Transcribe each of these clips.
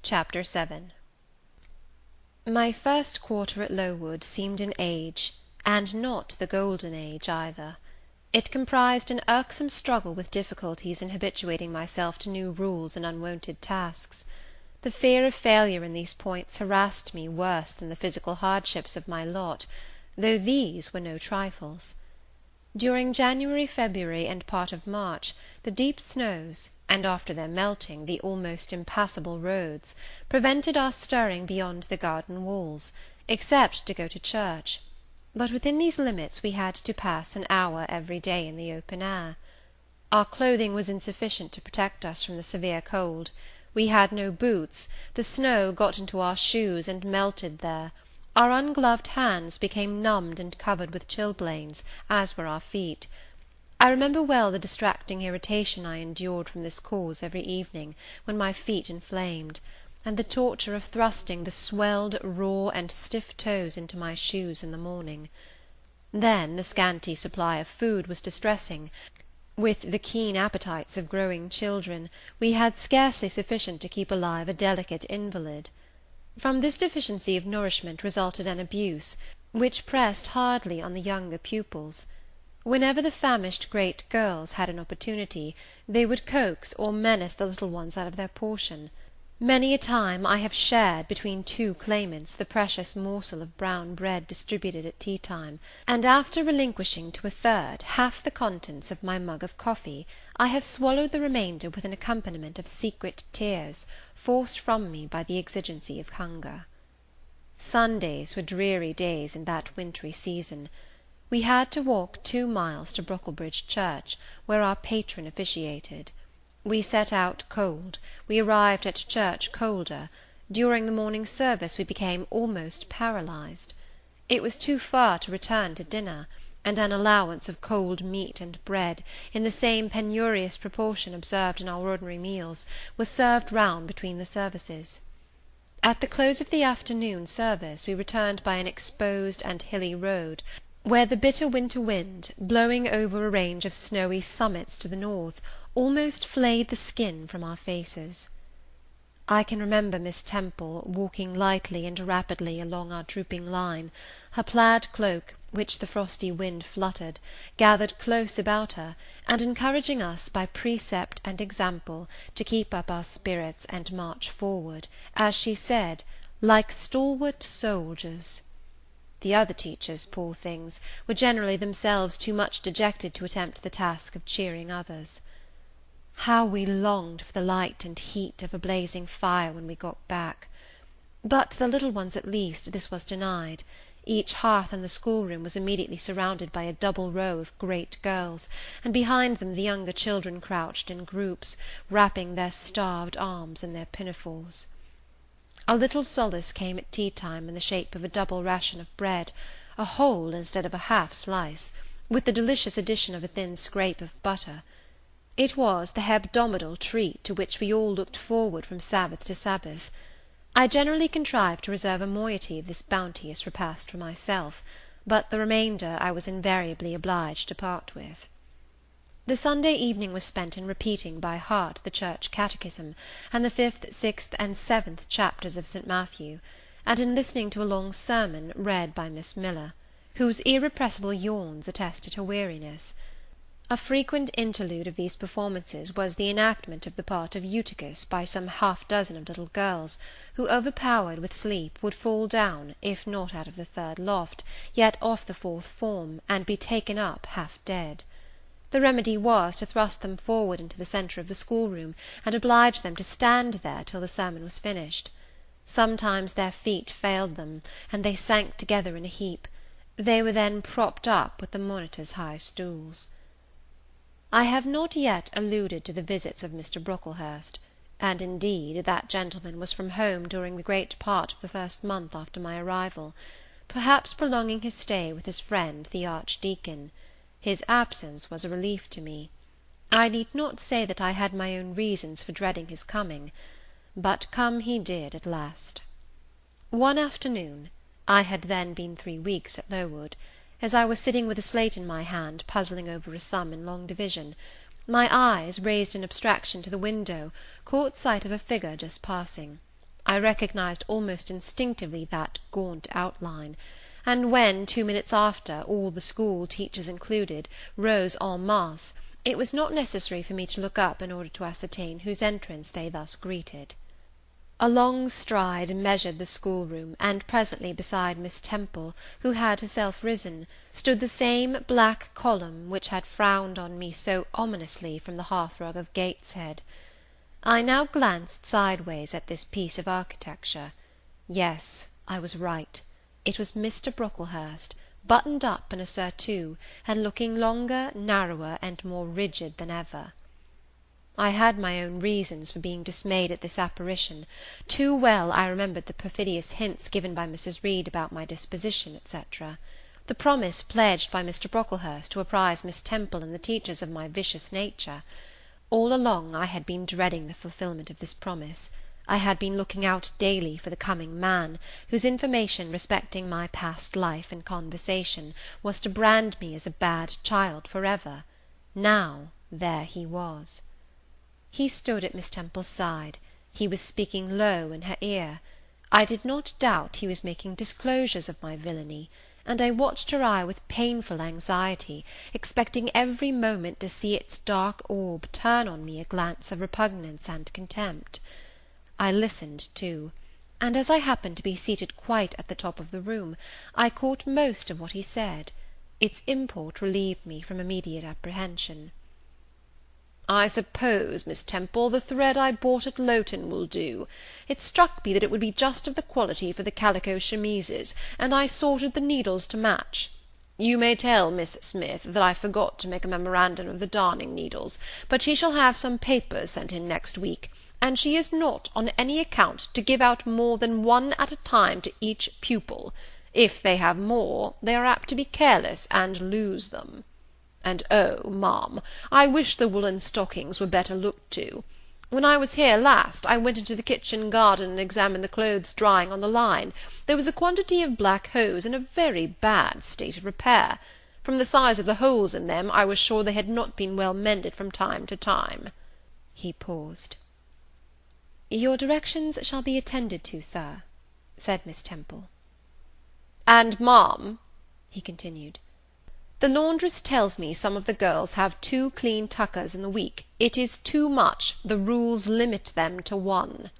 Chapter 7 My first quarter at Lowood seemed an age, and not the golden age either. It comprised an irksome struggle with difficulties in habituating myself to new rules and unwonted tasks. The fear of failure in these points harassed me worse than the physical hardships of my lot, though these were no trifles. During January, February, and part of March, the deep snows, and after their melting, the almost impassable roads, prevented our stirring beyond the garden walls, except to go to church; but within these limits we had to pass an hour every day in the open air. Our clothing was insufficient to protect us from the severe cold. We had no boots, the snow got into our shoes and melted there; our ungloved hands became numbed and covered with chilblains, as were our feet. I remember well the distracting irritation I endured from this cause every evening, when my feet inflamed, and the torture of thrusting the swelled, raw, and stiff toes into my shoes in the morning. Then the scanty supply of food was distressing. With the keen appetites of growing children, we had scarcely sufficient to keep alive a delicate invalid. From this deficiency of nourishment resulted an abuse, which pressed hardly on the younger pupils. Whenever the famished great girls had an opportunity, they would coax or menace the little ones out of their portion. Many a time I have shared, between two claimants, the precious morsel of brown bread distributed at tea-time, and after relinquishing to a third half the contents of my mug of coffee, I have swallowed the remainder with an accompaniment of secret tears, forced from me by the exigency of hunger. Sundays were dreary days in that wintry season. We had to walk 2 miles to Brocklebridge Church, where our patron officiated. We set out cold, we arrived at church colder; during the morning service we became almost paralyzed. It was too far to return to dinner, and an allowance of cold meat and bread, in the same penurious proportion observed in our ordinary meals, was served round between the services. At the close of the afternoon service we returned by an exposed and hilly road, where the bitter winter wind, blowing over a range of snowy summits to the north, almost flayed the skin from our faces. I can remember Miss Temple walking lightly and rapidly along our drooping line, her plaid cloak, which the frosty wind fluttered, gathered close about her, and encouraging us by precept and example to keep up our spirits and march forward, as she said, like stalwart soldiers. The other teachers, poor things, were generally themselves too much dejected to attempt the task of cheering others. How we longed for the light and heat of a blazing fire when we got back! But to the little ones at least this was denied. Each hearth in the schoolroom was immediately surrounded by a double row of great girls, and behind them the younger children crouched in groups, wrapping their starved arms in their pinafores. A little solace came at tea-time in the shape of a double ration of bread, a whole instead of a half slice, with the delicious addition of a thin scrape of butter. It was the hebdomadal treat to which we all looked forward from Sabbath to Sabbath. I generally contrived to reserve a moiety of this bounteous repast for myself, but the remainder I was invariably obliged to part with. The Sunday evening was spent in repeating by heart the church catechism, and the 5th, 6th, and 7th chapters of St. Matthew, and in listening to a long sermon read by Miss Miller, whose irrepressible yawns attested her weariness. A frequent interlude of these performances was the enactment of the part of Eutychus by some half-dozen of little girls, who, overpowered with sleep, would fall down, if not out of the 3rd loft, yet off the 4th form, and be taken up half dead. The remedy was to thrust them forward into the centre of the schoolroom, and oblige them to stand there till the sermon was finished. Sometimes their feet failed them, and they sank together in a heap. They were then propped up with the monitor's high stools. I have not yet alluded to the visits of Mr. Brocklehurst, and indeed that gentleman was from home during the great part of the first month after my arrival, perhaps prolonging his stay with his friend the Archdeacon. His absence was a relief to me. I need not say that I had my own reasons for dreading his coming, but come he did at last. One afternoon, I had then been 3 weeks at Lowood, as I was sitting with a slate in my hand, puzzling over a sum in long division, my eyes, raised in abstraction to the window, caught sight of a figure just passing. I recognized almost instinctively that gaunt outline; and when, 2 minutes after, all the school, teachers included, rose en masse, it was not necessary for me to look up in order to ascertain whose entrance they thus greeted. A long stride measured the schoolroom, and presently beside Miss Temple, who had herself risen, stood the same black column which had frowned on me so ominously from the hearthrug of Gateshead. I now glanced sideways at this piece of architecture. Yes, I was right. It was Mr. Brocklehurst, buttoned up in a surtout, and looking longer, narrower, and more rigid than ever. I had my own reasons for being dismayed at this apparition. Too well I remembered the perfidious hints given by Mrs. Reed about my disposition, etc. The promise pledged by Mr. Brocklehurst to apprise Miss Temple and the teachers of my vicious nature. All along I had been dreading the fulfilment of this promise. I had been looking out daily for the coming man, whose information respecting my past life and conversation was to brand me as a bad child for ever. Now there he was. He stood at Miss Temple's side. He was speaking low in her ear. I did not doubt he was making disclosures of my villainy, and I watched her eye with painful anxiety, expecting every moment to see its dark orb turn on me a glance of repugnance and contempt. I listened too, and as I happened to be seated quite at the top of the room, I caught most of what he said. Its import relieved me from immediate apprehension. "I suppose, Miss Temple, the thread I bought at Lowton will do. It struck me that it would be just of the quality for the calico chemises, and I sorted the needles to match. You may tell Miss Smith that I forgot to make a memorandum of the darning needles, but she shall have some papers sent in next week, and she is not, on any account, to give out more than one at a time to each pupil. If they have more, they are apt to be careless, and lose them. And oh, ma'am, I wish the woollen stockings were better looked to. When I was here last, I went into the kitchen garden and examined the clothes drying on the line. There was a quantity of black hose in a very bad state of repair. From the size of the holes in them, I was sure they had not been well mended from time to time." He paused. "Your directions shall be attended to, sir," said Miss Temple. "And, ma'am," he continued, "the laundress tells me some of the girls have 2 clean tuckers in the week. It is too much. The rules limit them to 1.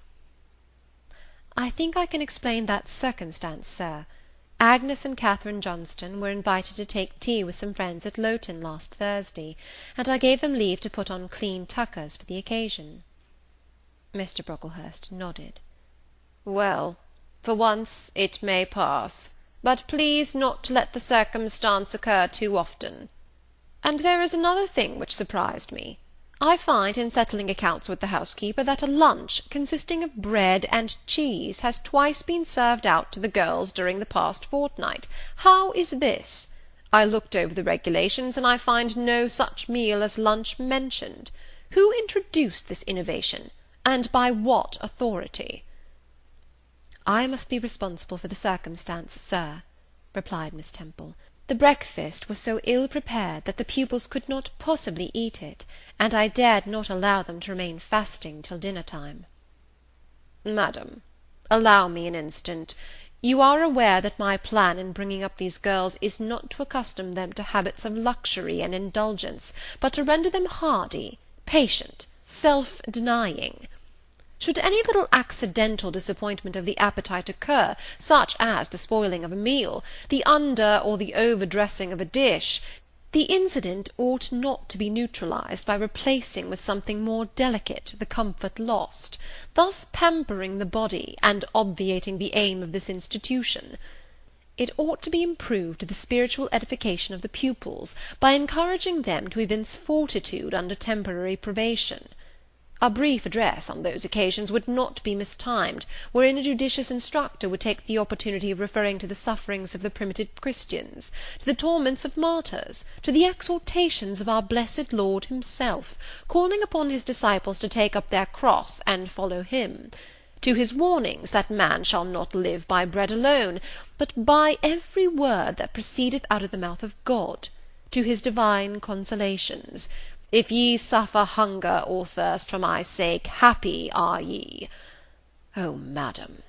"I think I can explain that circumstance, sir. Agnes and Catherine Johnston were invited to take tea with some friends at Lowton last Thursday, and I gave them leave to put on clean tuckers for the occasion." Mr. Brocklehurst nodded. "Well, for once it may pass. But please not to let the circumstance occur too often. And there is another thing which surprised me. I find, in settling accounts with the housekeeper, that a lunch, consisting of bread and cheese, has twice been served out to the girls during the past fortnight. How is this? I looked over the regulations, and I find no such meal as lunch mentioned. Who introduced this innovation, and by what authority?" "I must be responsible for the circumstance, sir," replied Miss Temple. "The breakfast was so ill prepared that the pupils could not possibly eat it, and I dared not allow them to remain fasting till dinner-time." "Madam, allow me an instant. You are aware that my plan in bringing up these girls is not to accustom them to habits of luxury and indulgence, but to render them hardy, patient, self-denying. Should any little accidental disappointment of the appetite occur, such as the spoiling of a meal, the under or the over-dressing of a dish, the incident ought not to be neutralized by replacing with something more delicate the comfort lost, thus pampering the body, and obviating the aim of this institution. It ought to be improved to the spiritual edification of the pupils, by encouraging them to evince fortitude under temporary privation. A brief address on those occasions would not be mistimed, wherein a judicious instructor would take the opportunity of referring to the sufferings of the primitive Christians, to the torments of martyrs, to the exhortations of our blessed Lord himself, calling upon his disciples to take up their cross and follow him, to his warnings that man shall not live by bread alone, but by every word that proceedeth out of the mouth of God, to his divine consolations. If ye suffer hunger or thirst for my sake, happy are ye. Oh, madam,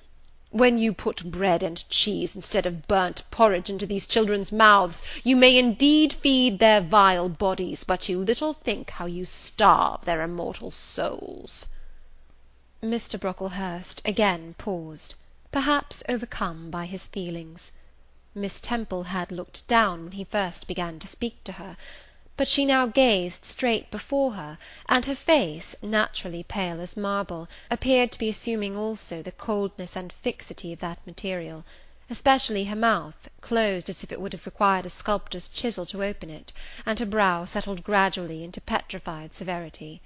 when you put bread and cheese instead of burnt porridge into these children's mouths, you may indeed feed their vile bodies, but you little think how you starve their immortal souls." Mr. Brocklehurst again paused, perhaps overcome by his feelings. Miss Temple had looked down when he first began to speak to her, but she now gazed straight before her, and her face, naturally pale as marble, appeared to be assuming also the coldness and fixity of that material, especially her mouth, closed as if it would have required a sculptor's chisel to open it, and her brow settled gradually into petrified severity.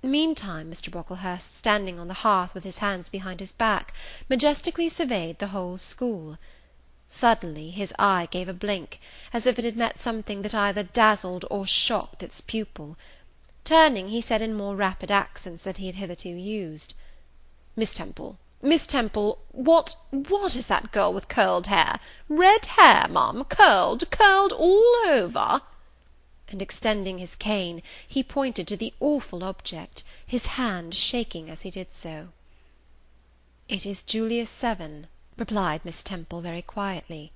Meantime Mr. Brocklehurst, standing on the hearth with his hands behind his back, majestically surveyed the whole school. Suddenly his eye gave a blink, as if it had met something that either dazzled or shocked its pupil. Turning, he said in more rapid accents than he had hitherto used, "Miss Temple, what is that girl with curled hair? Red hair, ma'am, curled all over?" And extending his cane, he pointed to the awful object, his hand shaking as he did so. "It is Julius Seven," replied Miss Temple very quietly.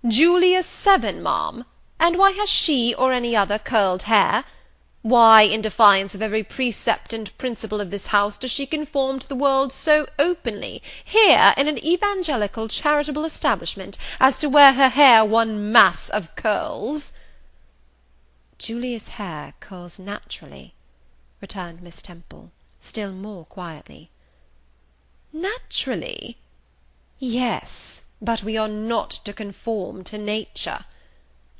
"Julius Seven, ma'am? And why has she or any other curled hair? Why, in defiance of every precept and principle of this house, does she conform to the world so openly, here in an evangelical charitable establishment, as to wear her hair one mass of curls?" "Julia's hair curls naturally," returned Miss Temple, still more quietly. "Naturally? Yes, but we are not to conform to nature.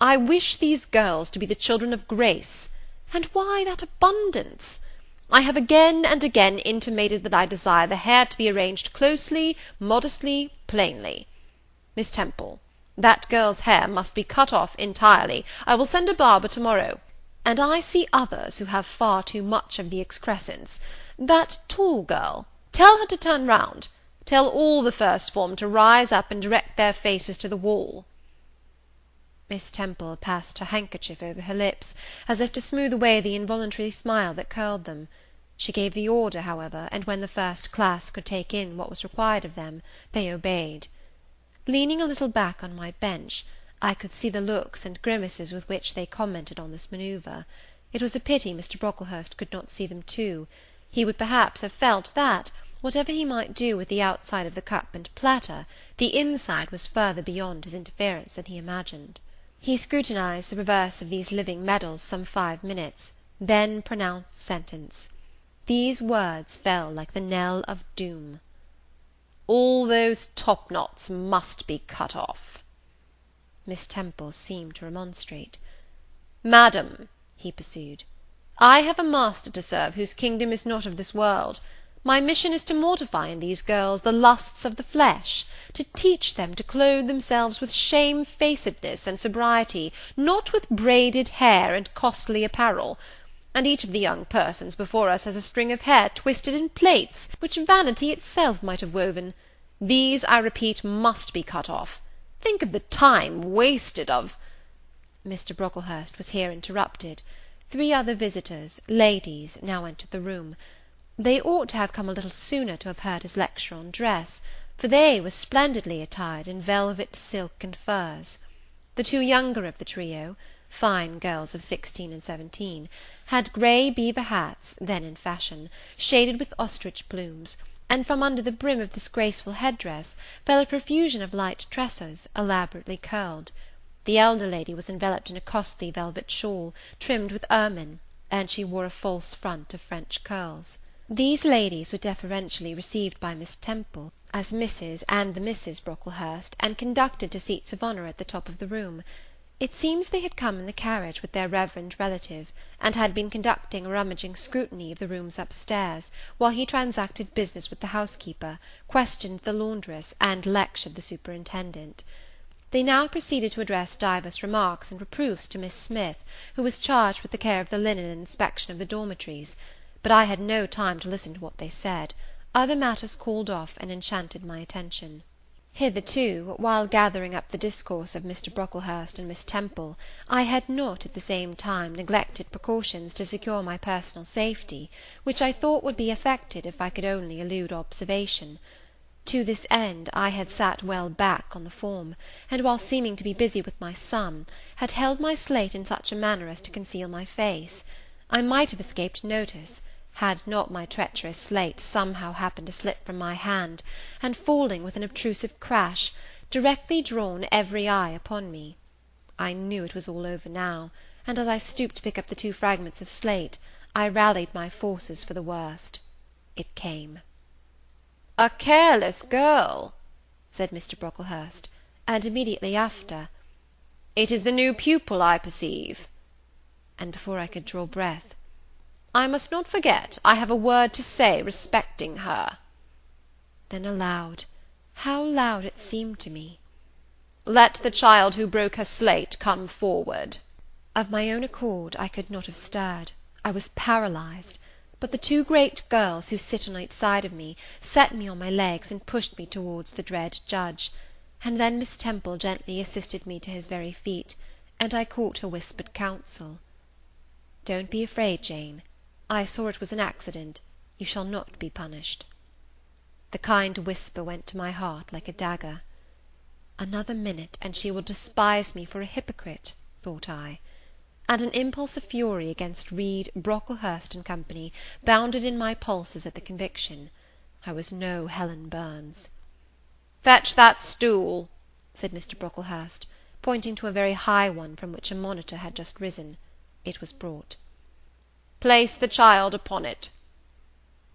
I wish these girls to be the children of grace. And why that abundance? I have again and again intimated that I desire the hair to be arranged closely, modestly, plainly. Miss Temple, that girl's hair must be cut off entirely. I will send a barber to-morrow. And I see others who have far too much of the excrescence. That tall girl, tell her to turn round. Tell all the first form to rise up and direct their faces to the wall." Miss Temple passed her handkerchief over her lips, as if to smooth away the involuntary smile that curled them. She gave the order, however, and when the first class could take in what was required of them, they obeyed. Leaning a little back on my bench, I could see the looks and grimaces with which they commented on this manoeuvre. It was a pity Mr. Brocklehurst could not see them too. He would perhaps have felt that, whatever he might do with the outside of the cup and platter, the inside was further beyond his interference than he imagined. He scrutinized the reverse of these living medals some 5 minutes, then pronounced sentence. These words fell like the knell of doom. "All those top-knots must be cut off." Miss Temple seemed to remonstrate. "Madam," he pursued, "I have a master to serve whose kingdom is not of this world. My mission is to mortify in these girls the lusts of the flesh, to teach them to clothe themselves with shamefacedness and sobriety, not with braided hair and costly apparel. And each of the young persons before us has a string of hair twisted in plaits, which vanity itself might have woven. These, I repeat, must be cut off. Think of the time wasted of—" Mr. Brocklehurst was here interrupted. 3 other visitors, ladies, now entered the room. They ought to have come a little sooner to have heard his lecture on dress, for they were splendidly attired in velvet, silk, and furs. The 2 younger of the trio, fine girls of 16 and 17, had grey beaver hats, then in fashion, shaded with ostrich plumes, and from under the brim of this graceful head-dress fell a profusion of light tresses, elaborately curled. The elder lady was enveloped in a costly velvet shawl, trimmed with ermine, and she wore a false front of French curls. These ladies were deferentially received by Miss Temple as Mrs. and the Misses Brocklehurst, and conducted to seats of honour at the top of the room. It seems they had come in the carriage with their reverend relative, and had been conducting a rummaging scrutiny of the rooms upstairs, while he transacted business with the housekeeper, questioned the laundress, and lectured the superintendent. They now proceeded to address divers remarks and reproofs to Miss Smith, who was charged with the care of the linen and inspection of the dormitories, but I had no time to listen to what they said. Other matters called off and enchanted my attention. Hitherto, while gathering up the discourse of Mr. Brocklehurst and Miss Temple, I had not at the same time neglected precautions to secure my personal safety, which I thought would be effected if I could only elude observation. To this end I had sat well back on the form, and, while seeming to be busy with my sum, had held my slate in such a manner as to conceal my face. I might have escaped notice, had not my treacherous slate somehow happened to slip from my hand, and, falling with an obtrusive crash, directly drawn every eye upon me. I knew it was all over now, and, as I stooped to pick up the 2 fragments of slate, I rallied my forces for the worst. It came. "A careless girl," said Mr. Brocklehurst, and immediately after, "It is the new pupil, I perceive." And before I could draw breath, "I must not forget I have a word to say respecting her." Then aloud, how loud it seemed to me, "Let the child who broke her slate come forward." Of my own accord I could not have stirred. I was paralysed. But the 2 great girls, who sit on each side of me, set me on my legs, and pushed me towards the dread judge; and then Miss Temple gently assisted me to his very feet, and I caught her whispered counsel. "Don't be afraid, Jane. I saw it was an accident. You shall not be punished." The kind whisper went to my heart like a dagger. Another minute, and she will despise me for a hypocrite, thought I; and an impulse of fury against Reed, Brocklehurst and Company bounded in my pulses at the conviction. I was no Helen Burns. "Fetch that stool," said Mr. Brocklehurst, pointing to a very high one from which a monitor had just risen. It was brought. "Place the child upon it."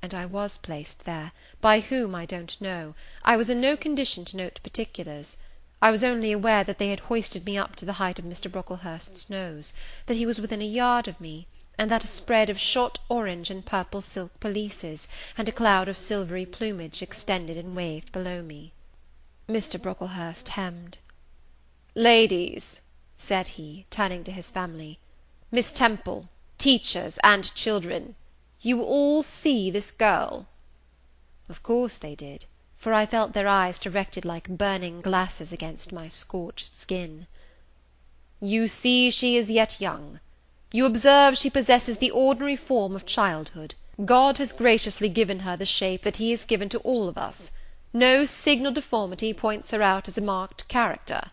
And I was placed there, by whom I don't know. I was in no condition to note particulars. I was only aware that they had hoisted me up to the height of Mr. Brocklehurst's nose, that he was within a yard of me, and that a spread of shot orange and purple silk pelisses, and a cloud of silvery plumage, extended and waved below me. Mr. Brocklehurst hemmed. "Ladies," said he, turning to his family, "Miss Temple, teachers, and children, you all see this girl?" Of course they did, for I felt their eyes directed like burning glasses against my scorched skin. "You see she is yet young. You observe she possesses the ordinary form of childhood. God has graciously given her the shape that he has given to all of us. No signal deformity points her out as a marked character.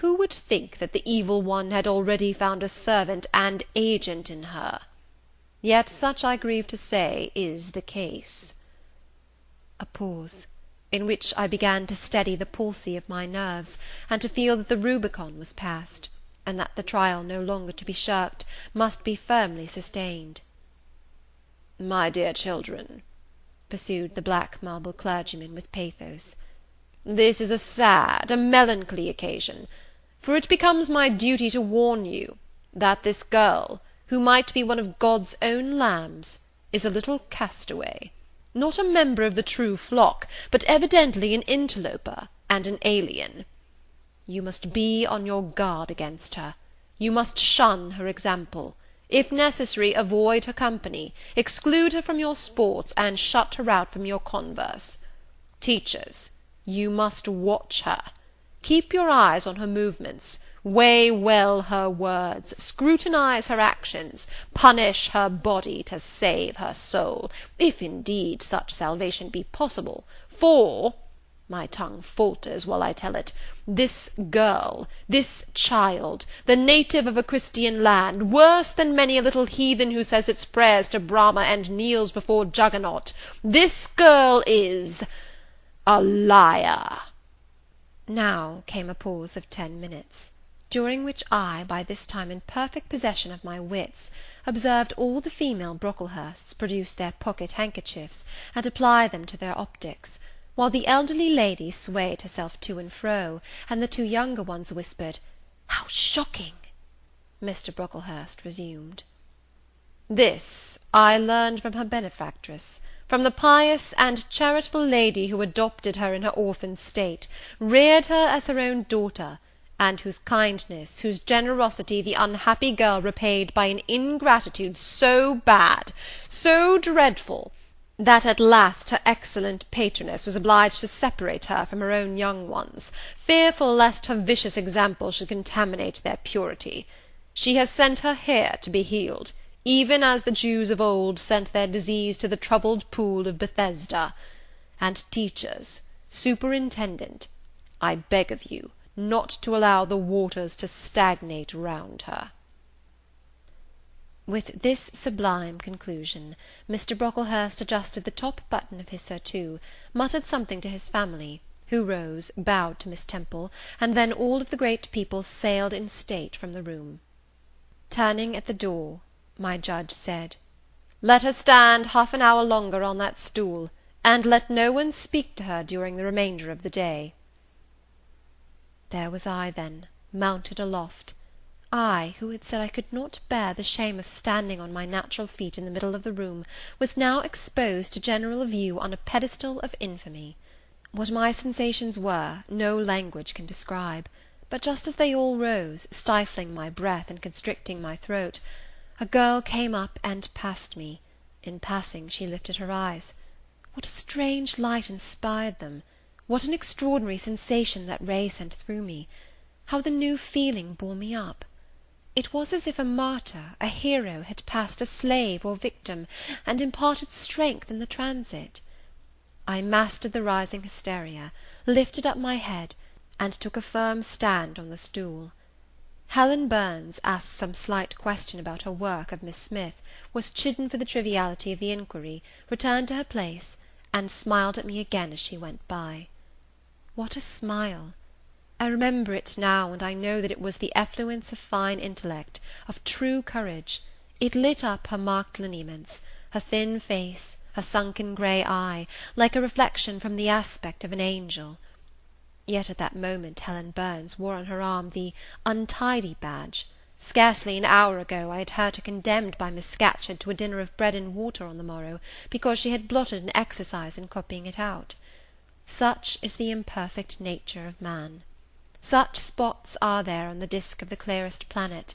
Who would think that the evil one had already found a servant and agent in her? Yet such, I grieve to say, is the case." A pause, in which I began to steady the palsy of my nerves, and to feel that the Rubicon was passed, and that the trial no longer to be shirked must be firmly sustained. "My dear children," pursued the black marble clergyman with pathos, "this is a sad, a melancholy occasion, for it becomes my duty to warn you that this girl, who might be one of God's own lambs, is a little castaway. Not a member of the true flock, but evidently an interloper and an alien. You must be on your guard against her. You must shun her example. If necessary, avoid her company, exclude her from your sports, and shut her out from your converse. Teachers, you must watch her. Keep your eyes on her movements, weigh well her words, scrutinize her actions, punish her body to save her soul, if indeed such salvation be possible, for, my tongue falters while I tell it, this girl, this child, the native of a Christian land, worse than many a little heathen who says its prayers to Brahma and kneels before Juggernaut, this girl is a liar." Now came a pause of 10 minutes, during which I, by this time in perfect possession of my wits, observed all the female Brocklehursts produce their pocket-handkerchiefs, and apply them to their optics, while the elderly lady swayed herself to and fro, and the 2 younger ones whispered, "How shocking!" Mr. Brocklehurst resumed. "This I learned from her benefactress, from the pious and charitable lady who adopted her in her orphan state, reared her as her own daughter, and whose kindness, whose generosity the unhappy girl repaid by an ingratitude so bad, so dreadful, that at last her excellent patroness was obliged to separate her from her own young ones, fearful lest her vicious example should contaminate their purity. She has sent her here to be healed, even as the Jews of old sent their disease to the troubled pool of Bethesda. And teachers, superintendent, I beg of you not to allow the waters to stagnate round her." With this sublime conclusion, Mr. Brocklehurst adjusted the top button of his surtout, muttered something to his family, who rose, bowed to Miss Temple, and then all of the great people sailed in state from the room. Turning at the door, my judge said, "Let her stand half an hour longer on that stool, and let no one speak to her during the remainder of the day." There was I, then, mounted aloft. I, who had said I could not bear the shame of standing on my natural feet in the middle of the room, was now exposed to general view on a pedestal of infamy. What my sensations were, no language can describe; but just as they all rose, stifling my breath and constricting my throat, a girl came up and passed me. In passing, she lifted her eyes. What a strange light inspired them! What an extraordinary sensation that ray sent through me! How the new feeling bore me up! It was as if a martyr, a hero, had passed a slave or victim, and imparted strength in the transit. I mastered the rising hysteria, lifted up my head, and took a firm stand on the stool. Helen Burns, asked some slight question about her work of Miss Smith, was chidden for the triviality of the inquiry, returned to her place, and smiled at me again as she went by. What a smile! I remember it now, and I know that it was the effluence of fine intellect, of true courage. It lit up her marked lineaments, her thin face, her sunken grey eye, like a reflection from the aspect of an angel. Yet at that moment Helen Burns wore on her arm the untidy badge. Scarcely an hour ago I had heard her condemned by Miss Scatcherd to a dinner of bread and water on the morrow, because she had blotted an exercise in copying it out. Such is the imperfect nature of man. Such spots are there on the disk of the clearest planet,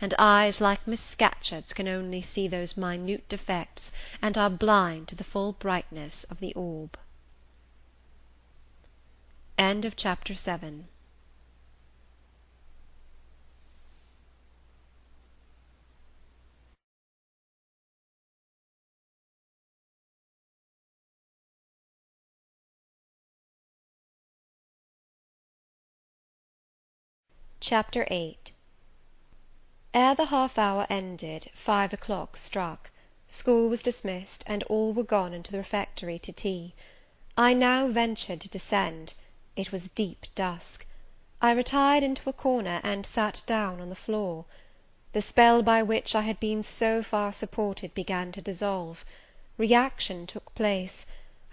and eyes like Miss Scatcherd's can only see those minute defects, and are blind to the full brightness of the orb. End of Chapter 7. Chapter 8. Ere the half-hour ended, 5 o'clock struck. School was dismissed, and all were gone into the refectory to tea. I now ventured to descend. It was deep dusk. I retired into a corner, and sat down on the floor. The spell by which I had been so far supported began to dissolve. Reaction took place,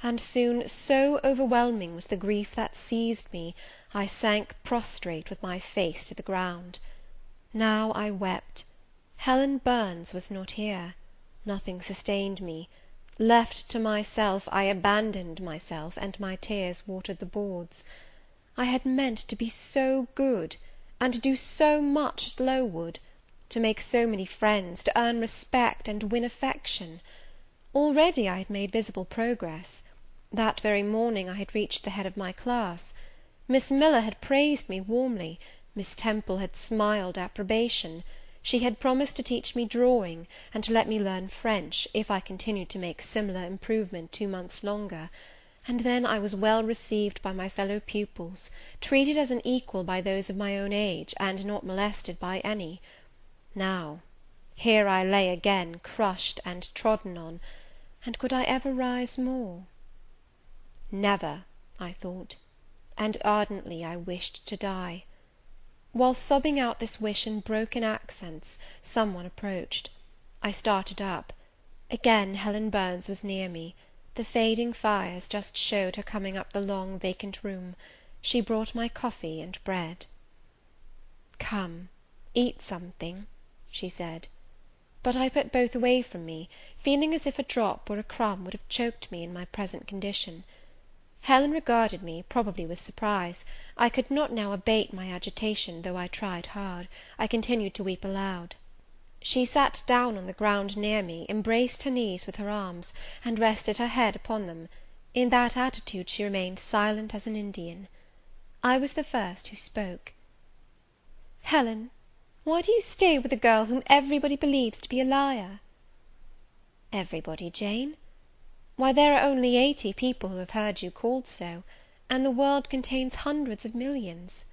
and soon so overwhelming was the grief that seized me, I sank prostrate with my face to the ground. Now I wept. Helen Burns was not here. Nothing sustained me. Left to myself, I abandoned myself, and my tears watered the boards. I had meant to be so good, and to do so much at Lowood, to make so many friends, to earn respect and win affection. Already I had made visible progress. That very morning I had reached the head of my class. Miss Miller had praised me warmly, Miss Temple had smiled approbation. She had promised to teach me drawing, and to let me learn French, if I continued to make similar improvement 2 months longer; and then I was well received by my fellow pupils, treated as an equal by those of my own age, and not molested by any. Now, here I lay again, crushed and trodden on, and could I ever rise more? Never, I thought, and ardently I wished to die. While sobbing out this wish in broken accents, some one approached. I started up. Again Helen Burns was near me. The fading fires just showed her coming up the long vacant room. She brought my coffee and bread. "Come, eat something," she said. But I put both away from me, feeling as if a drop or a crumb would have choked me in my present condition. Helen regarded me, probably with surprise. I could not now abate my agitation, though I tried hard. I continued to weep aloud. She sat down on the ground near me, embraced her knees with her arms, and rested her head upon them. In that attitude she remained silent as an Indian. I was the first who spoke. "Helen, why do you stay with a girl whom everybody believes to be a liar?" "Everybody, Jane? Why, there are only 80 people who have heard you called so, and the world contains hundreds of millions."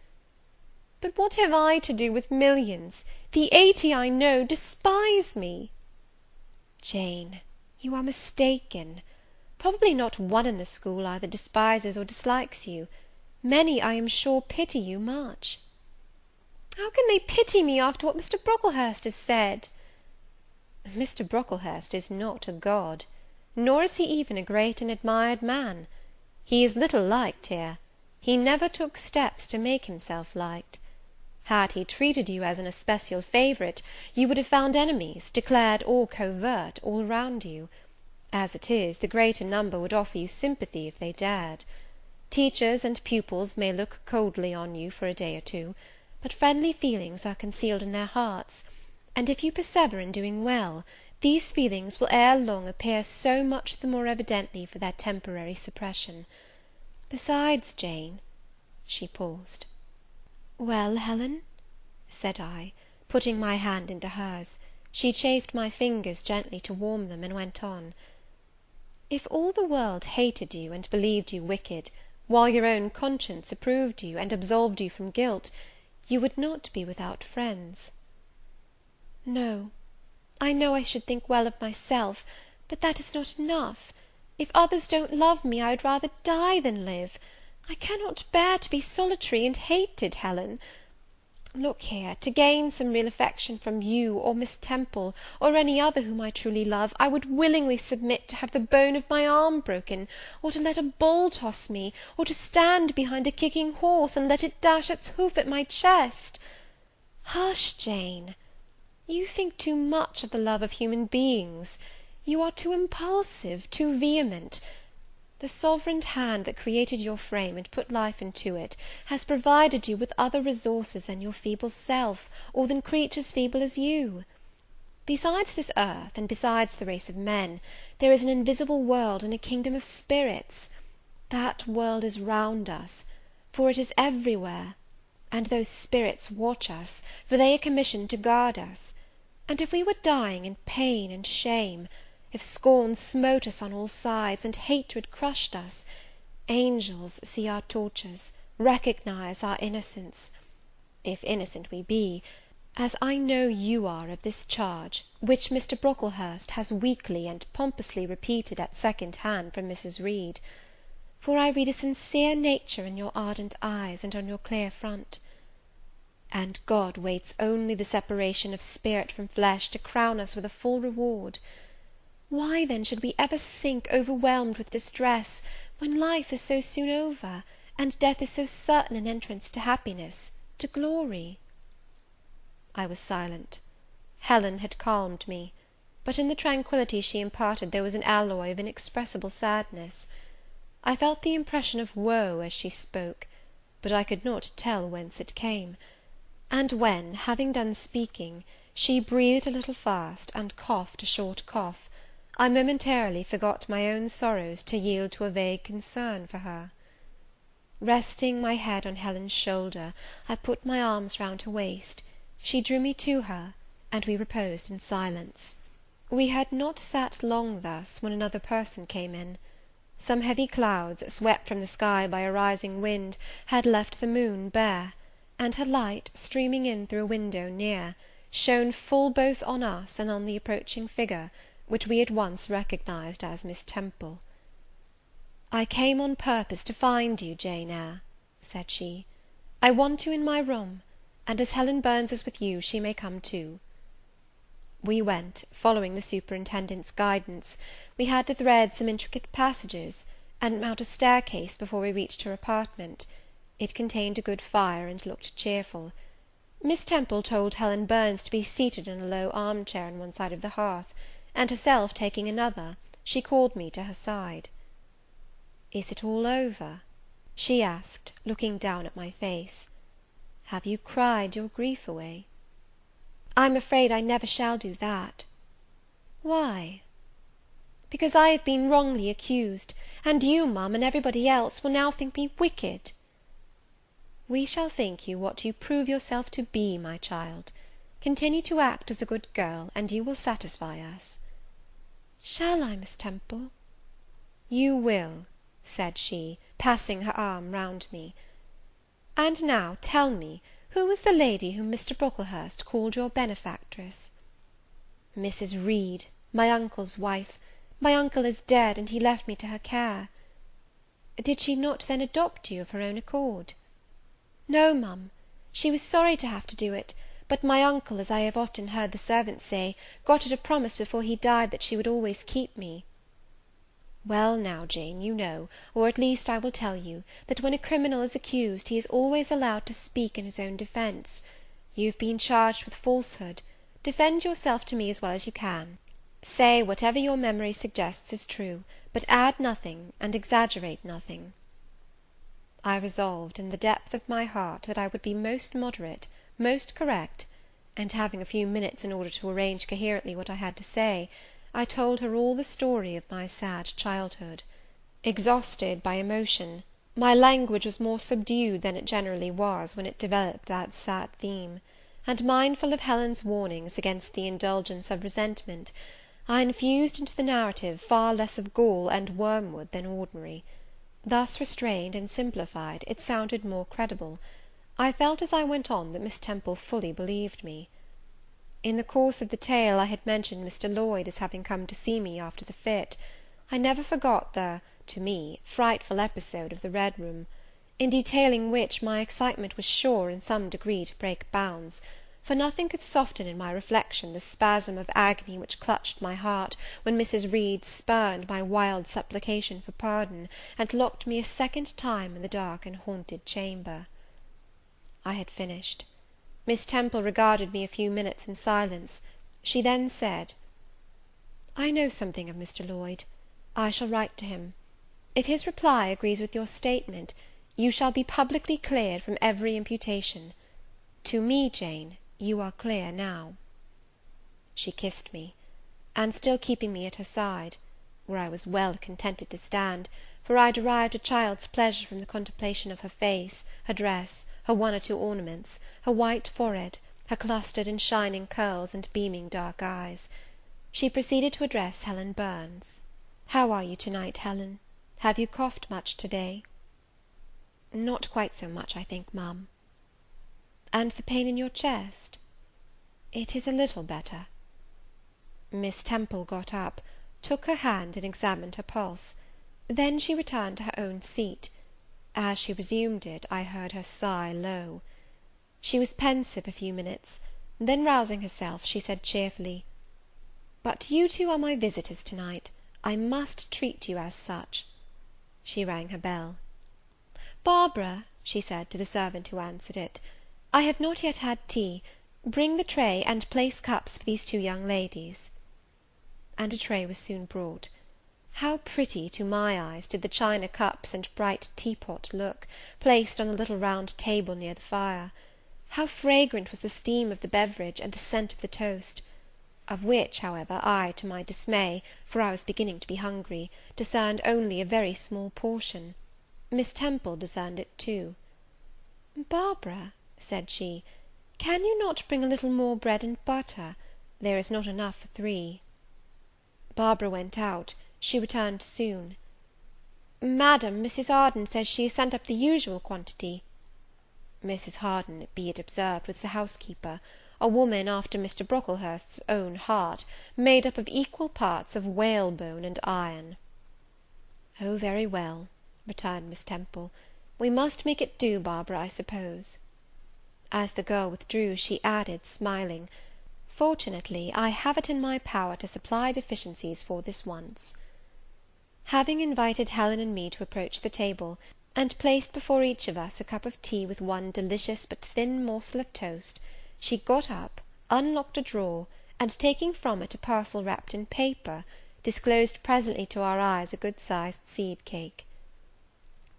"But what have I to do with millions? The 80 I know despise me." "Jane, you are mistaken. Probably not one in the school either despises or dislikes you. Many, I am sure, pity you much." "How can they pity me after what Mr. Brocklehurst has said?" "Mr. Brocklehurst is not a god, nor is he even a great and admired man. He is little liked here. He never took steps to make himself liked. Had he treated you as an especial favourite, you would have found enemies, declared or covert, all round you. As it is, the greater number would offer you sympathy if they dared. Teachers and pupils may look coldly on you for a day or two, but friendly feelings are concealed in their hearts, and if you persevere in doing well, these feelings will ere long appear so much the more evidently for their temporary suppression. Besides, Jane," she paused. "Well, Helen?" said I, putting my hand into hers. She chafed my fingers gently to warm them, and went on. "If all the world hated you, and believed you wicked, while your own conscience approved you, and absolved you from guilt, you would not be without friends." "No, I know I should think well of myself, but that is not enough. If others don't love me, I would rather die than live. I cannot bear to be solitary and hated, Helen. Look here, to gain some real affection from you, or Miss Temple, or any other whom I truly love, I would willingly submit to have the bone of my arm broken, or to let a bull toss me, or to stand behind a kicking horse, and let it dash its hoof at my chest. Hush, Jane! You think too much of the love of human beings. You are too impulsive, too vehement. The sovereign hand that created your frame, and put life into it, has provided you with other resources than your feeble self, or than creatures feeble as you. Besides this earth, and besides the race of men, there is an invisible world and a kingdom of spirits. That world is round us, for it is everywhere, and those spirits watch us, for they are commissioned to guard us. And if we were dying in pain and shame, if scorn smote us on all sides, and hatred crushed us, angels see our tortures, recognise our innocence, if innocent we be, as I know you are of this charge, which Mr. Brocklehurst has weakly and pompously repeated at second hand from Mrs. Reed; for I read a sincere nature in your ardent eyes, and on your clear front. And God waits only the separation of spirit from flesh to crown us with a full reward. Why, then, should we ever sink overwhelmed with distress, when life is so soon over, and death is so certain an entrance to happiness, to glory?" I was silent. Helen had calmed me, but in the tranquillity she imparted there was an alloy of inexpressible sadness. I felt the impression of woe as she spoke, but I could not tell whence it came; and when, having done speaking, she breathed a little fast, and coughed a short cough, I momentarily forgot my own sorrows to yield to a vague concern for her. Resting my head on Helen's shoulder, I put my arms round her waist. She drew me to her, and we reposed in silence. We had not sat long thus, when another person came in. Some heavy clouds, swept from the sky by a rising wind, had left the moon bare, and her light, streaming in through a window near, shone full both on us and on the approaching figure, which we at once recognized as Miss Temple. "I came on purpose to find you, Jane Eyre," said she. "I want you in my room, and as Helen Burns is with you, she may come too." We went, following the superintendent's guidance. We had to thread some intricate passages, and mount a staircase before we reached her apartment. It contained a good fire, and looked cheerful. Miss Temple told Helen Burns to be seated in a low arm chair on one side of the hearth, and herself taking another, she called me to her side. "Is it all over?" she asked, looking down at my face. "Have you cried your grief away?" I'm afraid I never shall do that. Why? Because I have been wrongly accused, and you, ma'am, and everybody else, will now think me wicked. We shall think you what you prove yourself to be, my child. Continue to act as a good girl, and you will satisfy us. Shall I, Miss Temple? You will, said she, passing her arm round me. And now tell me, who was the lady whom Mr. Brocklehurst called your benefactress? Mrs. Reed, my uncle's wife. My uncle is dead, and he left me to her care. Did she not then adopt you of her own accord? No, ma'am. She was sorry to have to do it, but my uncle, as I have often heard the servants say, got her to promise before he died that she would always keep me. Well now, Jane, you know, or at least I will tell you, that when a criminal is accused, he is always allowed to speak in his own defence. You have been charged with falsehood. Defend yourself to me as well as you can. Say whatever your memory suggests is true, but add nothing, and exaggerate nothing. I resolved, in the depth of my heart, that I would be most moderate, most correct, and having a few minutes in order to arrange coherently what I had to say, I told her all the story of my sad childhood. Exhausted by emotion, my language was more subdued than it generally was when it developed that sad theme; and mindful of Helen's warnings against the indulgence of resentment, I infused into the narrative far less of gall and wormwood than ordinary. Thus restrained and simplified, it sounded more credible. I felt as I went on that Miss Temple fully believed me. In the course of the tale I had mentioned Mr. Lloyd as having come to see me after the fit. I never forgot the, to me, frightful episode of the Red Room, in detailing which my excitement was sure in some degree to break bounds; for nothing could soften in my reflection the spasm of agony which clutched my heart, when Mrs. Reed spurned my wild supplication for pardon, and locked me a second time in the dark and haunted chamber. I had finished. Miss Temple regarded me a few minutes in silence. She then said, "I know something of Mr. Lloyd. I shall write to him. If his reply agrees with your statement, you shall be publicly cleared from every imputation. To me, Jane, you are clear now." She kissed me, and still keeping me at her side, where I was well contented to stand, for I derived a child's pleasure from the contemplation of her face, her dress, her one or two ornaments, her white forehead, her clustered and shining curls, and beaming dark eyes. She proceeded to address Helen Burns. "How are you to night, Helen? Have you coughed much to day?" "Not quite so much, I think, ma'am." "And the pain in your chest?" "It is a little better." Miss Temple got up, took her hand, and examined her pulse. Then she returned to her own seat. As she resumed it, I heard her sigh low. She was pensive a few minutes; then, rousing herself, she said cheerfully, "But you two are my visitors to night. I must treat you as such." She rang her bell. "Barbara," she said to the servant who answered it, "I have not yet had tea. Bring the tray, and place cups for these two young ladies." And a tray was soon brought. How pretty, to my eyes, did the china cups and bright teapot look, placed on the little round table near the fire! How fragrant was the steam of the beverage, and the scent of the toast! Of which, however, I, to my dismay, for I was beginning to be hungry, discerned only a very small portion. Miss Temple discerned it too. "Barbara," said she, "can you not bring a little more bread and butter? There is not enough for 3. Barbara went out. She returned soon. "Madam, Mrs. Harden says she has sent up the usual quantity." Mrs. Harden, be it observed, was the housekeeper, a woman after Mr. Brocklehurst's own heart, made up of equal parts of whalebone and iron. "Oh, very well," returned Miss Temple, "we must make it do, Barbara, I suppose." As the girl withdrew, she added, smiling, "Fortunately, I have it in my power to supply deficiencies for this once." Having invited Helen and me to approach the table, and placed before each of us a cup of tea with one delicious but thin morsel of toast, she got up, unlocked a drawer, and taking from it a parcel wrapped in paper, disclosed presently to our eyes a good-sized seed cake.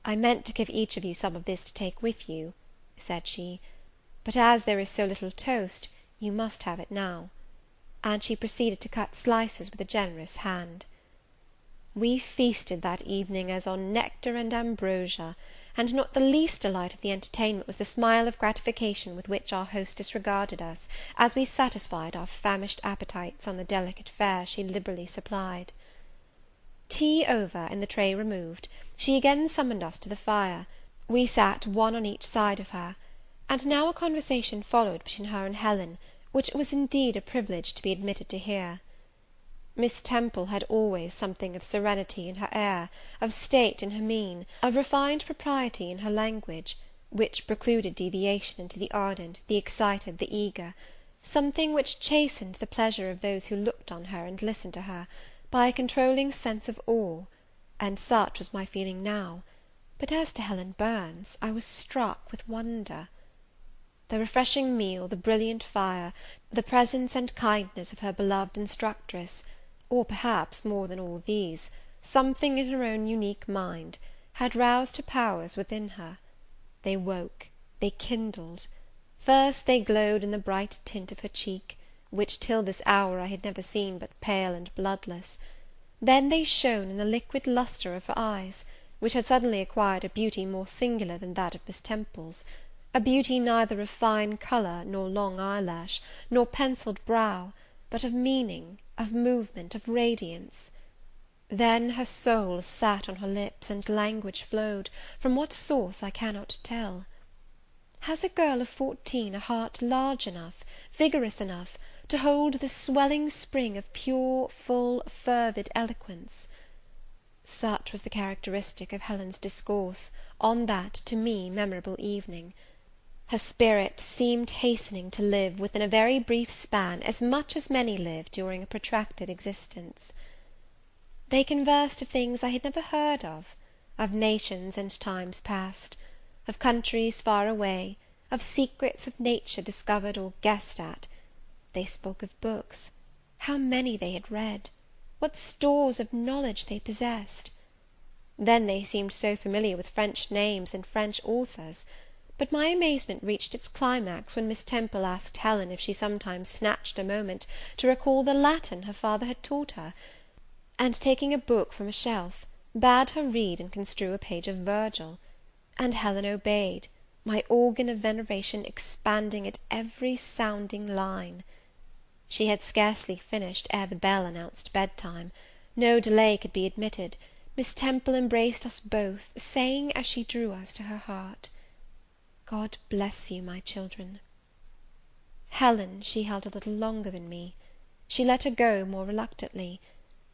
"I meant to give each of you some of this to take with you," said she, "but as there is so little toast, You must have it now." And she proceeded to cut slices with a generous hand. We feasted that evening as on nectar and ambrosia, and not the least delight of the entertainment was the smile of gratification with which our hostess regarded us, as we satisfied our famished appetites on the delicate fare she liberally supplied. Tea over, and the tray removed, she again summoned us to the fire. We sat one on each side of her, and now a conversation followed between her and Helen, which it was indeed a privilege to be admitted to hear. Miss Temple had always something of serenity in her air, of state in her mien, of refined propriety in her language, which precluded deviation into the ardent, the excited, the eager; something which chastened the pleasure of those who looked on her and listened to her, by a controlling sense of awe; and such was my feeling now; but as to Helen Burns, I was struck with wonder. The refreshing meal, the brilliant fire, the presence and kindness of her beloved instructress, or perhaps, more than all these, something in her own unique mind, had roused her powers within her. They woke, they kindled. First they glowed in the bright tint of her cheek, which till this hour I had never seen but pale and bloodless; then they shone in the liquid lustre of her eyes, which had suddenly acquired a beauty more singular than that of Miss Temple's, a beauty neither of fine colour, nor long eyelash, nor pencilled brow, but of meaning, of movement, of radiance. Then her soul sat on her lips, and language flowed, from what source I cannot tell. Has a girl of 14 a heart large enough, vigorous enough, to hold the swelling spring of pure, full, fervid eloquence? Such was the characteristic of Helen's discourse on that, to me, memorable evening. Her spirit seemed hastening to live, within a very brief span, as much as many live during a protracted existence. They conversed of things I had never heard of nations and times past, of countries far away, of secrets of nature discovered or guessed at. They spoke of books, how many they had read, what stores of knowledge they possessed. Then they seemed so familiar with French names and French authors; but my amazement reached its climax when Miss Temple asked Helen if she sometimes snatched a moment to recall the Latin her father had taught her, and, taking a book from a shelf, bade her read and construe a page of Virgil; and Helen obeyed, my organ of veneration expanding at every sounding line. She had scarcely finished ere the bell announced bedtime. No delay could be admitted. Miss Temple embraced us both, saying, as she drew us to her heart, "God bless you, my children." Helen she held a little longer than me. She let her go more reluctantly.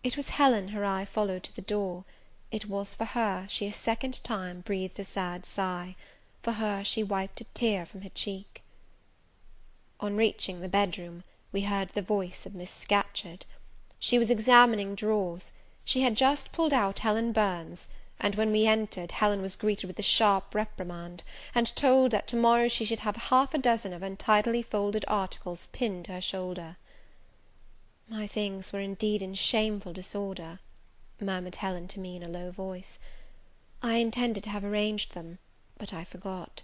It was Helen her eye followed to the door; it was for her she a second time breathed a sad sigh; for her she wiped a tear from her cheek. On reaching the bedroom, we heard the voice of Miss Scatcherd. She was examining drawers; she had just pulled out Helen Burns, and when we entered, Helen was greeted with a sharp reprimand, and told that to-morrow she should have half a dozen of untidily folded articles pinned to her shoulder. "My things were indeed in shameful disorder," murmured Helen to me in a low voice. "I intended to have arranged them, but I forgot."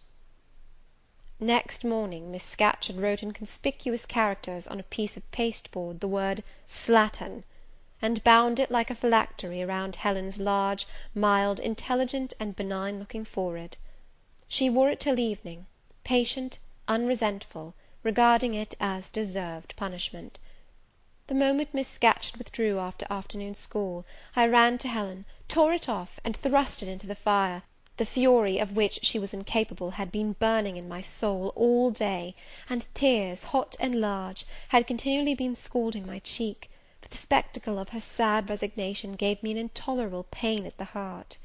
Next morning Miss Scatcherd wrote in conspicuous characters on a piece of pasteboard the word "Slattern," and bound it like a phylactery around Helen's large, mild, intelligent, and benign looking forehead. She wore it till evening, patient, unresentful, regarding it as deserved punishment. The moment Miss Scatcherd withdrew after afternoon school, I ran to Helen, tore it off, and thrust it into the fire, the fury of which she was incapable had been burning in my soul all day, and tears, hot and large, had continually been scalding my cheek, for the spectacle of her sad resignation gave me an intolerable pain at the heart.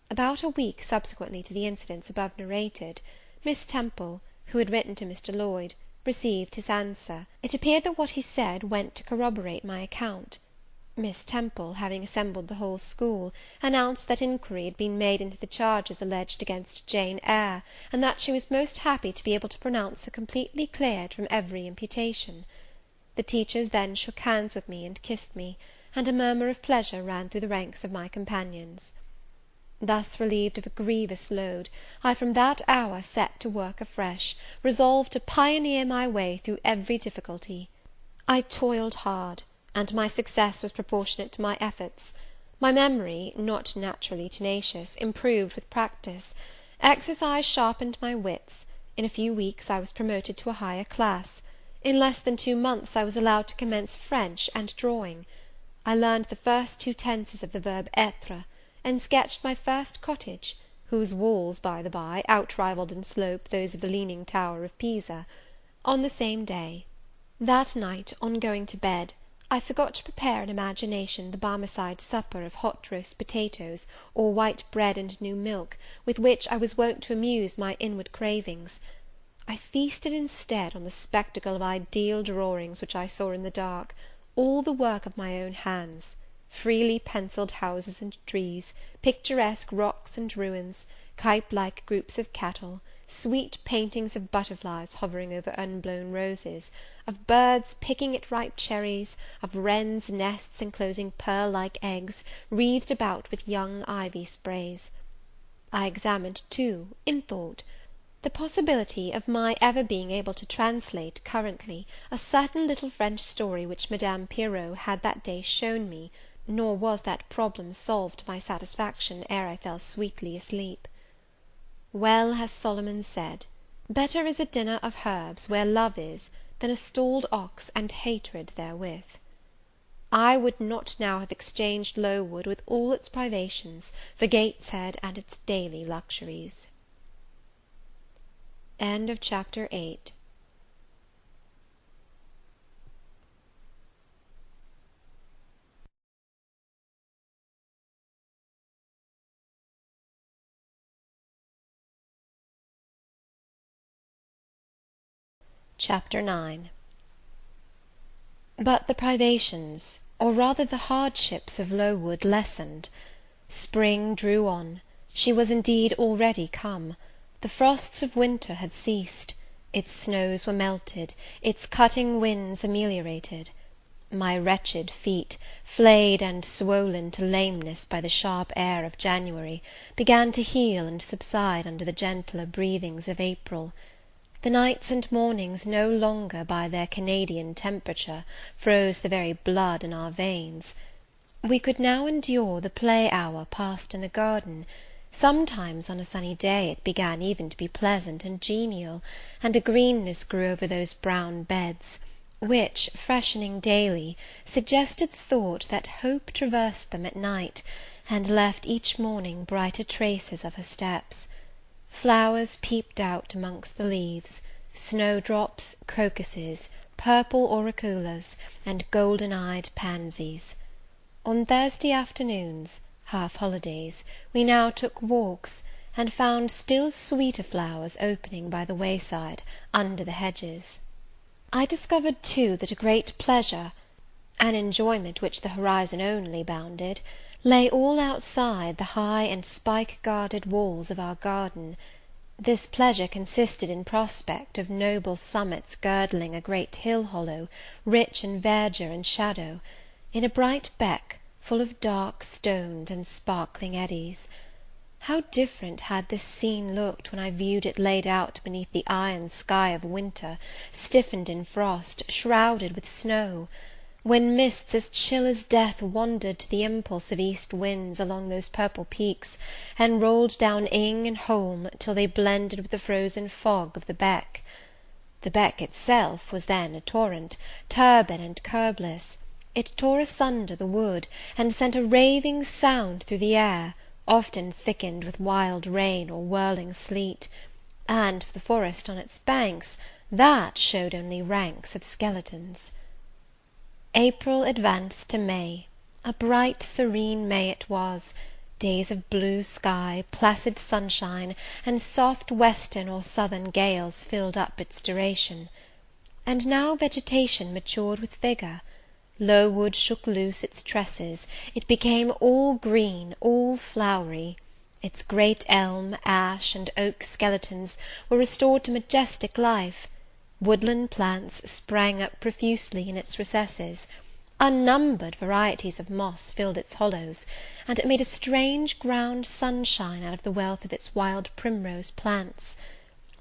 About a week subsequently to the incidents above narrated, Miss Temple, who had written to Mr. Lloyd, received his answer. It appeared that what he said went to corroborate my account. Miss Temple, having assembled the whole school, announced that inquiry had been made into the charges alleged against Jane Eyre, and that she was most happy to be able to pronounce her completely cleared from every imputation. The teachers then shook hands with me and kissed me, and a murmur of pleasure ran through the ranks of my companions. Thus relieved of a grievous load, I from that hour set to work afresh, resolved to pioneer my way through every difficulty. I toiled hard, and my success was proportionate to my efforts. My memory, not naturally tenacious, improved with practice. Exercise sharpened my wits. In a few weeks I was promoted to a higher class. In less than 2 months I was allowed to commence French and drawing. I learned the first 2 tenses of the verb être, and sketched my first cottage, whose walls, by the by, outrivalled in slope those of the leaning tower of Pisa, on the same day. That night, on going to bed, I forgot to prepare in imagination the Barmecide supper of hot roast potatoes, or white bread and new milk, with which I was wont to amuse my inward cravings. I feasted instead on the spectacle of ideal drawings which I saw in the dark, all the work of my own hands, freely pencilled houses and trees, picturesque rocks and ruins, Cuyp-like groups of cattle, sweet paintings of butterflies hovering over unblown roses, of birds picking at ripe cherries, of wrens' nests enclosing pearl-like eggs, wreathed about with young ivy sprays. I examined, too, in thought, the possibility of my ever being able to translate currently a certain little French story which Madame Pirot had that day shown me, nor was that problem solved to my satisfaction ere I fell sweetly asleep. Well has Solomon said, better is a dinner of herbs where love is, than a stalled ox and hatred therewith. I would not now have exchanged Lowood, with all its privations, for Gateshead and its daily luxuries. Chapter 8. Chapter 9. But the privations, or rather the hardships of Lowood lessened. Spring drew on. She was indeed already come. The frosts of winter had ceased. Its snows were melted, its cutting winds ameliorated. My wretched feet, flayed and swollen to lameness by the sharp air of January, began to heal and subside under the gentler breathings of April. The nights and mornings no longer, by their Canadian temperature, froze the very blood in our veins. We could now endure the play hour passed in the garden. Sometimes on a sunny day it began even to be pleasant and genial, and a greenness grew over those brown beds, which, freshening daily, suggested the thought that hope traversed them at night, and left each morning brighter traces of her steps. Flowers peeped out amongst the leaves, snowdrops, crocuses, purple auriculas, and golden-eyed pansies. On Thursday afternoons, half holidays, we now took walks, and found still sweeter flowers opening by the wayside, under the hedges. I discovered, too, that a great pleasure, an enjoyment which the horizon only bounded, lay all outside the high and spike-guarded walls of our garden. This pleasure consisted in prospect of noble summits girdling a great hill-hollow, rich in verdure and shadow, in a bright beck, full of dark stones and sparkling eddies. How different had this scene looked when I viewed it laid out beneath the iron sky of winter, stiffened in frost, shrouded with snow! When mists as chill as death wandered to the impulse of east winds along those purple peaks, and rolled down Ing and Holm till they blended with the frozen fog of the beck. The beck itself was then a torrent, turbid and curbless. It tore asunder the wood, and sent a raving sound through the air, often thickened with wild rain or whirling sleet; and for the forest on its banks, that showed only ranks of skeletons. April advanced to May. A bright serene May it was. Days of blue sky, placid sunshine, and soft western or southern gales filled up its duration. And now vegetation matured with vigour. Lowood shook loose its tresses, it became all green, all flowery. Its great elm, ash, and oak skeletons were restored to majestic life. Woodland plants sprang up profusely in its recesses. Unnumbered varieties of moss filled its hollows, and it made a strange ground sunshine out of the wealth of its wild primrose plants.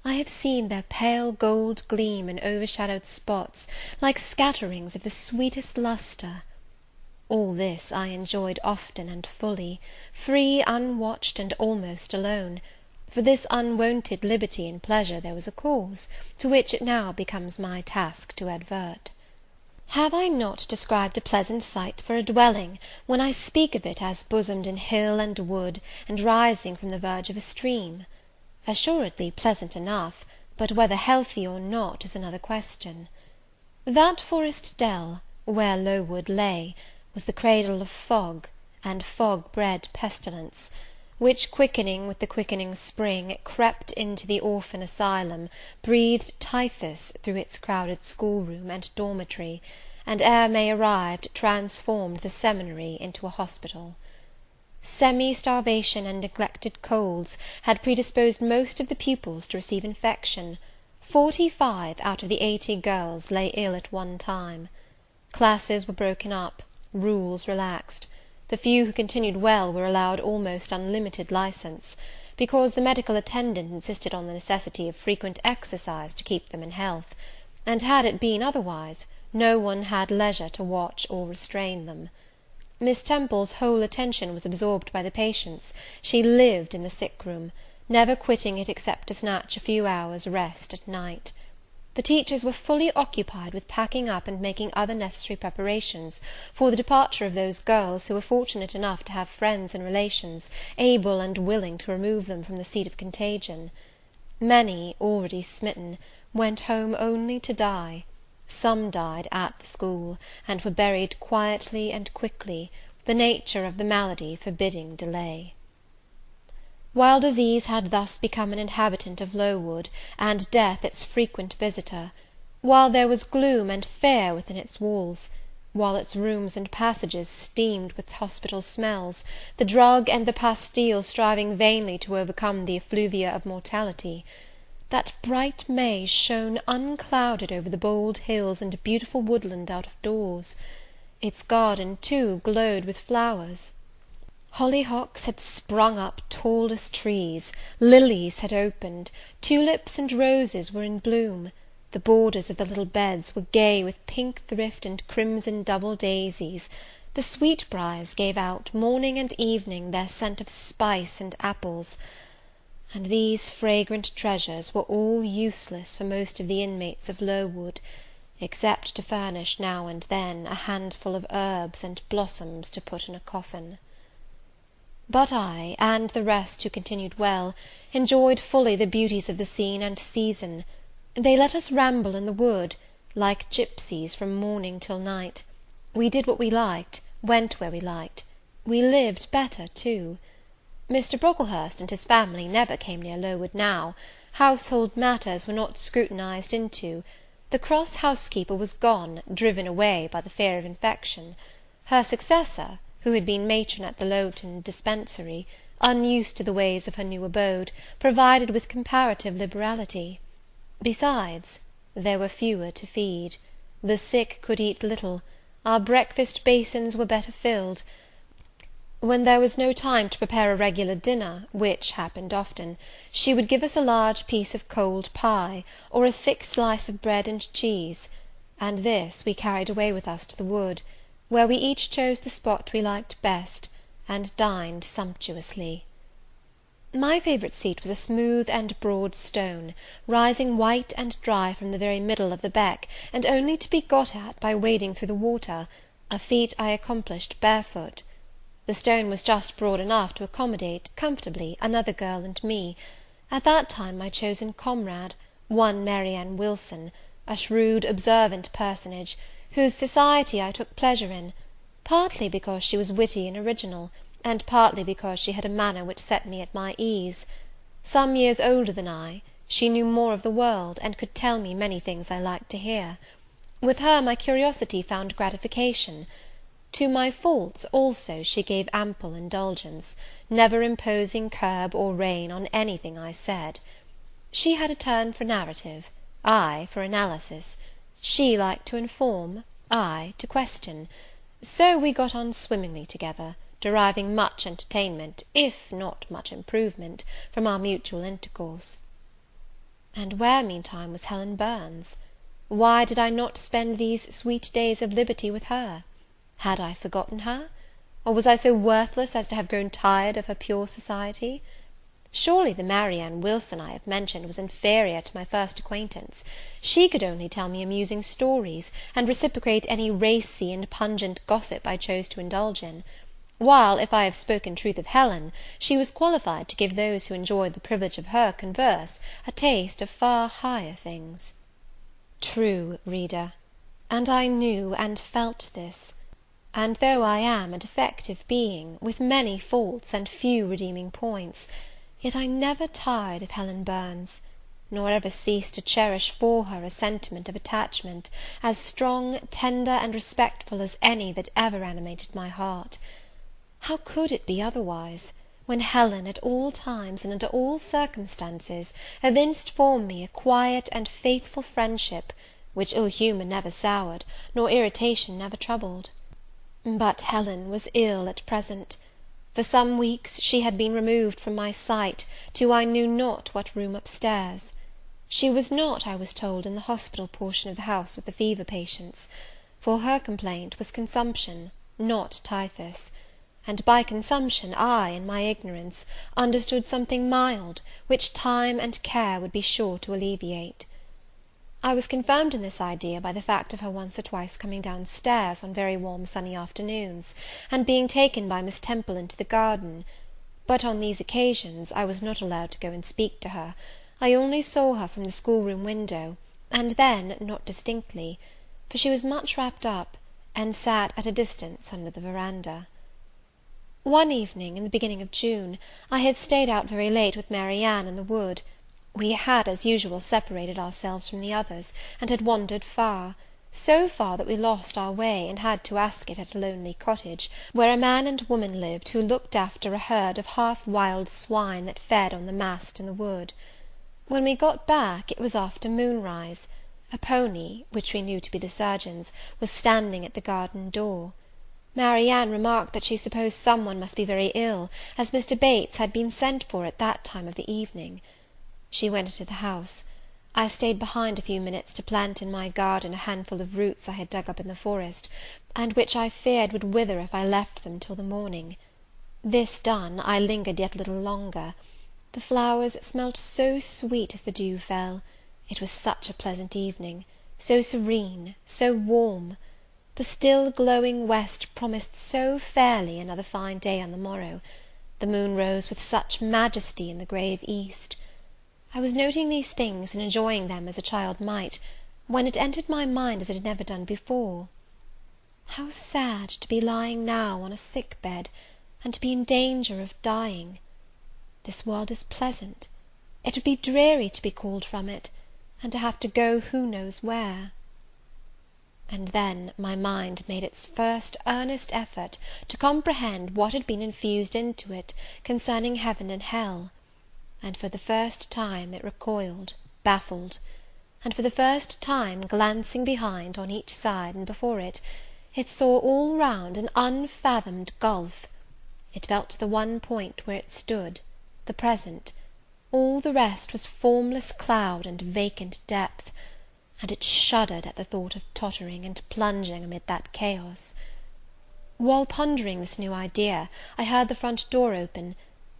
I have seen their pale gold gleam in overshadowed spots like scatterings of the sweetest lustre. All this I enjoyed often and fully, free, unwatched, and almost alone. For this unwonted liberty and pleasure there was a cause, to which it now becomes my task to advert. Have I not described a pleasant site for a dwelling, when I speak of it as bosomed in hill and wood, and rising from the verge of a stream? Assuredly pleasant enough, but whether healthy or not is another question. That forest dell, where Lowood lay, was the cradle of fog, and fog-bred pestilence, which, quickening with the quickening spring, crept into the orphan asylum, breathed typhus through its crowded schoolroom and dormitory, and ere May arrived, transformed the seminary into a hospital. Semi-starvation and neglected colds had predisposed most of the pupils to receive infection. 45 out of the 80 girls lay ill at one time. Classes were broken up, rules relaxed. The few who continued well were allowed almost unlimited license, because the medical attendant insisted on the necessity of frequent exercise to keep them in health, and had it been otherwise, no one had leisure to watch or restrain them. Miss Temple's whole attention was absorbed by the patients. She lived in the sick-room, never quitting it except to snatch a few hours' rest at night. The teachers were fully occupied with packing up and making other necessary preparations for the departure of those girls who were fortunate enough to have friends and relations able and willing to remove them from the seat of contagion. Many, already smitten, went home only to die. Some died at the school, and were buried quietly and quickly, the nature of the malady forbidding delay. While disease had thus become an inhabitant of Lowood, and death its frequent visitor, while there was gloom and fear within its walls, while its rooms and passages steamed with hospital smells, the drug and the pastille striving vainly to overcome the effluvia of mortality, that bright May shone unclouded over the bold hills and beautiful woodland out of doors. Its garden, too, glowed with flowers. Hollyhocks had sprung up tall as trees, lilies had opened, tulips and roses were in bloom, the borders of the little beds were gay with pink thrift and crimson double daisies, the sweetbriars gave out, morning and evening, their scent of spice and apples, and these fragrant treasures were all useless for most of the inmates of Lowood, except to furnish now and then a handful of herbs and blossoms to put in a coffin. But I, and the rest who continued well, enjoyed fully the beauties of the scene and season. They let us ramble in the wood, like gypsies, from morning till night. We did what we liked, went where we liked. We lived better too. Mr. Brocklehurst and his family never came near Lowood now. Household matters were not scrutinized into. The cross housekeeper was gone, driven away by the fear of infection. Her successor, who had been matron at the Lowton dispensary, unused to the ways of her new abode, provided with comparative liberality. Besides, there were fewer to feed. The sick could eat little. Our breakfast basins were better filled. When there was no time to prepare a regular dinner, which happened often, she would give us a large piece of cold pie, or a thick slice of bread and cheese, and this we carried away with us to the wood, where we each chose the spot we liked best, and dined sumptuously. My favourite seat was a smooth and broad stone, rising white and dry from the very middle of the beck, and only to be got at by wading through the water, a feat I accomplished barefoot. The stone was just broad enough to accommodate, comfortably, another girl and me. At that time my chosen comrade, one Mary Ann Wilson, a shrewd, observant personage, whose society I took pleasure in, partly because she was witty and original, and partly because she had a manner which set me at my ease. Some years older than I, she knew more of the world, and could tell me many things I liked to hear. With her my curiosity found gratification. To my faults also she gave ample indulgence, never imposing curb or rein on anything I said. She had a turn for narrative, I for analysis. She liked to inform, I to question. So we got on swimmingly together, deriving much entertainment, if not much improvement, from our mutual intercourse. And where, meantime, was Helen Burns? Why did I not spend these sweet days of liberty with her? Had I forgotten her? Or was I so worthless as to have grown tired of her pure society? Surely the Marianne Wilson I have mentioned was inferior to my first acquaintance. She could only tell me amusing stories, and reciprocate any racy and pungent gossip I chose to indulge in; while, if I have spoken truth of Helen, she was qualified to give those who enjoyed the privilege of her converse a taste of far higher things. True, reader, and I knew and felt this; and though I am a defective being, with many faults and few redeeming points, yet I never tired of Helen Burns, nor ever ceased to cherish for her a sentiment of attachment, as strong, tender, and respectful as any that ever animated my heart. How could it be otherwise, when Helen, at all times and under all circumstances, evinced for me a quiet and faithful friendship, which ill humour never soured, nor irritation never troubled? But Helen was ill at present. For some weeks she had been removed from my sight, to I knew not what room upstairs. She was not, I was told, in the hospital portion of the house with the fever patients; for her complaint was consumption, not typhus; and by consumption I, in my ignorance, understood something mild, which time and care would be sure to alleviate. I was confirmed in this idea by the fact of her once or twice coming down stairs on very warm sunny afternoons, and being taken by Miss Temple into the garden; but on these occasions I was not allowed to go and speak to her. I only saw her from the schoolroom window, and then not distinctly, for she was much wrapped up, and sat at a distance under the verandah. One evening, in the beginning of June, I had stayed out very late with Marianne in the wood. We had, as usual, separated ourselves from the others, and had wandered far; so far that we lost our way, and had to ask it at a lonely cottage, where a man and woman lived, who looked after a herd of half wild swine that fed on the mast in the wood. When we got back, it was after moonrise. A pony, which we knew to be the surgeon's, was standing at the garden door. Marianne remarked that she supposed some one must be very ill, as Mr. Bates had been sent for at that time of the evening. She went into the house. I stayed behind a few minutes to plant in my garden a handful of roots I had dug up in the forest, and which I feared would wither if I left them till the morning. This done, I lingered yet a little longer. The flowers smelt so sweet as the dew fell. It was such a pleasant evening, so serene, so warm. The still glowing west promised so fairly another fine day on the morrow. The moon rose with such majesty in the grave east. I was noting these things and enjoying them as a child might, when it entered my mind as it had never done before. How sad to be lying now on a sick bed, and to be in danger of dying! This world is pleasant; it would be dreary to be called from it, and to have to go who knows where. And then my mind made its first earnest effort to comprehend what had been infused into it concerning heaven and hell; and for the first time it recoiled, baffled; and for the first time, glancing behind, on each side, and before it, it saw all round an unfathomed gulf. It felt the one point where it stood, the present; all the rest was formless cloud and vacant depth, and it shuddered at the thought of tottering and plunging amid that chaos. While pondering this new idea, I heard the front door open.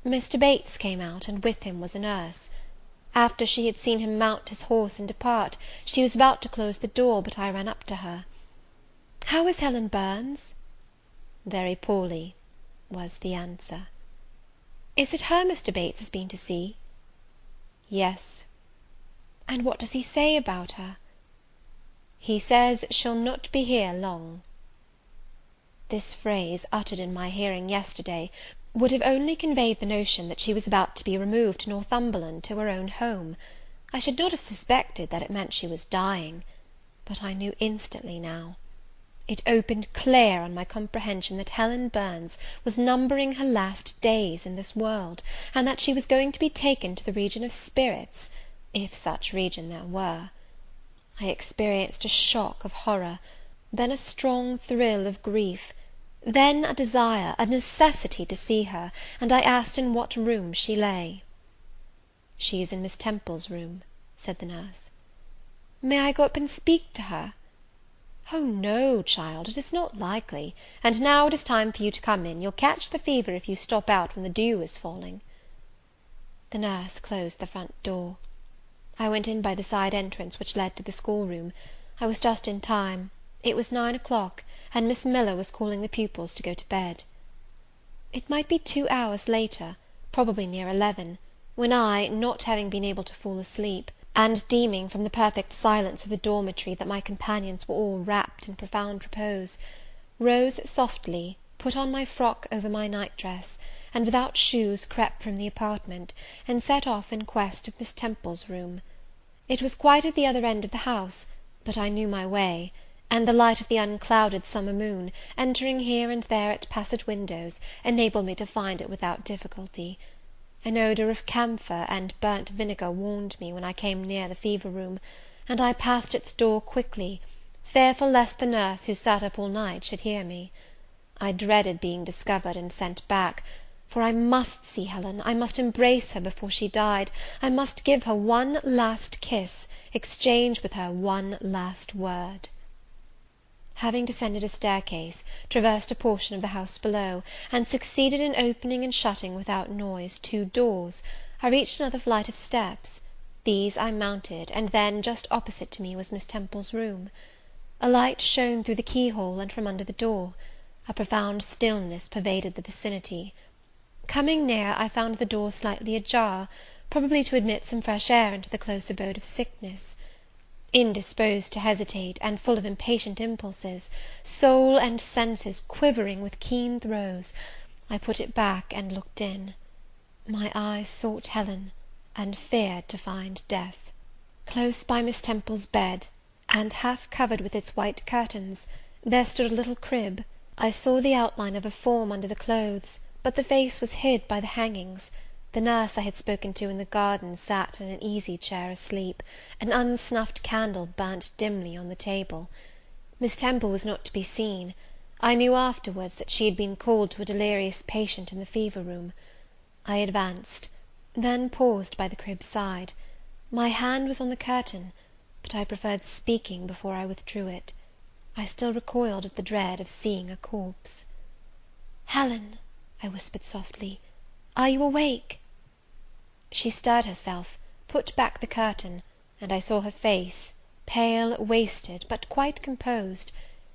Mr. Bates came out, and with him was a nurse. After she had seen him mount his horse and depart, she was about to close the door, but I ran up to her. "How is Helen Burns?" "Very poorly," was the answer. "Is it her Mr. Bates has been to see?" "Yes." "And what does he say about her?" "He says she'll not be here long." This phrase, uttered in my hearing yesterday, would have only conveyed the notion that she was about to be removed to Northumberland, to her own home. I should not have suspected that it meant she was dying; but I knew instantly now. It opened clear on my comprehension that Helen Burns was numbering her last days in this world, and that she was going to be taken to the region of spirits, if such region there were. I experienced a shock of horror. then a strong thrill of grief, then a desire, a necessity to see her, and I asked in what room she lay. "She is in Miss Temple's room," said the nurse. "May I go up and speak to her?" "Oh, no, child, it is not likely; and now it is time for you to come in. You'll catch the fever if you stop out when the dew is falling." The nurse closed the front door. I went in by the side entrance which led to the schoolroom. I was just in time. It was 9 o'clock, and Miss Miller was calling the pupils to go to bed. It might be 2 hours later, probably near 11, when I, not having been able to fall asleep, and deeming from the perfect silence of the dormitory that my companions were all wrapped in profound repose, rose softly, put on my frock over my night-dress, and without shoes crept from the apartment, and set off in quest of Miss Temple's room. It was quite at the other end of the house, but I knew my way, and the light of the unclouded summer moon, entering here and there at passage windows, enabled me to find it without difficulty. An odour of camphor and burnt vinegar warned me when I came near the fever room, and I passed its door quickly, fearful lest the nurse who sat up all night should hear me. I dreaded being discovered and sent back, for I must see Helen, I must embrace her before she died, I must give her one last kiss, exchange with her one last word. Having descended a staircase, traversed a portion of the house below, and succeeded in opening and shutting without noise 2 doors, I reached another flight of steps. These I mounted, and then, just opposite to me, was Miss Temple's room. A light shone through the keyhole and from under the door. A profound stillness pervaded the vicinity. Coming near, I found the door slightly ajar, probably to admit some fresh air into the close abode of sickness. Indisposed to hesitate, and full of impatient impulses, soul and senses quivering with keen throes, I put it back and looked in. My eyes sought Helen, and feared to find death. Close by Miss Temple's bed, and half covered with its white curtains, there stood a little crib. I saw the outline of a form under the clothes, but the face was hid by the hangings. The nurse I had spoken to in the garden sat in an easy-chair asleep. An unsnuffed candle burnt dimly on the table. Miss Temple was not to be seen. I knew afterwards that she had been called to a delirious patient in the fever room. I advanced, then paused by the crib's side. My hand was on the curtain, but I preferred speaking before I withdrew it. I still recoiled at the dread of seeing a corpse. "Helen," I whispered softly, "are you awake?" She stirred herself, put back the curtain, and I saw her face, pale, wasted, but quite composed.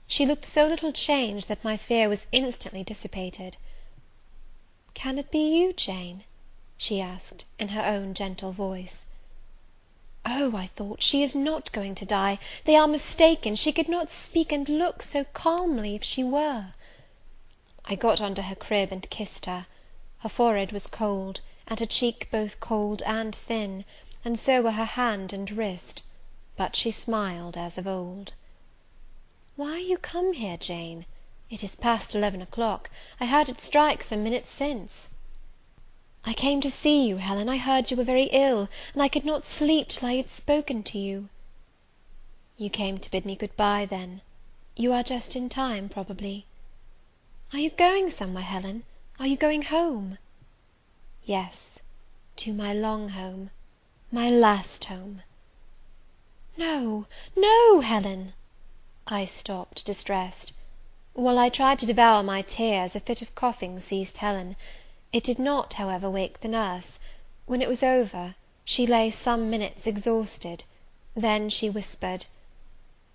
She looked so little changed that my fear was instantly dissipated. "Can it be you, Jane?" she asked, in her own gentle voice. "Oh," I thought, "she is not going to die! They are mistaken! She could not speak and look so calmly if she were." I got under her crib and kissed her. Her forehead was cold, and her cheek both cold and thin, and so were her hand and wrist, but she smiled as of old. "Why are you come here, Jane? It is past 11 o'clock. I heard it strike some minutes since." "I came to see you, Helen. I heard you were very ill, and I could not sleep till I had spoken to you." "You came to bid me good-bye, then? You are just in time, probably." "Are you going somewhere, Helen? Are you going home?" "Yes, to my long home, my last home." "No, no, Helen!" I stopped, distressed. While I tried to devour my tears, a fit of coughing seized Helen. It did not, however, wake the nurse. When it was over, she lay some minutes exhausted. Then she whispered,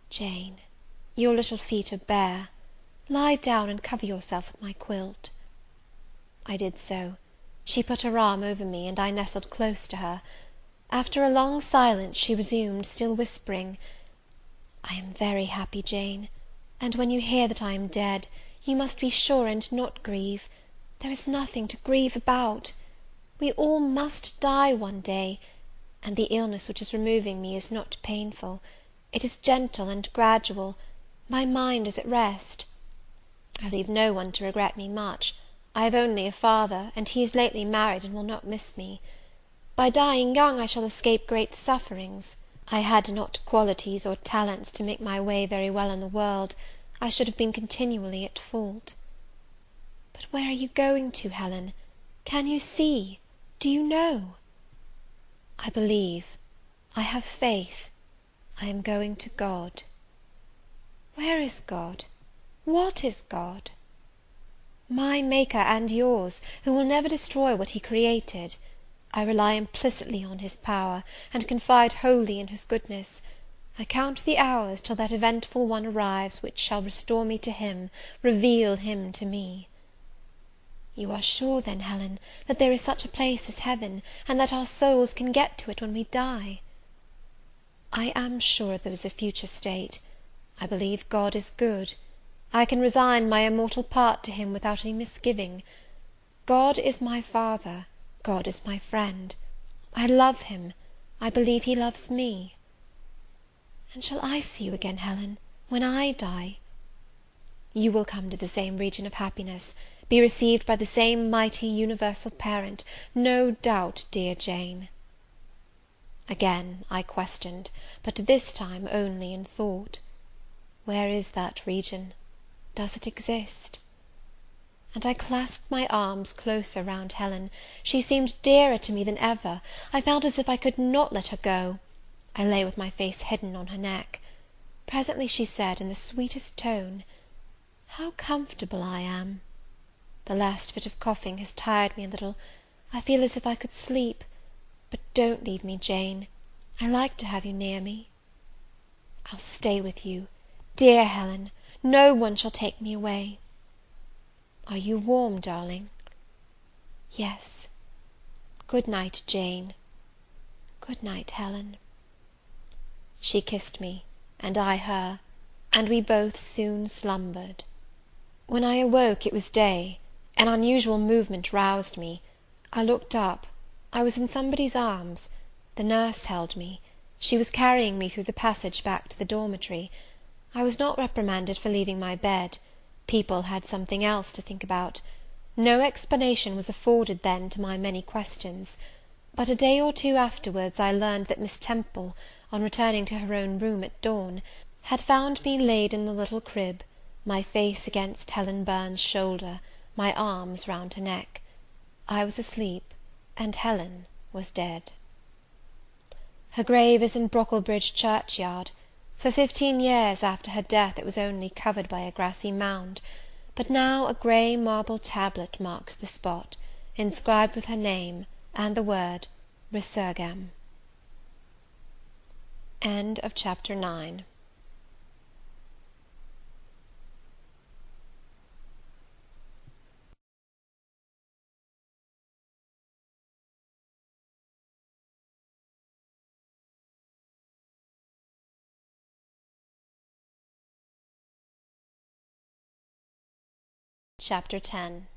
"Jane, your little feet are bare. Lie down and cover yourself with my quilt." I did so. She put her arm over me, and I nestled close to her. After a long silence, she resumed, still whispering, "I am very happy, Jane, and when you hear that I am dead, you must be sure and not grieve. There is nothing to grieve about. We all must die one day, and the illness which is removing me is not painful. It is gentle and gradual. My mind is at rest. I leave no one to regret me much. I have only a father, and he is lately married and will not miss me. By dying young I shall escape great sufferings. I had not qualities or talents to make my way very well in the world, I should have been continually at fault. But where are you going to, Helen? Can you see? Do you know? I believe, I have faith, I am going to God. Where is God? What is God? My Maker and yours, who will never destroy what he created. I rely implicitly on his power, and confide wholly in his goodness. I count the hours till that eventful one arrives which shall restore me to him, reveal him to me. You are sure, then, Helen, that there is such a place as heaven, and that our souls can get to it when we die? I am sure there is a future state. I believe God is good. I can resign my immortal part to him without any misgiving. God is my Father, God is my friend. I love him. I believe he loves me. And shall I see you again, Helen, when I die? You will come to the same region of happiness, be received by the same mighty universal parent, no doubt, dear Jane. Again I questioned, but this time only in thought. Where is that region? Does it exist? And I clasped my arms closer round Helen. She seemed dearer to me than ever. I felt as if I could not let her go. I lay with my face hidden on her neck. Presently she said, in the sweetest tone, "How comfortable I am! The last fit of coughing has tired me a little. I feel as if I could sleep. But don't leave me, Jane. I like to have you near me. I'll stay with you. Dear Helen, no one shall take me away. Are you warm, darling?" "Yes. Good night, Jane. Good night, Helen." She kissed me, and I her, and we both soon slumbered. When I awoke it was day. An unusual movement roused me. I looked up. I was in somebody's arms. The nurse held me. She was carrying me through the passage back to the dormitory. I was not reprimanded for leaving my bed. People had something else to think about. No explanation was afforded then to my many questions. But a day or two afterwards I learned that Miss Temple, on returning to her own room at dawn, had found me laid in the little crib, my face against Helen Burns's shoulder, my arms round her neck. I was asleep, and Helen was dead. Her grave is in Brocklebridge churchyard. For 15 years after her death it was only covered by a grassy mound, but now a grey marble tablet marks the spot, inscribed with her name and the word Resurgam. End of Chapter 9. Chapter 10.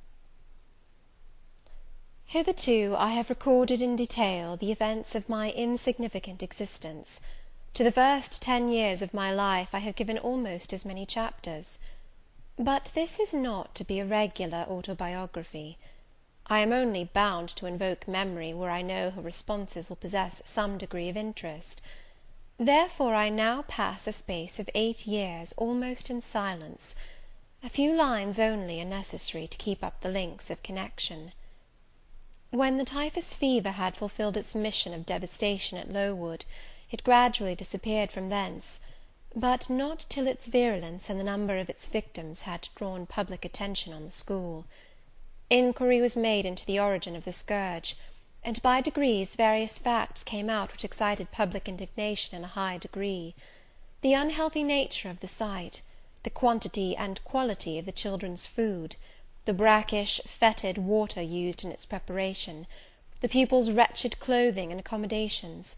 Hitherto I have recorded in detail the events of my insignificant existence. To the first 10 years of my life I have given almost as many chapters. But this is not to be a regular autobiography. I am only bound to invoke memory where I know her responses will possess some degree of interest. Therefore I now pass a space of 8 years almost in silence. A few lines only are necessary to keep up the links of connection. When the typhus fever had fulfilled its mission of devastation at Lowood, it gradually disappeared from thence, but not till its virulence and the number of its victims had drawn public attention on the school. Inquiry was made into the origin of the scourge, and by degrees various facts came out which excited public indignation in a high degree. The unhealthy nature of the sight, the quantity and quality of the children's food, the brackish, fetid water used in its preparation, the pupils' wretched clothing and accommodations,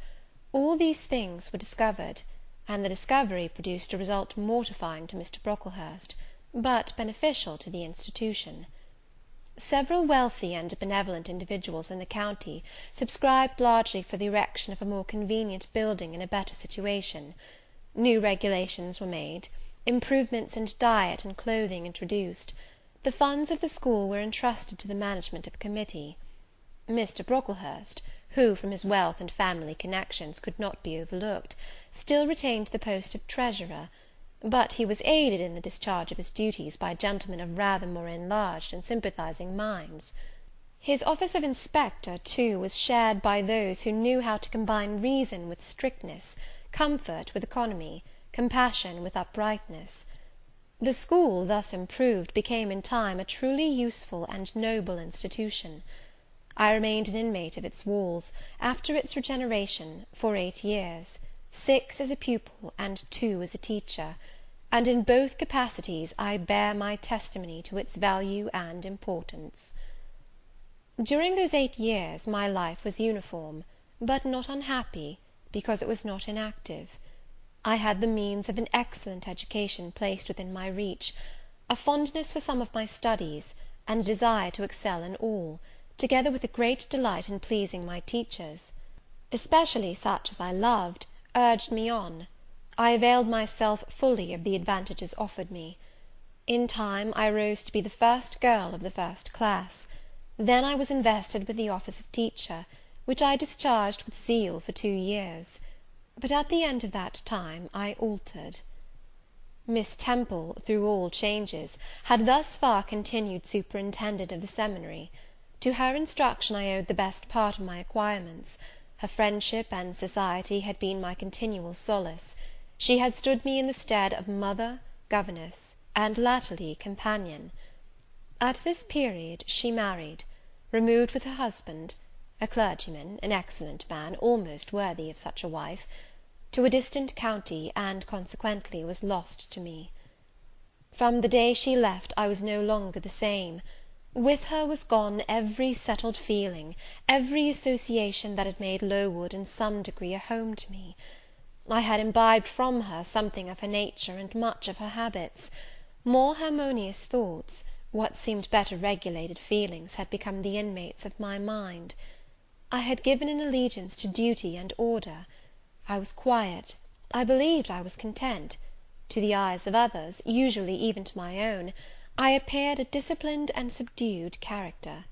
all these things were discovered, and the discovery produced a result mortifying to Mr. Brocklehurst, but beneficial to the institution. Several wealthy and benevolent individuals in the county subscribed largely for the erection of a more convenient building in a better situation. New regulations were made, improvements in diet and clothing introduced. The funds of the school were entrusted to the management of a committee. Mr. Brocklehurst, who, from his wealth and family connections, could not be overlooked, still retained the post of treasurer; but he was aided in the discharge of his duties by gentlemen of rather more enlarged and sympathizing minds. His office of inspector, too, was shared by those who knew how to combine reason with strictness, comfort with economy, compassion with uprightness. The school, thus improved, became in time a truly useful and noble institution. I remained an inmate of its walls, after its regeneration, for 8 years, 6 as a pupil and 2 as a teacher, and in both capacities I bear my testimony to its value and importance. During those 8 years my life was uniform, but not unhappy, because it was not inactive. I had the means of an excellent education placed within my reach, a fondness for some of my studies, and a desire to excel in all, together with a great delight in pleasing my teachers. Especially such as I loved, urged me on. I availed myself fully of the advantages offered me. In time I rose to be the first girl of the first class. Then I was invested with the office of teacher, which I discharged with zeal for 2 years. But at the end of that time I altered. Miss Temple, through all changes, had thus far continued superintendent of the seminary. To her instruction I owed the best part of my acquirements. Her friendship and society had been my continual solace. She had stood me in the stead of mother, governess, and latterly companion. At this period she married, removed with her husband, a clergyman, an excellent man, almost worthy of such a wife, to a distant county, and consequently was lost to me. From the day she left I was no longer the same. With her was gone every settled feeling, every association that had made Lowood in some degree a home to me. I had imbibed from her something of her nature and much of her habits. More harmonious thoughts, what seemed better regulated feelings, had become the inmates of my mind. I had given an allegiance to duty and order. I was quiet, I believed I was content. To the eyes of others, usually even to my own, I appeared a disciplined and subdued character.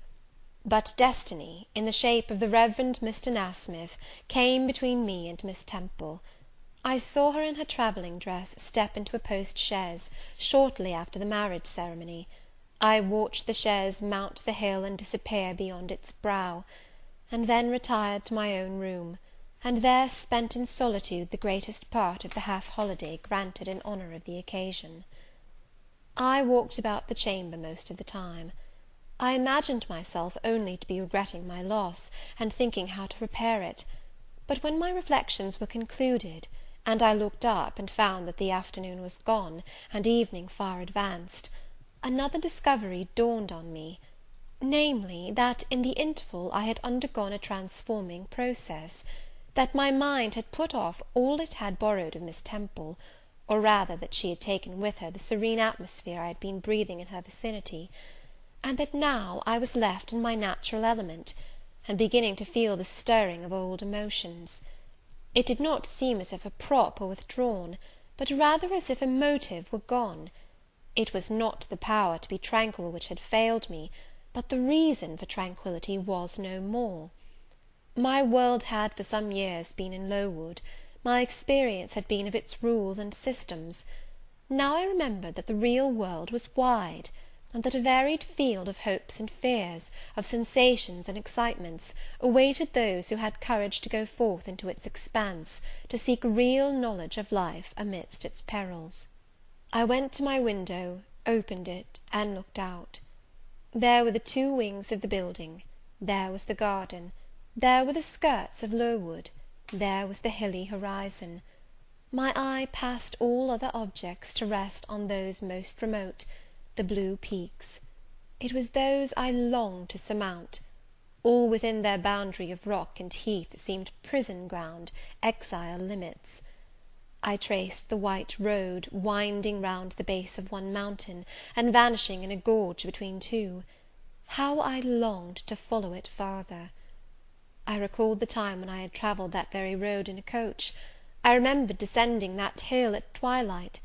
But destiny, in the shape of the Reverend Mr. Nasmyth, came between me and Miss Temple. I saw her in her travelling dress step into a post chaise, shortly after the marriage ceremony. I watched the chaise mount the hill and disappear beyond its brow, and then retired to my own room, and there spent in solitude the greatest part of the half-holiday granted in honour of the occasion. I walked about the chamber most of the time. I imagined myself only to be regretting my loss, and thinking how to repair it; but when my reflections were concluded, and I looked up and found that the afternoon was gone, and evening far advanced, another discovery dawned on me, namely, that in the interval I had undergone a transforming process, that my mind had put off all it had borrowed of Miss Temple, or rather that she had taken with her the serene atmosphere I had been breathing in her vicinity, and that now I was left in my natural element, and beginning to feel the stirring of old emotions. It did not seem as if a prop were withdrawn, but rather as if a motive were gone. It was not the power to be tranquil which had failed me, but the reason for tranquillity was no more. My world had for some years been in Lowood; my experience had been of its rules and systems. Now I remembered that the real world was wide, and that a varied field of hopes and fears, of sensations and excitements, awaited those who had courage to go forth into its expanse, to seek real knowledge of life amidst its perils. I went to my window, opened it, and looked out. There were the 2 wings of the building, there was the garden, there were the skirts of Lowood, there was the hilly horizon. My eye passed all other objects to rest on those most remote, the blue peaks. It was those I longed to surmount. All within their boundary of rock and heath seemed prison ground, exile limits. I traced the white road, winding round the base of one mountain, and vanishing in a gorge between 2. How I longed to follow it farther! I recalled the time when I had travelled that very road in a coach. I remembered descending that hill at twilight.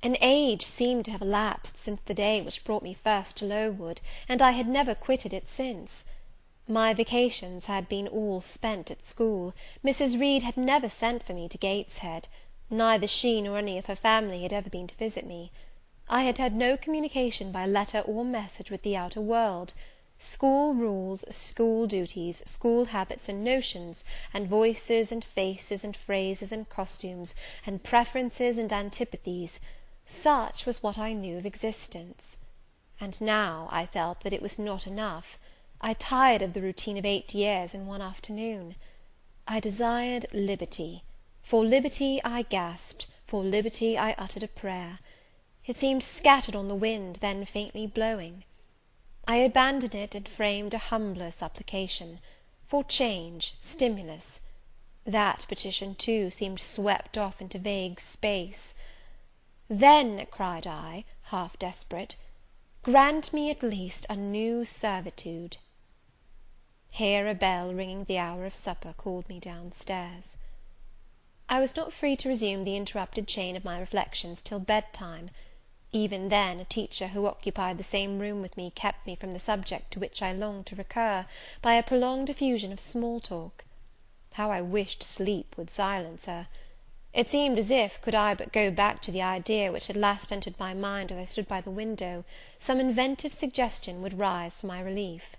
An age seemed to have elapsed since the day which brought me first to Lowood, and I had never quitted it since. My vacations had been all spent at school. Mrs. Reed had never sent for me to Gateshead; neither she nor any of her family had ever been to visit me. I had had no communication by letter or message with the outer world. School rules, school duties, school habits and notions, and voices and faces and phrases and costumes, and preferences and antipathies, such was what I knew of existence. And now I felt that it was not enough. I tired of the routine of 8 years in one afternoon. I desired liberty. For liberty I gasped, for liberty I uttered a prayer. It seemed scattered on the wind, then faintly blowing. I abandoned it, and framed a humbler supplication, for change, stimulus. That petition, too, seemed swept off into vague space. Then, cried I, half desperate, grant me at least a new servitude. Here a bell, ringing the hour of supper, called me down stairs. I was not free to resume the interrupted chain of my reflections till bedtime. Even then, a teacher who occupied the same room with me kept me from the subject to which I longed to recur, by a prolonged effusion of small talk. How I wished sleep would silence her! It seemed as if, could I but go back to the idea which had last entered my mind as I stood by the window, some inventive suggestion would rise for my relief.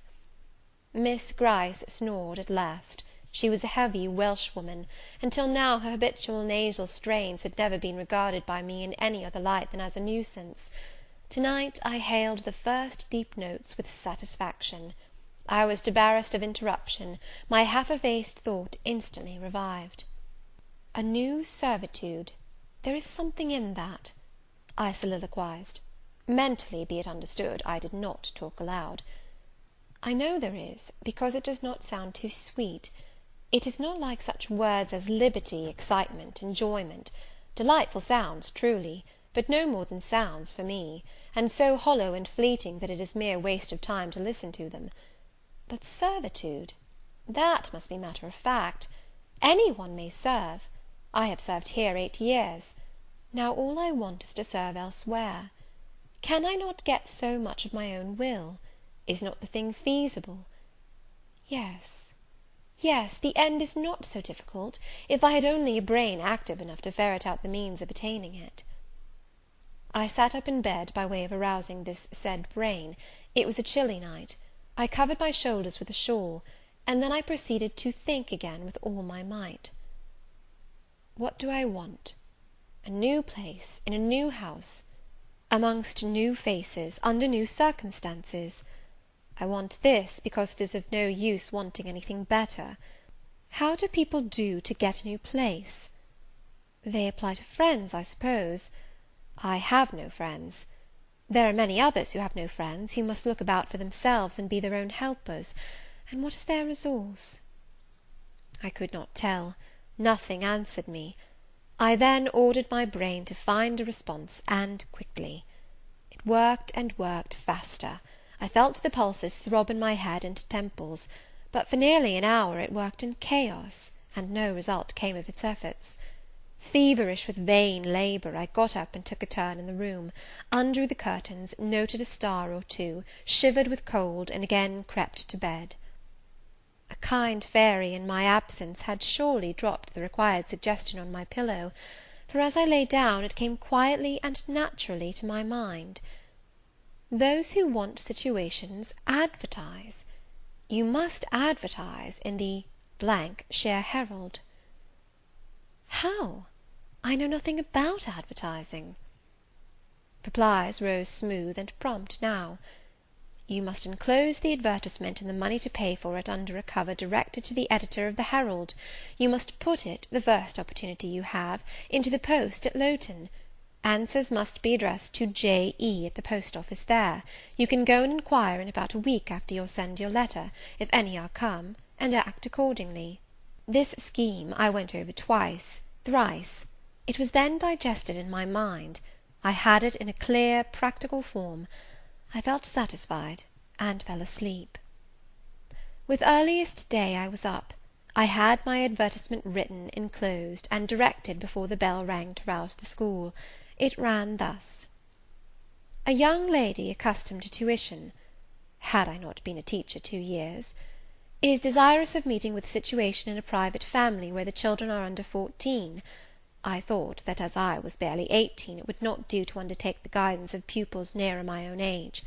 Miss Gryce snored at last. She was a heavy Welshwoman, and till now her habitual nasal strains had never been regarded by me in any other light than as a nuisance. To-night I hailed the first deep notes with satisfaction. I was debarrassed of interruption. My half-effaced thought instantly revived. A new servitude, there is something in that, I soliloquized. Mentally, be it understood, I did not talk aloud. I know there is, because it does not sound too sweet. It is not like such words as liberty, excitement, enjoyment; delightful sounds, truly, but no more than sounds for me, and so hollow and fleeting that it is mere waste of time to listen to them. But servitude, that must be matter of fact. Any one may serve. I have served here 8 years. Now all I want is to serve elsewhere. Can I not get so much of my own will? Is not the thing feasible? Yes, yes, the end is not so difficult, if I had only a brain active enough to ferret out the means of attaining it. I sat up in bed, by way of arousing this said brain. It was a chilly night. I covered my shoulders with a shawl, and then I proceeded to think again with all my might. What do I want? A new place, in a new house, amongst new faces, under new circumstances. I want this, because it is of no use wanting anything better. How do people do to get a new place? They apply to friends, I suppose. I have no friends. There are many others who have no friends, who must look about for themselves, and be their own helpers. And what is their resource? I could not tell. Nothing answered me. I then ordered my brain to find a response, and quickly. It worked and worked faster. I felt the pulses throb in my head and temples; but for nearly an hour it worked in chaos, and no result came of its efforts. Feverish with vain labour, I got up and took a turn in the room, undrew the curtains, noted a star or two, shivered with cold, and again crept to bed. A kind fairy, in my absence, had surely dropped the required suggestion on my pillow, for as I lay down, it came quietly and naturally to my mind. Those who want situations advertise. You must advertise in the shire Herald. How? I know nothing about advertising. Replies rose smooth and prompt now. You must enclose the advertisement and the money to pay for it under a cover directed to the editor of the Herald. You must put it, the first opportunity you have, into the post at Lowton. Answers must be addressed to J.E. at the post office there. You can go and inquire in about a week after you'll send your letter, if any are come, and act accordingly. This scheme I went over twice, thrice. It was then digested in my mind. I had it in a clear, practical form. I felt satisfied, and fell asleep. With earliest day I was up. I had my advertisement written, enclosed, and directed before the bell rang to rouse the school. It ran thus: A young lady accustomed to tuition. Had I not been a teacher 2 years? Is desirous of meeting with a situation in a private family where the children are under 14. I thought that as I was barely 18, it would not do to undertake the guidance of pupils nearer my own age.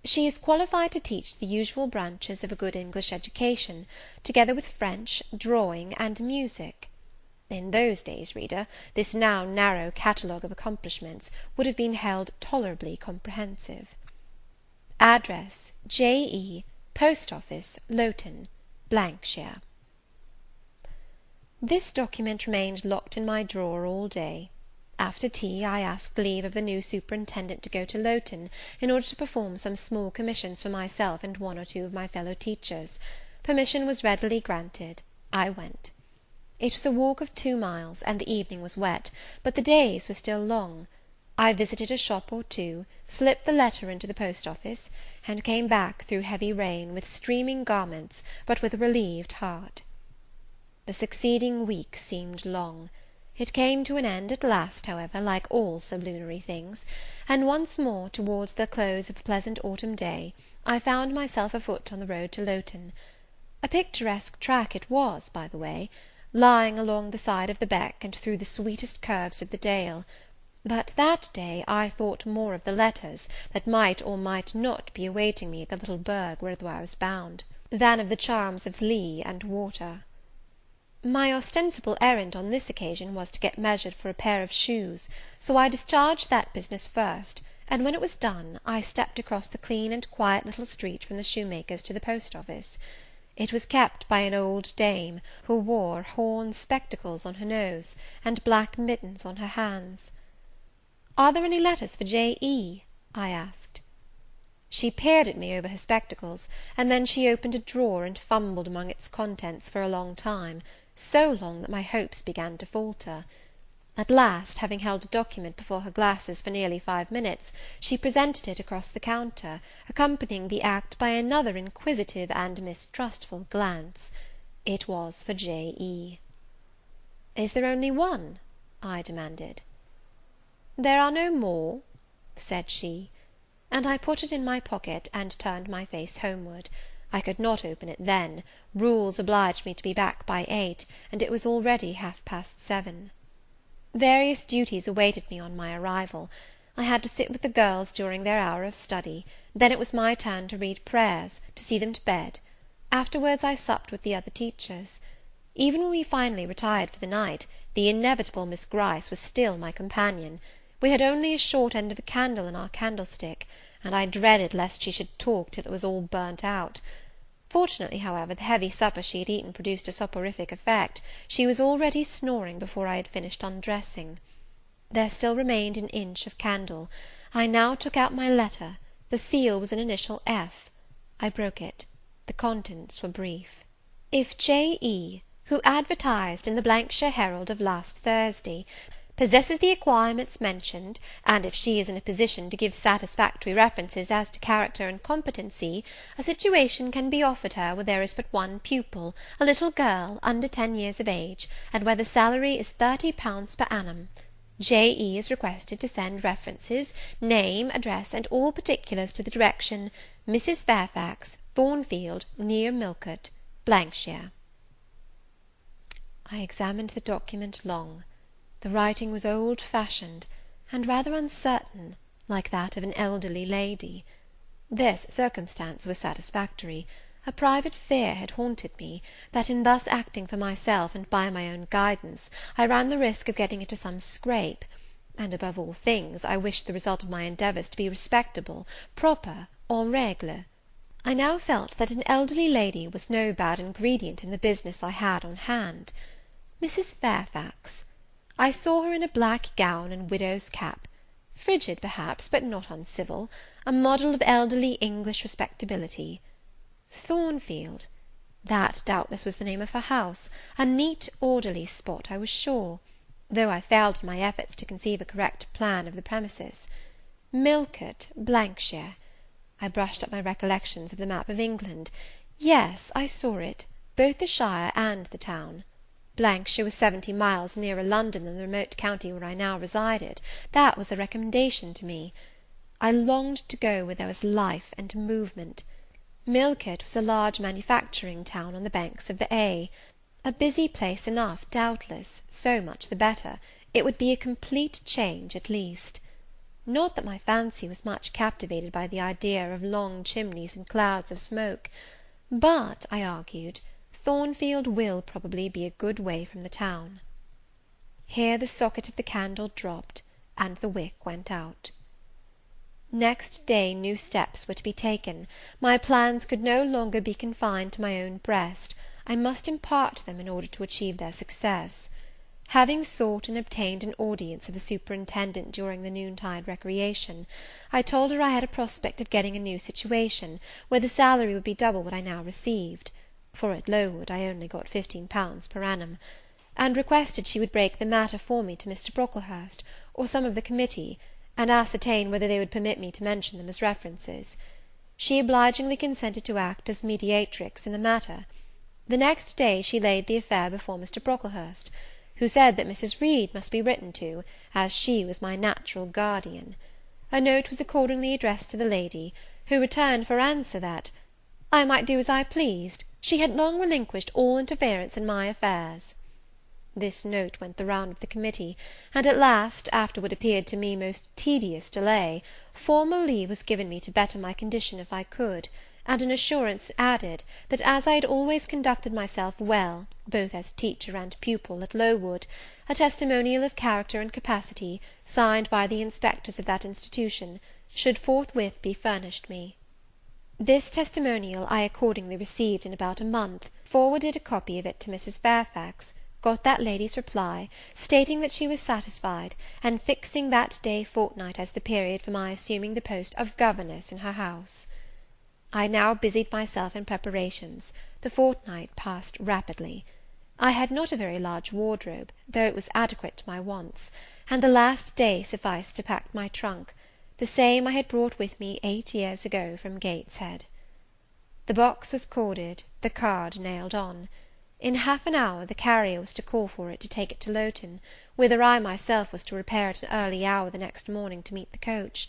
She is qualified to teach the usual branches of a good English education, together with French, drawing, and music. In those days, reader, this now narrow catalogue of accomplishments would have been held tolerably comprehensive. Address, J.E., Post Office, Lowton, shire. This document remained locked in my drawer all day. After tea, I asked leave of the new superintendent to go to Lowton, in order to perform some small commissions for myself and one or two of my fellow teachers. Permission was readily granted. I went. It was a walk of 2 miles, and the evening was wet, but the days were still long. I visited a shop or two, slipped the letter into the post office, and came back through heavy rain, with streaming garments, but with a relieved heart. The succeeding week seemed long. It came to an end at last, however, like all sublunary things, and once more, towards the close of a pleasant autumn day, I found myself afoot on the road to Lowton. A picturesque track it was, by the way, lying along the side of the beck and through the sweetest curves of the dale. But that day I thought more of the letters that might or might not be awaiting me at the little burgh whither I was bound, than of the charms of lea and water. My ostensible errand on this occasion was to get measured for a pair of shoes, so I discharged that business first, and when it was done, I stepped across the clean and quiet little street from the shoemaker's to the post office. It was kept by an old dame, who wore horn spectacles on her nose, and black mittens on her hands. "Are there any letters for J.E.?" I asked. She peered at me over her spectacles, and then she opened a drawer and fumbled among its contents for a long time, so long that my hopes began to falter. At last, having held a document before her glasses for nearly 5 minutes, she presented it across the counter, accompanying the act by another inquisitive and mistrustful glance. It was for J.E. "Is there only one?" I demanded. "There are no more," said she, and I put it in my pocket, and turned my face homeward. I could not open it then; rules obliged me to be back by 8, and it was already 7:30. Various duties awaited me on my arrival. I had to sit with the girls during their hour of study; then it was my turn to read prayers, to see them to bed. Afterwards I supped with the other teachers. Even when we finally retired for the night, the inevitable Miss Gryce was still my companion. We had only a short end of a candle in our candlestick, and I dreaded lest she should talk till it was all burnt out. Fortunately, however, the heavy supper she had eaten produced a soporific effect. She was already snoring before I had finished undressing. There still remained an inch of candle. I now took out my letter. The seal was an initial F. I broke it. The contents were brief. If J.E., who advertised in the shire Herald of last Thursday, possesses the acquirements mentioned, and if she is in a position to give satisfactory references as to character and competency, a situation can be offered her where there is but one pupil, a little girl, under 10 years of age, and where the salary is £30 per annum. J.E. is requested to send references, name, address, and all particulars to the direction Mrs. Fairfax, Thornfield, near Millcote, shire. I examined the document long. The writing was old-fashioned, and rather uncertain, like that of an elderly lady. This circumstance was satisfactory. A private fear had haunted me, that in thus acting for myself and by my own guidance, I ran the risk of getting into some scrape; and, above all things, I wished the result of my endeavours to be respectable, proper, en règle. I now felt that an elderly lady was no bad ingredient in the business I had on hand. Mrs. Fairfax. I saw her in a black gown and widow's cap, frigid perhaps, but not uncivil, a model of elderly English respectability. Thornfield, that doubtless was the name of her house, a neat, orderly spot, I was sure, though I failed in my efforts to conceive a correct plan of the premises. Millcote, shire. I brushed up my recollections of the map of England. Yes, I saw it, both the shire and the town. Shire was 70 miles nearer London than the remote county where I now resided. That was a recommendation to me. I longed to go where there was life and movement. Millcote was a large manufacturing town on the banks of the A. A busy place enough, doubtless; so much the better; it would be a complete change at least. Not that my fancy was much captivated by the idea of long chimneys and clouds of smoke; but, I argued, Thornfield will probably be a good way from the town. Here the socket of the candle dropped, and the wick went out. Next day new steps were to be taken. My plans could no longer be confined to my own breast; I must impart them in order to achieve their success. Having sought and obtained an audience of the superintendent during the noontide recreation, I told her I had a prospect of getting a new situation, where the salary would be double what I now received, for at Lowood I only got £15 per annum, and requested she would break the matter for me to Mr. Brocklehurst, or some of the committee, and ascertain whether they would permit me to mention them as references. She obligingly consented to act as mediatrix in the matter. The next day she laid the affair before Mr. Brocklehurst, who said that Mrs. Reed must be written to, as she was my natural guardian. A note was accordingly addressed to the lady, who returned for answer that I might do as I pleased; she had long relinquished all interference in my affairs. This note went the round of the committee, and at last, after what appeared to me most tedious delay, formal leave was given me to better my condition if I could, and an assurance added, that as I had always conducted myself well, both as teacher and pupil, at Lowood, a testimonial of character and capacity, signed by the inspectors of that institution, should forthwith be furnished me. This testimonial I accordingly received in about a month, forwarded a copy of it to Mrs. Fairfax, got that lady's reply, stating that she was satisfied, and fixing that day fortnight as the period for my assuming the post of governess in her house. I now busied myself in preparations. The fortnight passed rapidly. I had not a very large wardrobe, though it was adequate to my wants, and the last day sufficed to pack my trunk, the same I had brought with me 8 years ago from Gateshead. The box was corded, the card nailed on. In half an hour the carrier was to call for it to take it to Lowton, whither I myself was to repair at an early hour the next morning to meet the coach.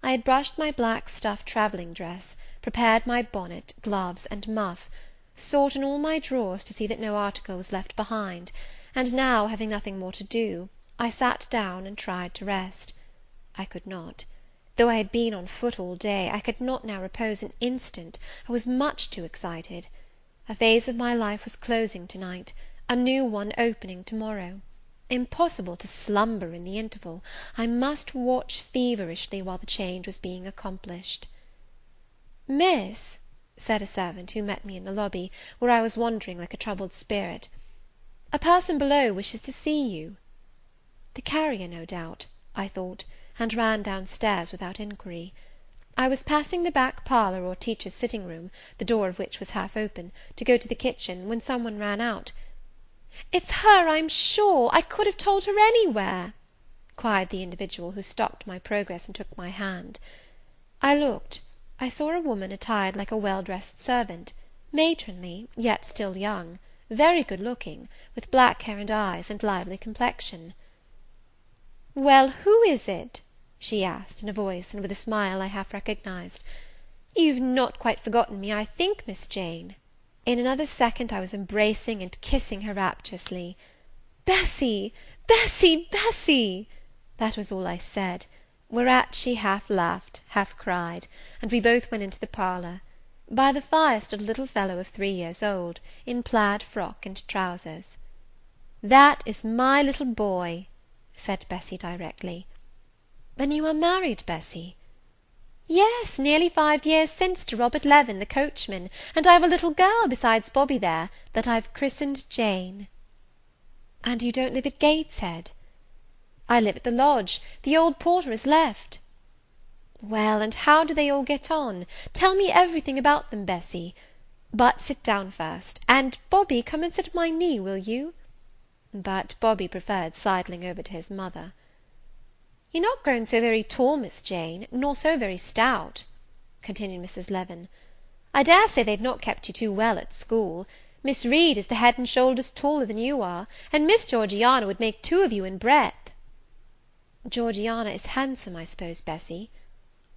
I had brushed my black stuff travelling dress, prepared my bonnet, gloves, and muff, sought in all my drawers to see that no article was left behind, and now, having nothing more to do, I sat down and tried to rest. I could not. Though I had been on foot all day, I could not now repose an instant. I was much too excited. A phase of my life was closing to night, a new one opening to morrow. Impossible to slumber in the interval. I must watch feverishly while the change was being accomplished. "Miss," said a servant who met me in the lobby, where I was wandering like a troubled spirit, "a person below wishes to see you." The carrier, no doubt, I thought, and ran down stairs without inquiry. I was passing the back parlour or teacher's sitting room, the door of which was half open, to go to the kitchen, when some one ran out. "It's her, I'm sure! I could have told her anywhere!" cried the individual who stopped my progress and took my hand. I looked. I saw a woman attired like a well-dressed servant, matronly, yet still young, very good-looking, with black hair and eyes, and lively complexion. "Well, who is it?" she asked, in a voice and with a smile I half recognized. "You've not quite forgotten me, I think, Miss Jane." In another second I was embracing and kissing her rapturously. "Bessy! Bessy! Bessy!" That was all I said, whereat she half laughed, half cried, and we both went into the parlour. By the fire stood a little fellow of 3 years old, in plaid frock and trousers. "That is my little boy," said Bessy directly. "Then you are married, Bessy?" "Yes, nearly 5 years since, to Robert Levin, the coachman, and I have a little girl besides Bobby there, that I've christened Jane." "And you don't live at Gateshead?" "I live at the lodge. The old porter has left." "Well, and how do they all get on? Tell me everything about them, Bessy. But sit down first, and, Bobby, come and sit at my knee, will you?" But Bobby preferred sidling over to his mother. "You're not grown so very tall, Miss Jane, nor so very stout," continued Mrs. Levin. "I dare say they've not kept you too well at school. Miss Reed is the head and shoulders taller than you are, and Miss Georgiana would make 2 of you in breadth." "Georgiana is handsome, I suppose, Bessy?"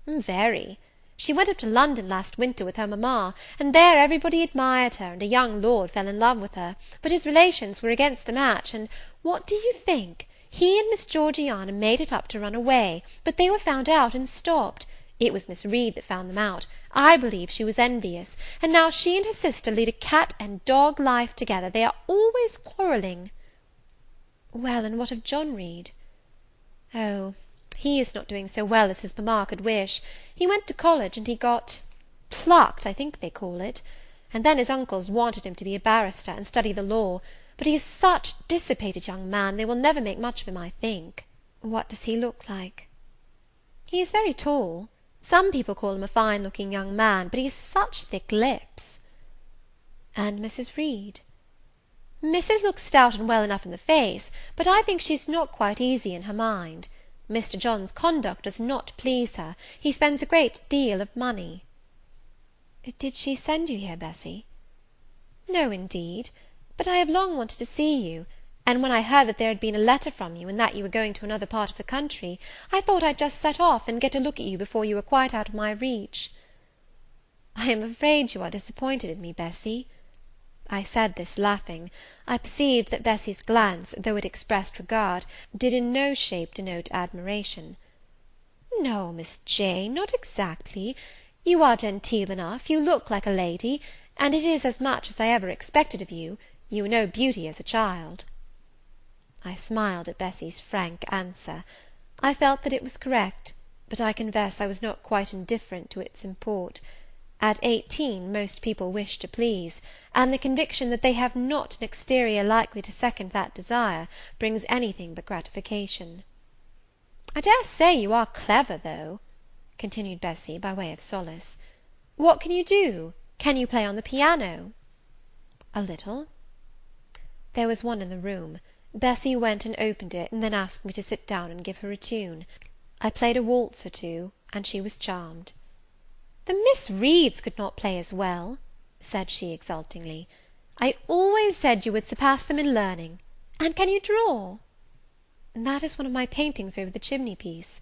"Very. She went up to London last winter with her mamma, and there everybody admired her, and a young lord fell in love with her, but his relations were against the match, and what do you think? He and Miss Georgiana made it up to run away, but they were found out and stopped. It was Miss Reed that found them out. I believe she was envious, and now she and her sister lead a cat and dog life together. They are always quarrelling." "Well, and what of John Reed?" "Oh, he is not doing so well as his mamma could wish. He went to college, and he got plucked, I think they call it; and then his uncles wanted him to be a barrister, and study the law; but he is such a dissipated young man, they will never make much of him, I think." "What does he look like?" "He is very tall. Some people call him a fine-looking young man, but he has such thick lips." "And Mrs. Reed?" "Mrs. looks stout and well enough in the face, but I think she is not quite easy in her mind. Mr. John's conduct does not please her. He spends a great deal of money." "Did she send you here, Bessy?" "No, indeed; but I have long wanted to see you, and when I heard that there had been a letter from you, and that you were going to another part of the country, I thought I'd just set off, and get a look at you before you were quite out of my reach." "I am afraid you are disappointed in me, Bessy." I said this laughing. I perceived that Bessy's glance, though it expressed regard, did in no shape denote admiration. "No, Miss Jane, not exactly. You are genteel enough, you look like a lady, and it is as much as I ever expected of you. You were no beauty as a child." I smiled at Bessy's frank answer. I felt that it was correct, but I confess I was not quite indifferent to its import. At 18 most people wish to please, and the conviction that they have not an exterior likely to second that desire brings anything but gratification. "I dare say you are clever, though," continued Bessy, by way of solace. "What can you do? Can you play on the piano?" "A little." There was one in the room. Bessy went and opened it, and then asked me to sit down and give her a tune. I played a waltz or two, and she was charmed. "The Miss Reeds could not play as well," said she exultingly. "I always said you would surpass them in learning. And can you draw?" "That is one of my paintings over the chimney-piece."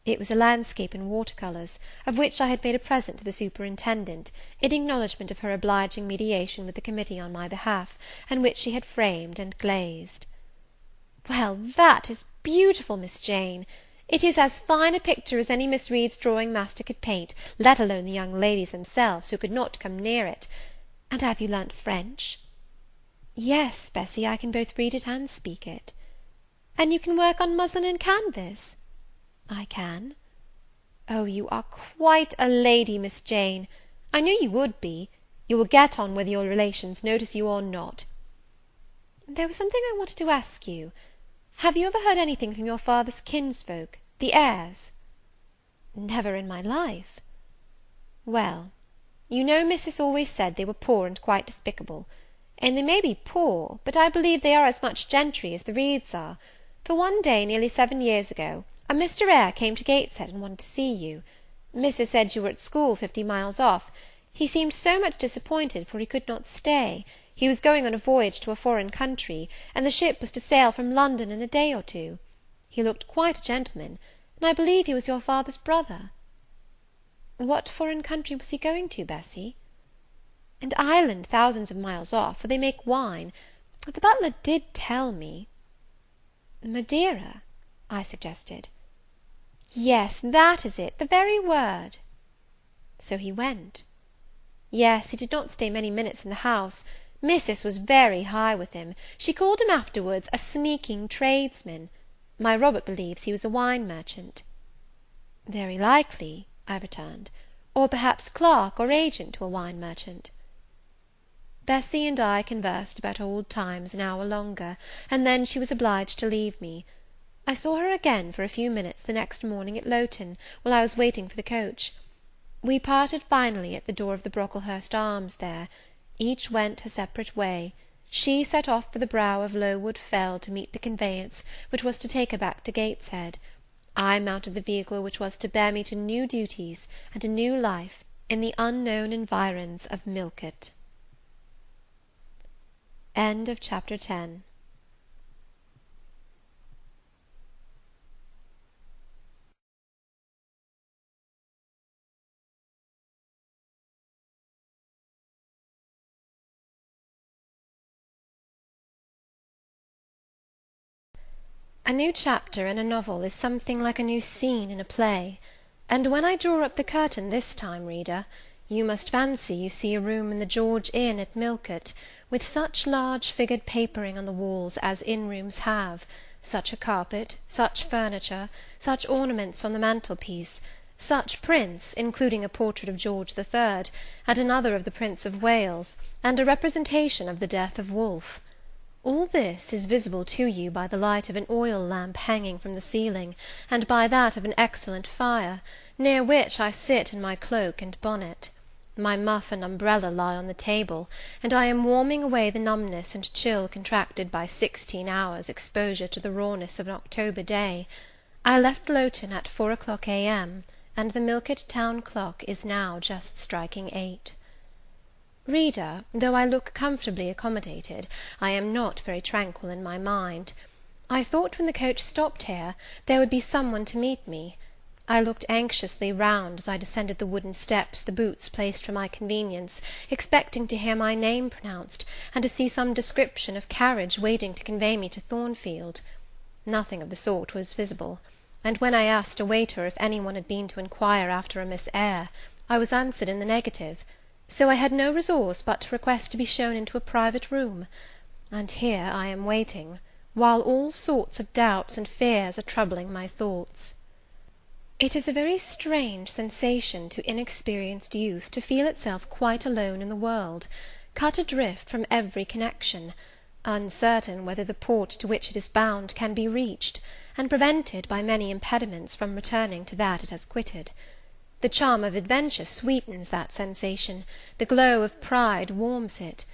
It was a landscape in water-colours, of which I had made a present to the superintendent, in acknowledgment of her obliging mediation with the committee on my behalf, and which she had framed and glazed. "Well, that is beautiful, Miss Jane. It is as fine a picture as any Miss Reed's drawing master could paint, let alone the young ladies themselves, who could not come near it. And have you learnt French?" "Yes, Bessy, I can both read it and speak it." "And you can work on muslin and canvas?" "I can." "Oh, you are quite a lady, Miss Jane. I knew you would be. You will get on whether your relations notice you or not. There was something I wanted to ask you. Have you ever heard anything from your father's kinsfolk, the Eyres?" "Never in my life." "Well, you know Missus always said they were poor and quite despicable; and they may be poor, but I believe they are as much gentry as the Reeds are; for one day, nearly 7 years ago, a Mr. Eyre came to Gateshead and wanted to see you. Missus said you were at school 50 miles off. He seemed so much disappointed, for he could not stay. He was going on a voyage to a foreign country, and the ship was to sail from London in a day or two. He looked quite a gentleman, and I believe he was your father's brother." "What foreign country was he going to, Bessy?" "An island thousands of miles off, where they make wine. The butler did tell me." "Madeira?" I suggested. "Yes, that is it, the very word." "So he went?" "Yes, he did not stay many minutes in the house. Missus was very high with him. She called him afterwards a sneaking tradesman. My Robert believes he was a wine merchant." "Very likely," I returned; "or perhaps clerk or agent to a wine merchant." Bessy and I conversed about old times an hour longer, and then she was obliged to leave me. I saw her again for a few minutes the next morning at Lowton, while I was waiting for the coach. We parted finally at the door of the Brocklehurst Arms there. Each went her separate way. She set off for the brow of Lowood Fell to meet the conveyance which was to take her back to Gateshead. I mounted the vehicle which was to bear me to new duties and a new life in the unknown environs of Millcote. End of Chapter 10. A new chapter in a novel is something like a new scene in a play, and when I draw up the curtain this time, reader, you must fancy you see a room in the George Inn at Millcote, with such large figured papering on the walls as inn-rooms have, such a carpet, such furniture, such ornaments on the mantelpiece, such prints, including a portrait of George the Third, and another of the Prince of Wales, and a representation of the death of Wolfe. All this is visible to you by the light of an oil lamp hanging from the ceiling, and by that of an excellent fire, near which I sit in my cloak and bonnet. My muff and umbrella lie on the table, and I am warming away the numbness and chill contracted by 16 hours' exposure to the rawness of an October day. I left Lowton at 4 o'clock a.m., and the Millcote town clock is now just striking 8. Reader, though I look comfortably accommodated, I am not very tranquil in my mind. I thought when the coach stopped here, there would be some one to meet me. I looked anxiously round as I descended the wooden steps the boots placed for my convenience, expecting to hear my name pronounced, and to see some description of carriage waiting to convey me to Thornfield. Nothing of the sort was visible, and when I asked a waiter if any one had been to inquire after a Miss Eyre, I was answered in the negative, so I had no resource but to request to be shown into a private room, and here I am waiting, while all sorts of doubts and fears are troubling my thoughts. It is a very strange sensation to inexperienced youth to feel itself quite alone in the world, cut adrift from every connection, uncertain whether the port to which it is bound can be reached, and prevented by many impediments from returning to that it has quitted. The charm of adventure sweetens that sensation, the glow of pride warms it,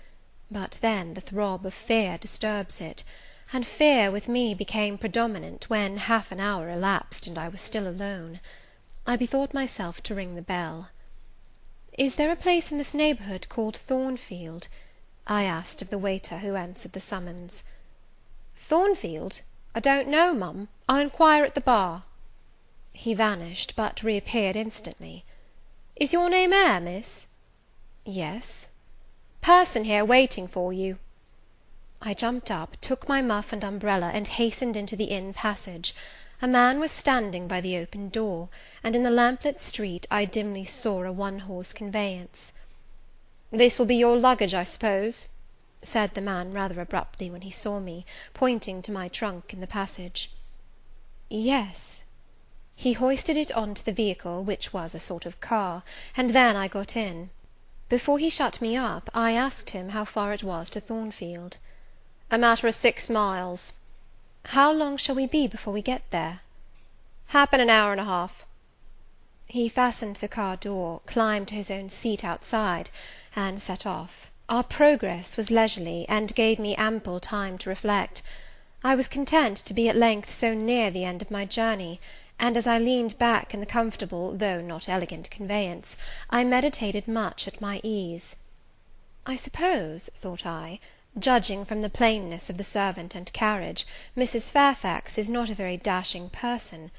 but then the throb of fear disturbs it, and fear with me became predominant when half an hour elapsed and I was still alone. I bethought myself to ring the bell. "Is there a place in this neighbourhood called Thornfield?" I asked of the waiter who answered the summons. "Thornfield? I don't know, mum. I'll inquire at the bar." He vanished, but reappeared instantly. "Is your name Eyre, miss?" "Yes." "Person here waiting for you." I jumped up, took my muff and umbrella, and hastened into the inn passage. A man was standing by the open door, and in the lamplit street I dimly saw a one-horse conveyance. "This will be your luggage, I suppose?" said the man rather abruptly when he saw me, pointing to my trunk in the passage. "Yes." He hoisted it on to the vehicle, which was a sort of car, and then I got in. Before he shut me up, I asked him how far it was to Thornfield. "A matter of 6 miles." "How long shall we be before we get there?" "Happen an hour and a half." He fastened the car door, climbed to his own seat outside, and set off. Our progress was leisurely, and gave me ample time to reflect. I was content to be at length so near the end of my journey, and as I leaned back in the comfortable, though not elegant conveyance, I meditated much at my ease. I suppose, thought I, judging from the plainness of the servant and carriage, Mrs. Fairfax is not a very dashing person.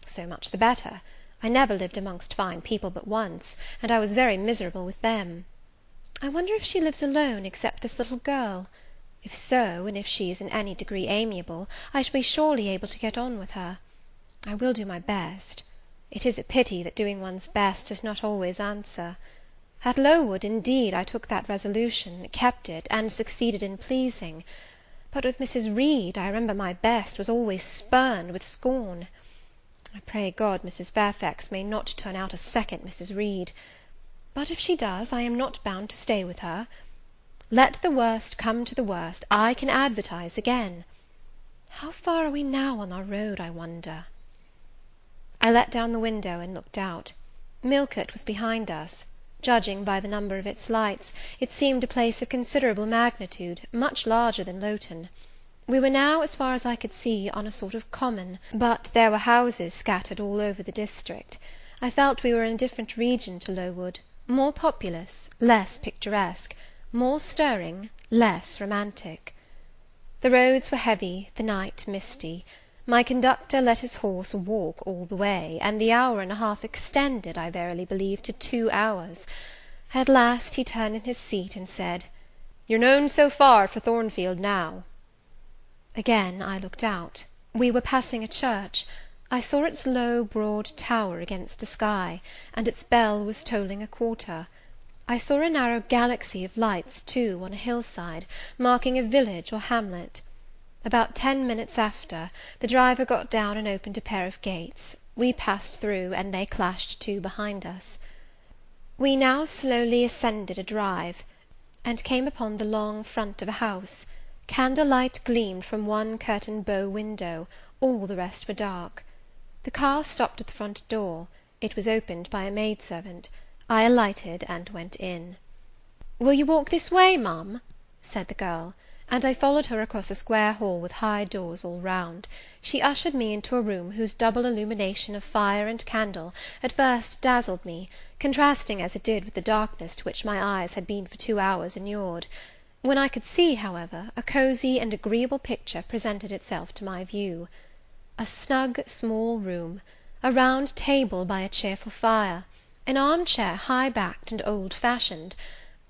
So much the better. I never lived amongst fine people but once, and I was very miserable with them. I wonder if she lives alone, except this little girl? If so, and if she is in any degree amiable, I shall be surely able to get on with her. I will do my best. It is a pity that doing one's best does not always answer. At Lowood, indeed, I took that resolution, kept it, and succeeded in pleasing. But with Mrs. Reed, I remember my best was always spurned with scorn. I pray God Mrs. Fairfax may not turn out a second Mrs. Reed. But if she does, I am not bound to stay with her. Let the worst come to the worst, I can advertise again. How far are we now on our road, I wonder? I let down the window and looked out. Millcote was behind us. Judging by the number of its lights, it seemed a place of considerable magnitude, much larger than Lowton. We were now, as far as I could see, on a sort of common, but there were houses scattered all over the district. I felt we were in a different region to Lowood, more populous, less picturesque, more stirring, less romantic. The roads were heavy, the night misty. My conductor let his horse walk all the way, and the hour and a half extended, I verily believe, to 2 hours. At last he turned in his seat and said, "You're known so far for Thornfield now." Again I looked out. We were passing a church. I saw its low, broad tower against the sky, and its bell was tolling a quarter. I saw a narrow galaxy of lights, too, on a hillside, marking a village or hamlet. About 10 minutes after, the driver got down and opened a pair of gates. We passed through, and they clashed to behind us. We now slowly ascended a drive, and came upon the long front of a house. Candlelight gleamed from one curtained bow window, all the rest were dark. The car stopped at the front door. It was opened by a maid-servant. I alighted and went in. "Will you walk this way, ma'am?" said the girl, and I followed her across a square hall with high doors all round. She ushered me into a room whose double illumination of fire and candle at first dazzled me, contrasting as it did with the darkness to which my eyes had been for 2 hours inured. When I could see, however, a cosy and agreeable picture presented itself to my view. A snug small room, a round table by a cheerful fire, an arm-chair high-backed and old-fashioned,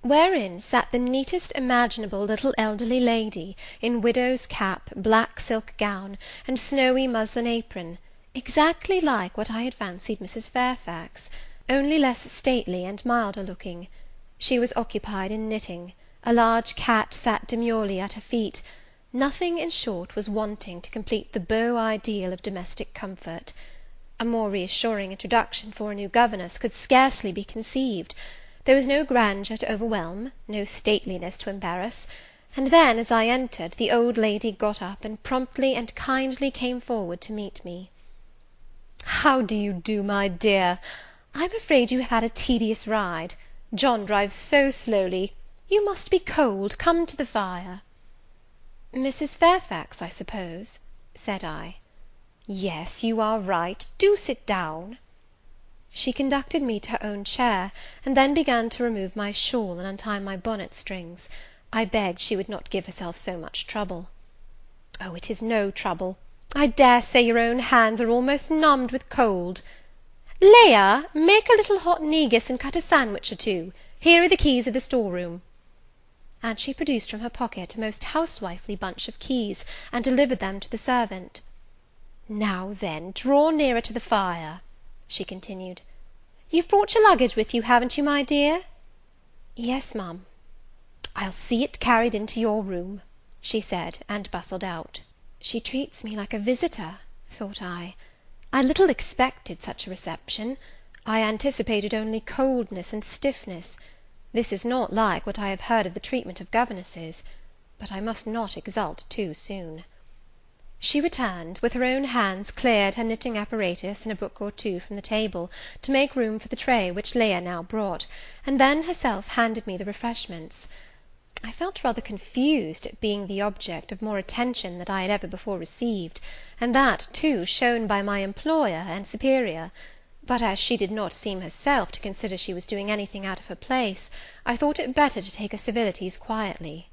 wherein sat the neatest imaginable little elderly lady, in widow's cap, black silk gown, and snowy muslin apron, exactly like what I had fancied Mrs. Fairfax, only less stately and milder looking. She was occupied in knitting. A large cat sat demurely at her feet. Nothing, in short, was wanting to complete the beau ideal of domestic comfort. A more reassuring introduction for a new governess could scarcely be conceived. There was no grandeur to overwhelm, no stateliness to embarrass; and then, as I entered, the old lady got up, and promptly and kindly came forward to meet me. "How do you do, my dear? I'm afraid you have had a tedious ride. John drives so slowly. You must be cold. Come to the fire." "Mrs. Fairfax, I suppose?" said I. "Yes, you are right. Do sit down." She conducted me to her own chair, and then began to remove my shawl and untie my bonnet strings. I begged she would not give herself so much trouble. "Oh, it is no trouble. I dare say your own hands are almost numbed with cold. Leah, make a little hot negus and cut a sandwich or two. Here are the keys of the store-room." And she produced from her pocket a most housewifely bunch of keys, and delivered them to the servant. "Now then, draw nearer to the fire," she continued. "You've brought your luggage with you, haven't you, my dear?" "Yes, ma'am." "I'll see it carried into your room," she said, and bustled out. She treats me like a visitor, thought I. I little expected such a reception. I anticipated only coldness and stiffness. This is not like what I have heard of the treatment of governesses, but I must not exult too soon. She returned, with her own hands cleared her knitting apparatus and a book or two from the table, to make room for the tray which Leah now brought, and then herself handed me the refreshments. I felt rather confused at being the object of more attention than I had ever before received, and that, too, shown by my employer and superior; but as she did not seem herself to consider she was doing anything out of her place, I thought it better to take her civilities quietly.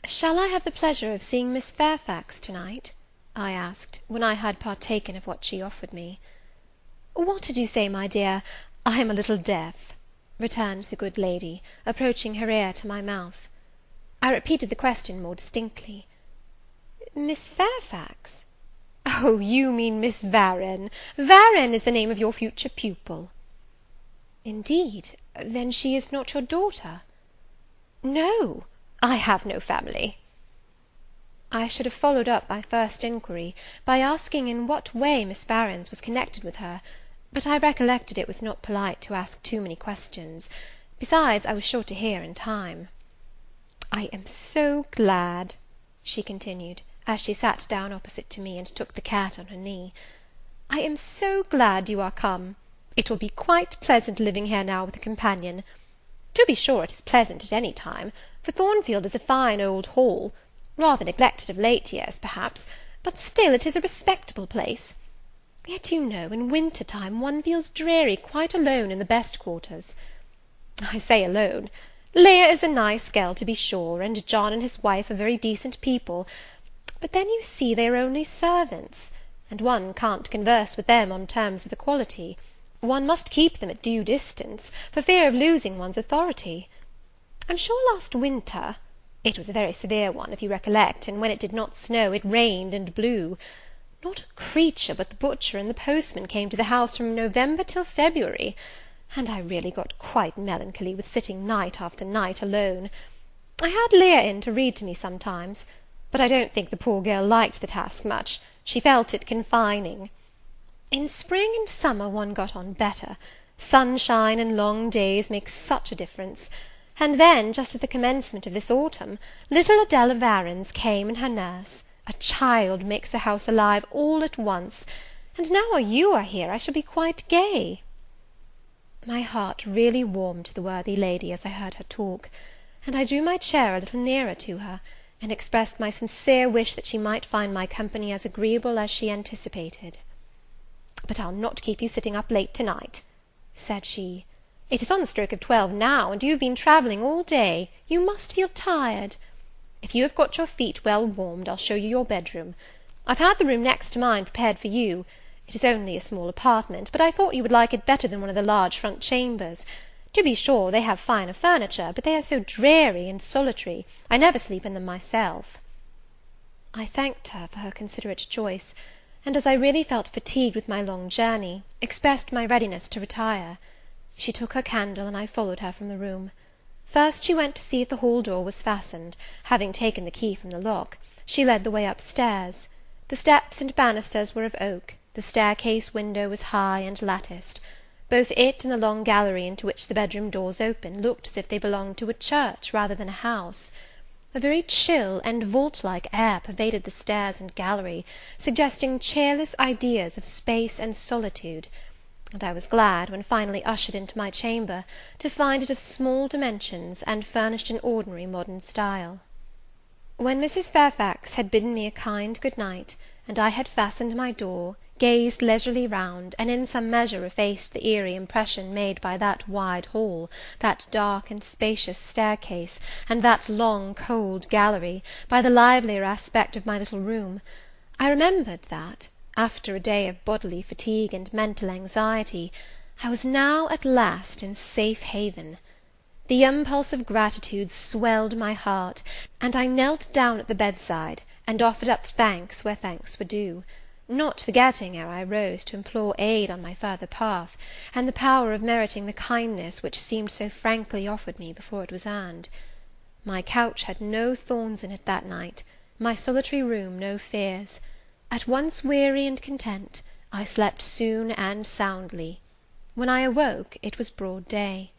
"Shall I have the pleasure of seeing Miss Fairfax to-night?" I asked, when I had partaken of what she offered me. "What did you say, my dear? I am a little deaf," returned the good lady, approaching her ear to my mouth. I repeated the question more distinctly. "Miss Fairfax? Oh, you mean Miss Varenne. Varenne is the name of your future pupil." "Indeed? Then she is not your daughter?" "No, I have no family." I should have followed up my first inquiry, by asking in what way Miss Varens was connected with her, but I recollected it was not polite to ask too many questions. Besides, I was sure to hear in time. "I am so glad," she continued, as she sat down opposite to me, and took the cat on her knee, "I am so glad you are come. It will be quite pleasant living here now with a companion. To be sure it is pleasant at any time, for Thornfield is a fine old hall, rather neglected of late years, perhaps, but still it is a respectable place. Yet, you know, in winter time one feels dreary quite alone in the best quarters. I say alone. Leah is a nice girl, to be sure, and John and his wife are very decent people, but then you see they are only servants, and one can't converse with them on terms of equality. One must keep them at due distance, for fear of losing one's authority. I'm sure last winter, it was a very severe one, if you recollect, and when it did not snow, it rained and blew. Not a creature but the butcher and the postman came to the house from November till February, and I really got quite melancholy with sitting night after night alone. I had Leah in to read to me sometimes, but I don't think the poor girl liked the task much. She felt it confining. In spring and summer one got on better. Sunshine and long days make such a difference. And then, just at the commencement of this autumn, little Adela Varens came and her nurse. A child makes a house alive all at once, and now you are here I shall be quite gay." My heart really warmed to the worthy lady as I heard her talk, and I drew my chair a little nearer to her, and expressed my sincere wish that she might find my company as agreeable as she anticipated. "But I'll not keep you sitting up late to-night," said she. "It is on the stroke of 12 now, and you have been travelling all day. You must feel tired. If you have got your feet well warmed, I'll show you your bedroom. I've had the room next to mine prepared for you. It is only a small apartment, but I thought you would like it better than one of the large front chambers. To be sure, they have finer furniture, but they are so dreary and solitary, I never sleep in them myself." I thanked her for her considerate choice, and, as I really felt fatigued with my long journey, expressed my readiness to retire. She took her candle, and I followed her from the room. First she went to see if the hall door was fastened. Having taken the key from the lock, she led the way up-stairs. The steps and banisters were of oak, the staircase window was high and latticed. Both it and the long gallery into which the bedroom doors opened looked as if they belonged to a church rather than a house. A very chill and vault-like air pervaded the stairs and gallery, suggesting cheerless ideas of space and solitude, and I was glad, when finally ushered into my chamber, to find it of small dimensions, and furnished in ordinary modern style. When Mrs. Fairfax had bidden me a kind good night, and I had fastened my door, gazed leisurely round, and in some measure effaced the eerie impression made by that wide hall, that dark and spacious staircase, and that long cold gallery, by the livelier aspect of my little room, I remembered that, after a day of bodily fatigue and mental anxiety, I was now at last in safe haven. The impulse of gratitude swelled my heart, and I knelt down at the bedside, and offered up thanks where thanks were due, not forgetting, ere I rose, to implore aid on my further path, and the power of meriting the kindness which seemed so frankly offered me before it was earned. My couch had no thorns in it that night, my solitary room no fears. At once weary and content, I slept soon and soundly. When I awoke, it was broad day.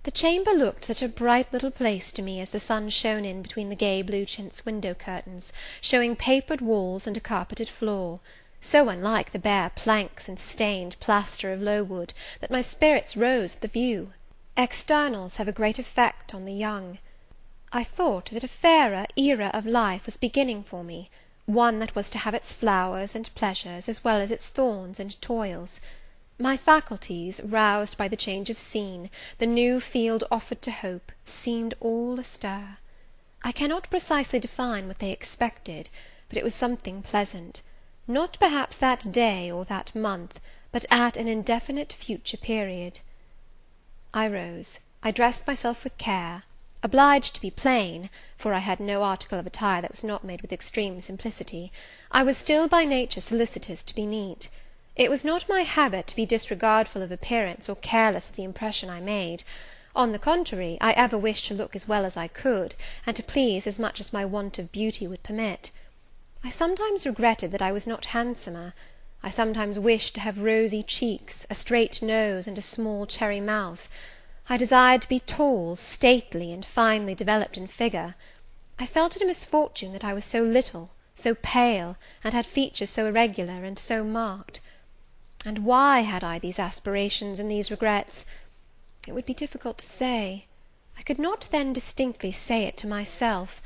The chamber looked such a bright little place to me as the sun shone in between the gay blue chintz window curtains, showing papered walls and a carpeted floor, so unlike the bare planks and stained plaster of Lowood, that my spirits rose at the view. Externals have a great effect on the young. I thought that a fairer era of life was beginning for me, one that was to have its flowers and pleasures, as well as its thorns and toils. My faculties, roused by the change of scene, the new field offered to hope, seemed all astir. I cannot precisely define what they expected, but it was something pleasant, not perhaps that day or that month, but at an indefinite future period. I rose, I dressed myself with care, obliged to be plain, for I had no article of attire that was not made with extreme simplicity. I was still by nature solicitous to be neat. It was not my habit to be disregardful of appearance, or careless of the impression I made. On the contrary, I ever wished to look as well as I could, and to please as much as my want of beauty would permit. I sometimes regretted that I was not handsomer. I sometimes wished to have rosy cheeks, a straight nose, and a small cherry mouth. I desired to be tall, stately, and finely developed in figure. I felt it a misfortune that I was so little, so pale, and had features so irregular and so marked. And why had I these aspirations and these regrets? It would be difficult to say. I could not then distinctly say it to myself,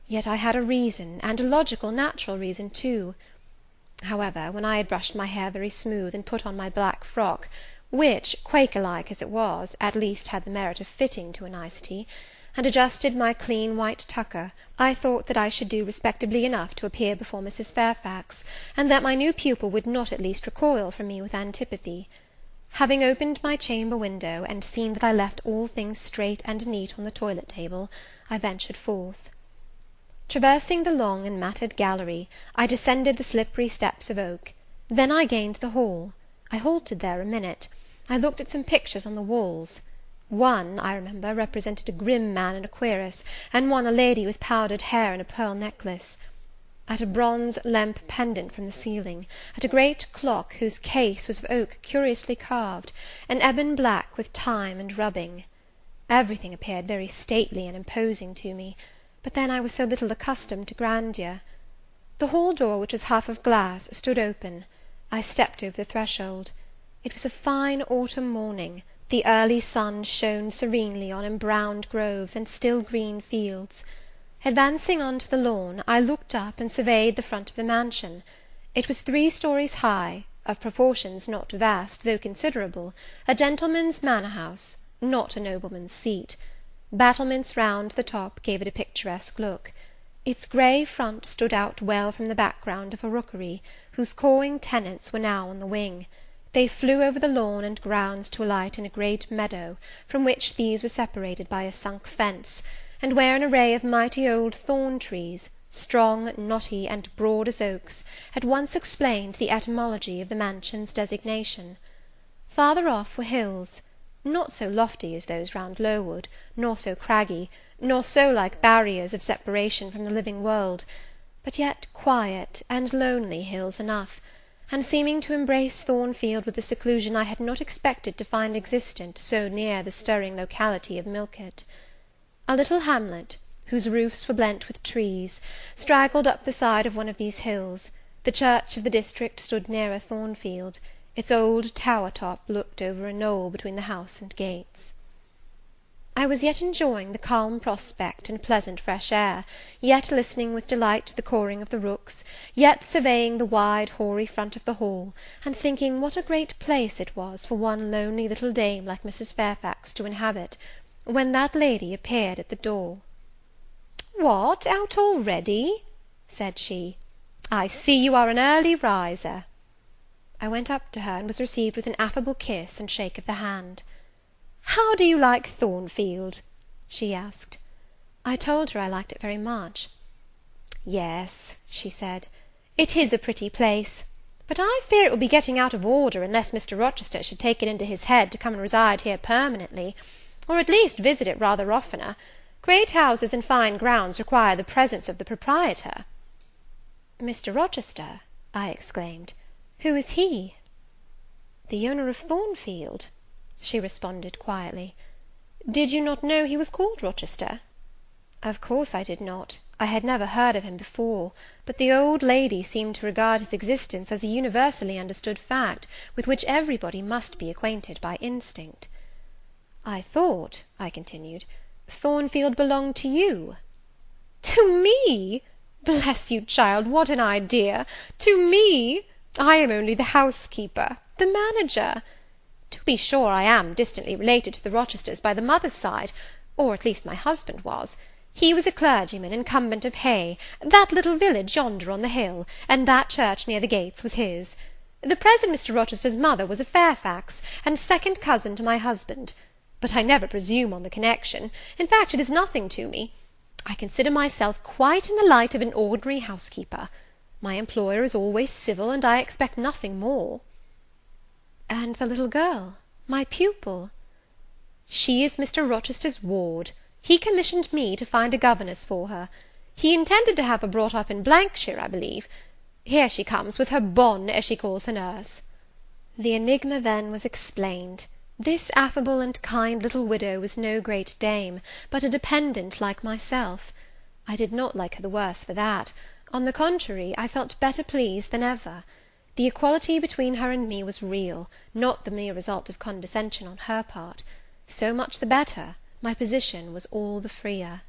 yet I had a reason, and a logical, natural reason too. However, when I had brushed my hair very smooth, and put on my black frock, which, Quaker-like as it was, at least had the merit of fitting to a nicety, and adjusted my clean white tucker, I thought that I should do respectably enough to appear before Mrs. Fairfax, and that my new pupil would not at least recoil from me with antipathy. Having opened my chamber window, and seen that I left all things straight and neat on the toilet table, I ventured forth. Traversing the long and matted gallery, I descended the slippery steps of oak. Then I gained the hall. I halted there a minute. I looked at some pictures on the walls. One, I remember, represented a grim man in a cuirass, and one a lady with powdered hair and a pearl necklace. At a bronze lamp pendant from the ceiling, at a great clock whose case was of oak curiously carved, and ebon black with time and rubbing. Everything appeared very stately and imposing to me, but then I was so little accustomed to grandeur. The hall door, which was half of glass, stood open. I stepped over the threshold. It was a fine autumn morning. The early sun shone serenely on embrowned groves and still green fields. Advancing on to the lawn, I looked up and surveyed the front of the mansion. It was 3 stories high, of proportions not vast, though considerable, a gentleman's manor-house, not a nobleman's seat. Battlements round the top gave it a picturesque look. Its grey front stood out well from the background of a rookery, whose cawing tenants were now on the wing. They flew over the lawn and grounds to alight in a great meadow, from which these were separated by a sunk fence, and where an array of mighty old thorn-trees, strong, knotty, and broad as oaks, at once explained the etymology of the mansion's designation. Farther off were hills, not so lofty as those round Lowood, nor so craggy, nor so like barriers of separation from the living world, but yet quiet and lonely hills enough, and seeming to embrace Thornfield with a seclusion I had not expected to find existent so near the stirring locality of Millcote. A little hamlet, whose roofs were blent with trees, straggled up the side of one of these hills. The church of the district stood nearer Thornfield. Its old tower-top looked over a knoll between the house and gates. I was yet enjoying the calm prospect and pleasant fresh air, yet listening with delight to the cawing of the rooks, yet surveying the wide hoary front of the hall, and thinking what a great place it was for one lonely little dame like Mrs. Fairfax to inhabit, when that lady appeared at the door. "What, out already?" said she. "I see you are an early riser." I went up to her, and was received with an affable kiss and shake of the hand. "How do you like Thornfield?" she asked. I told her I liked it very much. "Yes," she said, "it is a pretty place, but I fear it will be getting out of order unless Mr. Rochester should take it into his head to come and reside here permanently, or at least visit it rather oftener. Great houses and fine grounds require the presence of the proprietor." "Mr. Rochester?" I exclaimed. "Who is he?" "The owner of Thornfield," she responded quietly. "Did you not know he was called Rochester?" Of course I did not. I had never heard of him before, but the old lady seemed to regard his existence as a universally understood fact, with which everybody must be acquainted by instinct. "I thought," I continued, "Thornfield belonged to you." "To me! Bless you, child, what an idea! To me! I am only the housekeeper, the manager. To be sure, I am distantly related to the Rochesters by the mother's side, or at least my husband was. He was a clergyman, incumbent of Hay, that little village yonder on the hill, and that church near the gates was his. The present Mr. Rochester's mother was a Fairfax, and second cousin to my husband. But I never presume on the connection. In fact, it is nothing to me. I consider myself quite in the light of an ordinary housekeeper. My employer is always civil, and I expect nothing more." "And the little girl, my pupil?" "She is Mr. Rochester's ward. He commissioned me to find a governess for her. He intended to have her brought up in Blankshire, I believe. Here she comes, with her bonne, as she calls her nurse." The enigma then was explained. This affable and kind little widow was no great dame, but a dependent like myself. I did not like her the worse for that. On the contrary, I felt better pleased than ever. The equality between her and me was real, not the mere result of condescension on her part. So much the better, my position was all the freer.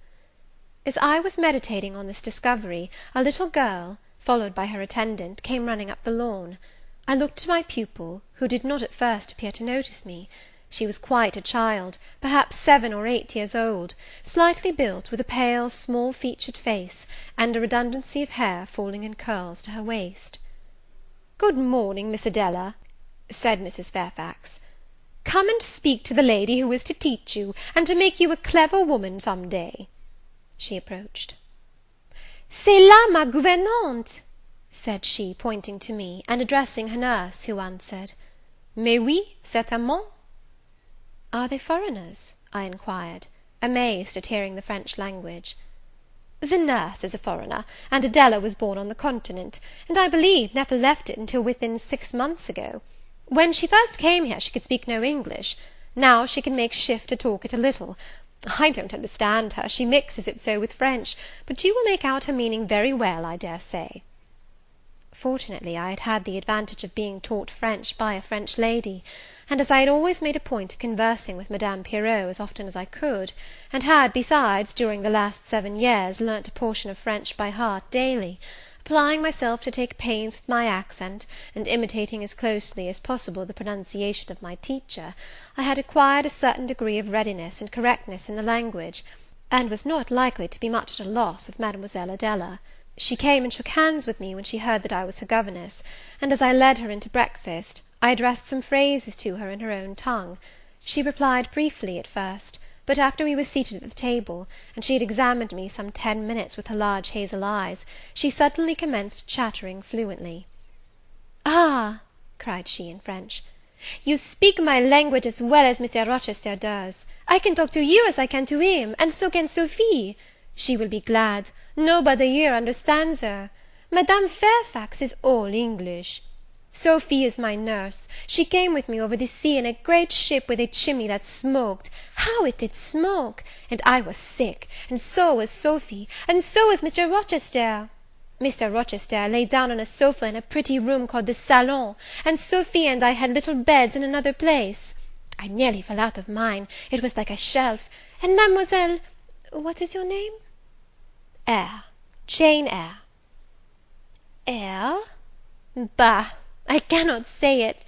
As I was meditating on this discovery, a little girl, followed by her attendant, came running up the lawn. I looked to my pupil, who did not at first appear to notice me. She was quite a child, perhaps 7 or 8 years old, slightly built, with a pale, small-featured face, and a redundancy of hair falling in curls to her waist. "Good morning, Miss Adela," said Mrs. Fairfax. "Come and speak to the lady who is to teach you, and to make you a clever woman some day." She approached. C'est là ma gouvernante, said she, pointing to me, and addressing her nurse, who answered, Mais oui, certainement. Are they foreigners? I inquired, amazed at hearing the French language. The nurse is a foreigner, and Adela was born on the continent, and I believe never left it until within 6 months ago. When she first came here she could speak no English. Now she can make shift to talk it a little. I don't understand her, she mixes it so with French, but you will make out her meaning very well, I dare say. Fortunately, I had had the advantage of being taught French by a French lady, and as I had always made a point of conversing with Madame Pirot as often as I could, and had, besides, during the last 7 years, learnt a portion of French by heart daily, applying myself to take pains with my accent, and imitating as closely as possible the pronunciation of my teacher, I had acquired a certain degree of readiness and correctness in the language, and was not likely to be much at a loss with Mademoiselle Adela. She came and shook hands with me when she heard that I was her governess, and as I led her into breakfast, I addressed some phrases to her in her own tongue. She replied briefly at first, but after we were seated at the table, and she had examined me some 10 minutes with her large hazel eyes, she suddenly commenced chattering fluently. "Ah," cried she in French, "you speak my language as well as Mr. Rochester does. I can talk to you as I can to him, and so can Sophie. She will be glad. Nobody here understands her. Madame Fairfax is all English. Sophie is my nurse. She came with me over the sea in a great ship with a chimney that smoked. How it did smoke! And I was sick, and so was Sophie, and so was Mr. Rochester. Mr. Rochester lay down on a sofa in a pretty room called the salon, and Sophie and I had little beds in another place. I nearly fell out of mine, it was like a shelf, and Mademoiselle, what is your name?" "Eyre, Jane Eyre." "Eyre? Bah, I cannot say it.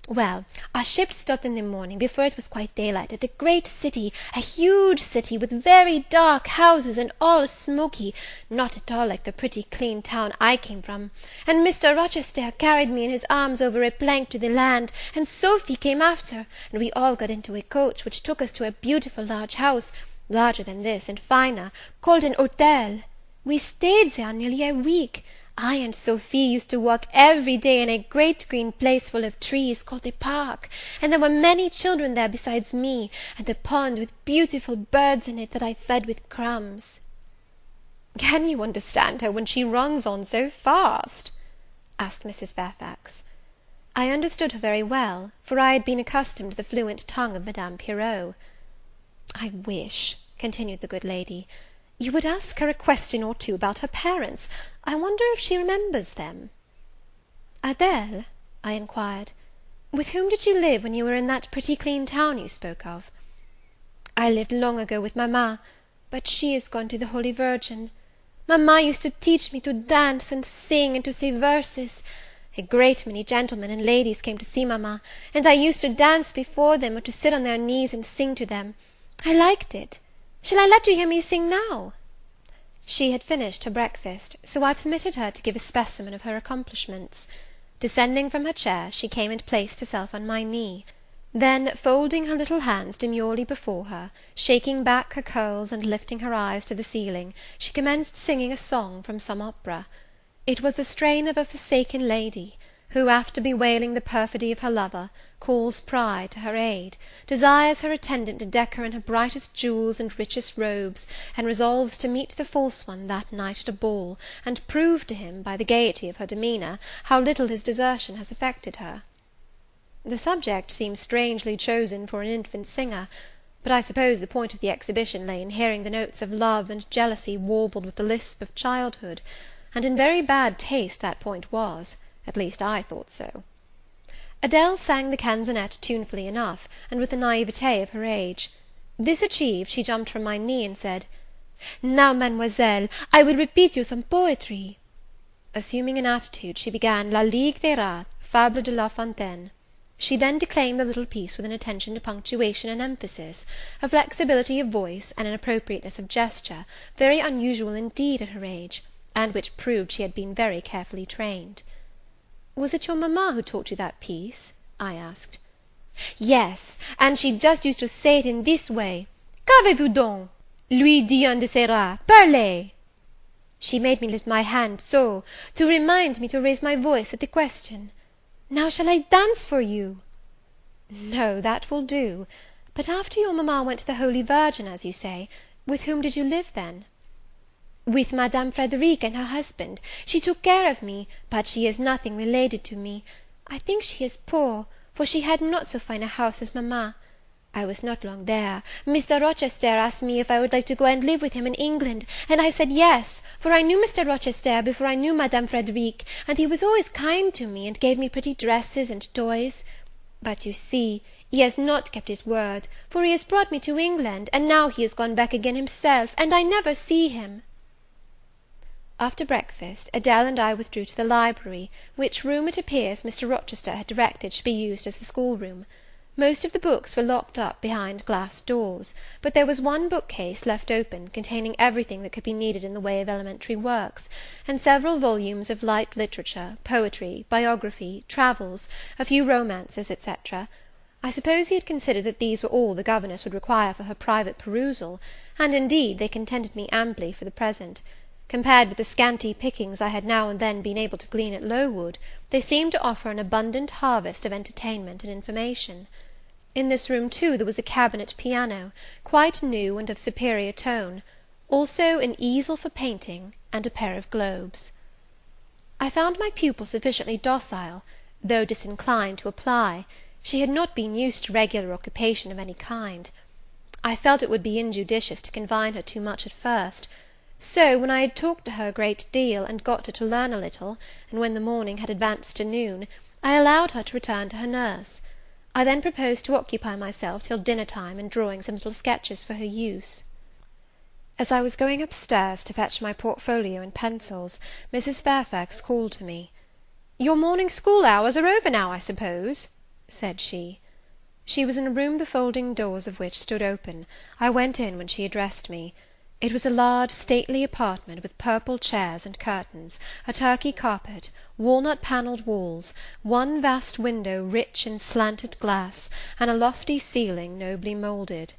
Well, our ship stopped in the morning, before it was quite daylight, at a great city, a huge city, with very dark houses, and all smoky, not at all like the pretty clean town I came from, and Mr. Rochester carried me in his arms over a plank to the land, and Sophie came after, and we all got into a coach, which took us to a beautiful large house, larger than this, and finer, called an hotel. We stayed there nearly a week. I and Sophie used to walk every day in a great green place full of trees, called the park, and there were many children there besides me, and a pond with beautiful birds in it that I fed with crumbs." "Can you understand her when she runs on so fast?" asked Mrs. Fairfax. I understood her very well, for I had been accustomed to the fluent tongue of Madame Pirot. "I wish," continued the good lady, "you would ask her a question or two about her parents. I wonder if she remembers them." "Adele," I inquired, "with whom did you live when you were in that pretty clean town you spoke of?" "I lived long ago with mamma, but she is gone to the Holy Virgin. Mamma used to teach me to dance and sing and to say verses. A great many gentlemen and ladies came to see mamma, and I used to dance before them, or to sit on their knees and sing to them. I liked it. Shall I let you hear me sing now?" She had finished her breakfast, so I permitted her to give a specimen of her accomplishments. Descending from her chair, she came and placed herself on my knee. Then, folding her little hands demurely before her, shaking back her curls, and lifting her eyes to the ceiling, she commenced singing a song from some opera. It was the strain of a forsaken lady, who, after bewailing the perfidy of her lover, calls pride to her aid, desires her attendant to deck her in her brightest jewels and richest robes, and resolves to meet the false one that night at a ball, and prove to him, by the gaiety of her demeanour, how little his desertion has affected her. The subject seems strangely chosen for an infant singer, but I suppose the point of the exhibition lay in hearing the notes of love and jealousy warbled with the lisp of childhood, and in very bad taste that point was, at least I thought so. Adele sang the canzonette tunefully enough, and with the naïveté of her age. This achieved, she jumped from my knee, and said, "Now, mademoiselle, I will repeat you some poetry." Assuming an attitude, she began La Ligue des Rats, Fable de La Fontaine. She then declaimed the little piece with an attention to punctuation and emphasis, a flexibility of voice, and an appropriateness of gesture, very unusual indeed at her age, and which proved she had been very carefully trained. "Was it your mamma who taught you that piece?" I asked. "Yes, and she just used to say it in this way: Qu'avez-vous donc? Lui dit un de ses rats, parlez!" She made me lift my hand so, to remind me to raise my voice at the question. Now shall I dance for you?" "No, that will do. But after your mamma went to the Holy Virgin, as you say, with whom did you live then?" "With Madame Frederic and her husband. She took care of me, but she is nothing related to me. I think she is poor, for she had not so fine a house as mamma. I was not long there. Mr. Rochester asked me if I would like to go and live with him in England, and I said yes, for I knew Mr. Rochester before I knew Madame Frederic, and he was always kind to me, and gave me pretty dresses and toys. But you see, he has not kept his word, for he has brought me to England, and now he is gone back again himself, and I never see him." After breakfast, Adele and I withdrew to the library, which room, it appears, Mr. Rochester had directed should be used as the schoolroom. Most of the books were locked up behind glass doors, but there was one bookcase left open, containing everything that could be needed in the way of elementary works, and several volumes of light literature, poetry, biography, travels, a few romances, etc. I suppose he had considered that these were all the governess would require for her private perusal, and indeed they contented me amply for the present. Compared with the scanty pickings I had now and then been able to glean at Lowood, they seemed to offer an abundant harvest of entertainment and information. In this room, too, there was a cabinet piano, quite new and of superior tone, also an easel for painting, and a pair of globes. I found my pupil sufficiently docile, though disinclined to apply. She had not been used to regular occupation of any kind. I felt it would be injudicious to confine her too much at first; so, when I had talked to her a great deal, and got her to learn a little, and when the morning had advanced to noon, I allowed her to return to her nurse. I then proposed to occupy myself till dinner time in drawing some little sketches for her use. As I was going upstairs to fetch my portfolio and pencils, Mrs. Fairfax called to me. "Your morning school hours are over now, I suppose?" said she. She was in a room the folding doors of which stood open. I went in when she addressed me. It was a large stately apartment, with purple chairs and curtains, a Turkey carpet, walnut-panelled walls, one vast window rich in slanted glass, and a lofty ceiling nobly moulded.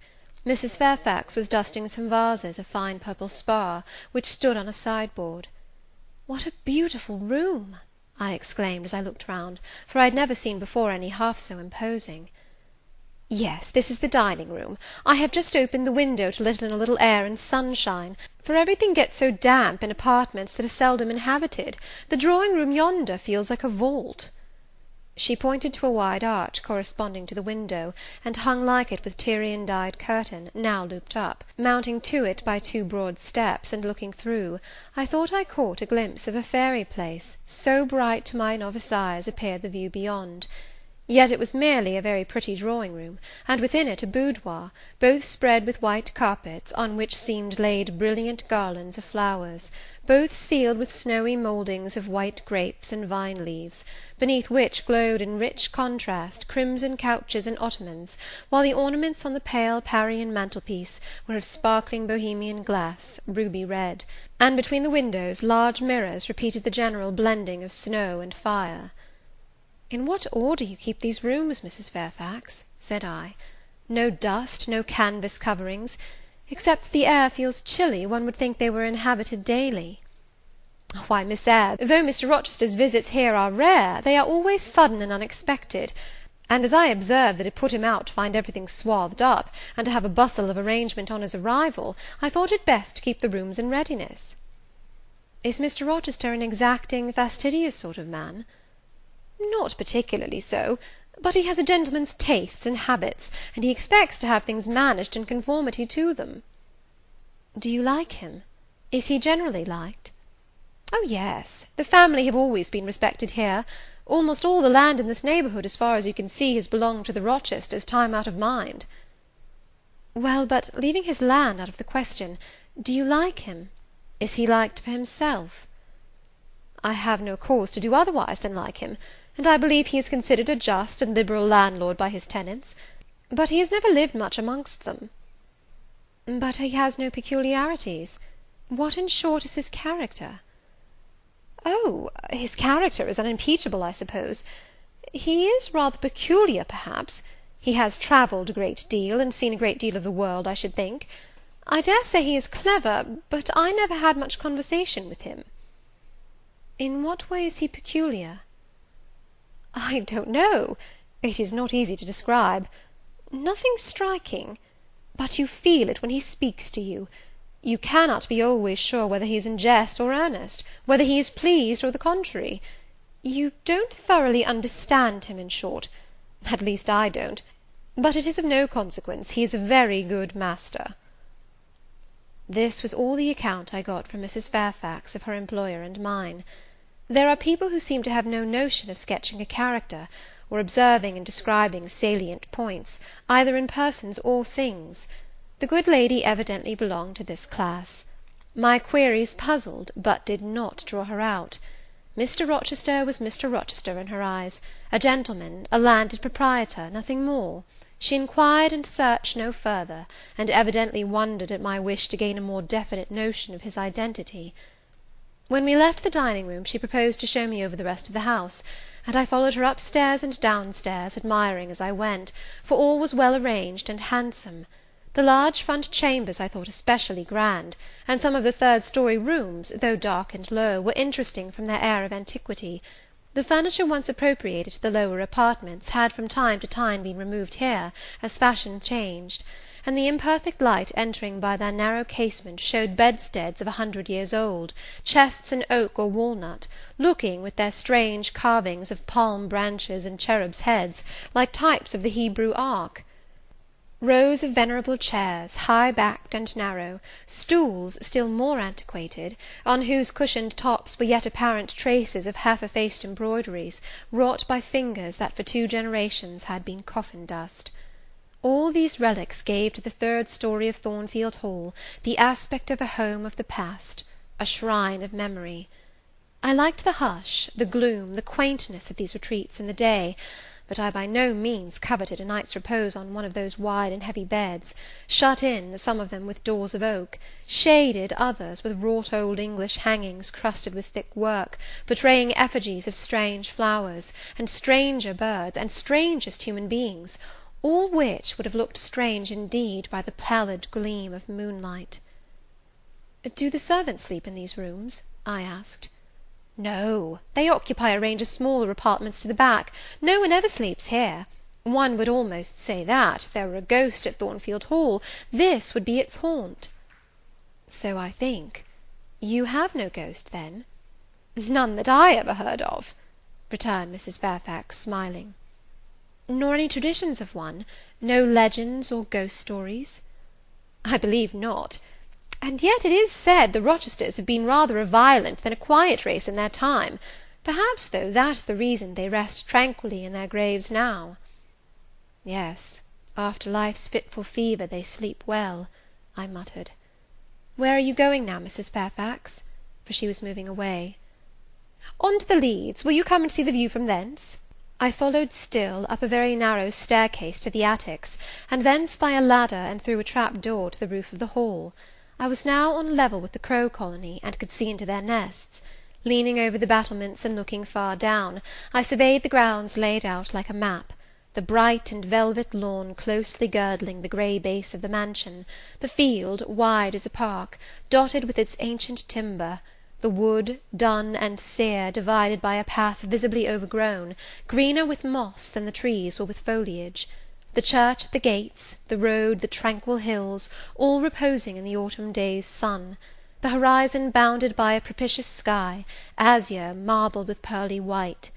Mrs. Fairfax was dusting some vases of fine purple spar, which stood on a sideboard. "What a beautiful room!" I exclaimed, as I looked round, for I had never seen before any half so imposing. "Yes, this is the dining-room. I have just opened the window to let in a little air and sunshine, for everything gets so damp in apartments that are seldom inhabited. The drawing-room yonder feels like a vault." She pointed to a wide arch corresponding to the window, and hung like it with Tyrian-dyed curtain, now looped up. Mounting to it by two broad steps, and looking through, I thought I caught a glimpse of a fairy place, so bright to my novice eyes appeared the view beyond. Yet it was merely a very pretty drawing-room, and within it a boudoir, both spread with white carpets, on which seemed laid brilliant garlands of flowers, both sealed with snowy mouldings of white grapes and vine-leaves, beneath which glowed in rich contrast crimson couches and ottomans, while the ornaments on the pale Parian mantelpiece were of sparkling Bohemian glass, ruby red, and between the windows large mirrors repeated the general blending of snow and fire. "In what order you keep these rooms, Mrs. Fairfax!" said I. "No dust, no canvas coverings. Except that the air feels chilly, one would think they were inhabited daily." "Why, Miss Eyre, though Mr. Rochester's visits here are rare, they are always sudden and unexpected; and as I observed that it put him out to find everything swathed up, and to have a bustle of arrangement on his arrival, I thought it best to keep the rooms in readiness." "Is Mr. Rochester an exacting, fastidious sort of man?" "Not particularly so, but he has a gentleman's tastes and habits, and he expects to have things managed in conformity to them." "Do you like him? Is he generally liked?" "Oh, yes, the family have always been respected here. Almost all the land in this neighbourhood, as far as you can see, has belonged to the Rochesters time out of mind." "Well, but leaving his land out of the question, do you like him? Is he liked for himself?" "I have no cause to do otherwise than like him, and I believe he is considered a just and liberal landlord by his tenants; but he has never lived much amongst them." "But he has no peculiarities? What, in short, is his character?" "Oh, his character is unimpeachable, I suppose. He is rather peculiar, perhaps. He has travelled a great deal, and seen a great deal of the world, I should think. I dare say he is clever, but I never had much conversation with him." "In what way is he peculiar?" "I don't know. It is not easy to describe. Nothing striking. But you feel it when he speaks to you. You cannot be always sure whether he is in jest or earnest, whether he is pleased or the contrary. You don't thoroughly understand him, in short. At least I don't. But it is of no consequence. He is a very good master." This was all the account I got from Mrs. Fairfax of her employer and mine. There are people who seem to have no notion of sketching a character, or observing and describing salient points, either in persons or things. The good lady evidently belonged to this class. My queries puzzled, but did not draw her out. Mr. Rochester was Mr. Rochester in her eyes, a gentleman, a landed proprietor, nothing more. She inquired and searched no further, and evidently wondered at my wish to gain a more definite notion of his identity. When we left the dining-room, she proposed to show me over the rest of the house, and I followed her up-stairs and downstairs, admiring as I went, for all was well arranged and handsome. The large front chambers I thought especially grand, and some of the third-story rooms, though dark and low, were interesting from their air of antiquity. The furniture once appropriated to the lower apartments had from time to time been removed here, as fashion changed, and the imperfect light entering by their narrow casement showed bedsteads of 100 years old, chests in oak or walnut, looking, with their strange carvings of palm branches and cherubs' heads, like types of the Hebrew ark. Rows of venerable chairs, high-backed and narrow, stools still more antiquated, on whose cushioned tops were yet apparent traces of half-effaced embroideries, wrought by fingers that for 2 generations had been coffin dust. All these relics gave to the third story of Thornfield Hall the aspect of a home of the past, a shrine of memory. I liked the hush, the gloom, the quaintness of these retreats in the day, but I by no means coveted a night's repose on one of those wide and heavy beds, shut in, some of them with doors of oak, shaded others with wrought old English hangings crusted with thick work, betraying effigies of strange flowers, and stranger birds, and strangest human beings, all which would have looked strange indeed by the pallid gleam of moonlight. "Do the servants sleep in these rooms?" I asked. "No, they occupy a range of smaller apartments to the back. No one ever sleeps here. One would almost say that, if there were a ghost at Thornfield Hall, this would be its haunt." "So I think. You have no ghost, then?" "None that I ever heard of," returned Mrs. Fairfax, smiling. "Nor any traditions of one? No legends or ghost stories?" "I believe not. And yet it is said the Rochesters have been rather a violent than a quiet race in their time. Perhaps, though, that is the reason they rest tranquilly in their graves now." "Yes, after life's fitful fever they sleep well," I muttered. "Where are you going now, Mrs. Fairfax?" For she was moving away. "On to the Leads. Will you come and see the view from thence?" I followed still, up a very narrow staircase to the attics, and thence by a ladder and through a trap-door to the roof of the hall. I was now on a level with the crow colony, and could see into their nests. Leaning over the battlements and looking far down, I surveyed the grounds laid out like a map, the bright and velvet lawn closely girdling the grey base of the mansion, the field, wide as a park, dotted with its ancient timber, the wood, dun and sere, divided by a path visibly overgrown, greener with moss than the trees or with foliage, the church at the gates, the road, the tranquil hills, all reposing in the autumn day's sun, the horizon bounded by a propitious sky, azure marbled with pearly white.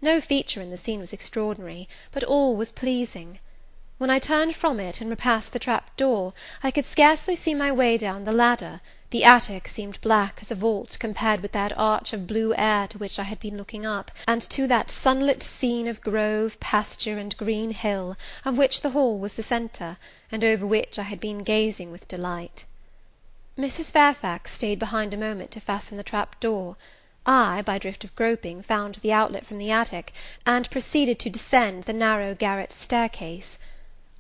No feature in the scene was extraordinary, but all was pleasing. When I turned from it and repassed the trap-door, I could scarcely see my way down the ladder. The attic seemed black as a vault compared with that arch of blue air to which I had been looking up, and to that sunlit scene of grove, pasture, and green hill, of which the hall was the centre, and over which I had been gazing with delight. Mrs. Fairfax stayed behind a moment to fasten the trap-door. I, by drift of groping, found the outlet from the attic, and proceeded to descend the narrow garret staircase.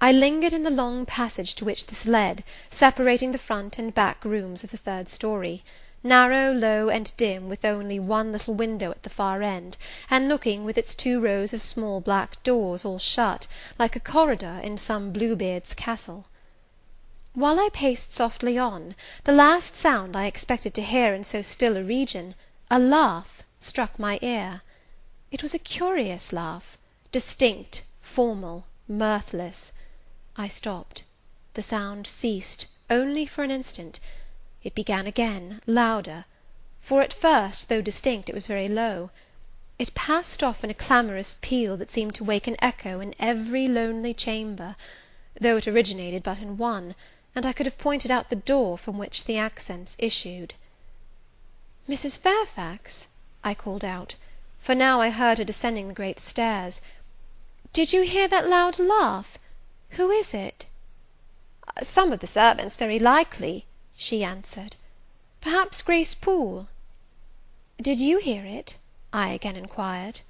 I lingered in the long passage to which this led, separating the front and back rooms of the third story, narrow, low, and dim, with only one little window at the far end, and looking, with its 2 rows of small black doors all shut, like a corridor in some Bluebeard's castle. While I paced softly on, the last sound I expected to hear in so still a region, a laugh, struck my ear. It was a curious laugh, distinct, formal, mirthless. I stopped. The sound ceased, only for an instant. It began again, louder; for at first, though distinct, it was very low. It passed off in a clamorous peal that seemed to wake an echo in every lonely chamber, though it originated but in one, and I could have pointed out the door from which the accents issued. "Mrs. Fairfax," I called out, for now I heard her descending the great stairs, "did you hear that loud laugh? Who is it?" "Some of the servants, very likely," she answered. "Perhaps Grace Poole." "Did you hear it?" I again enquired.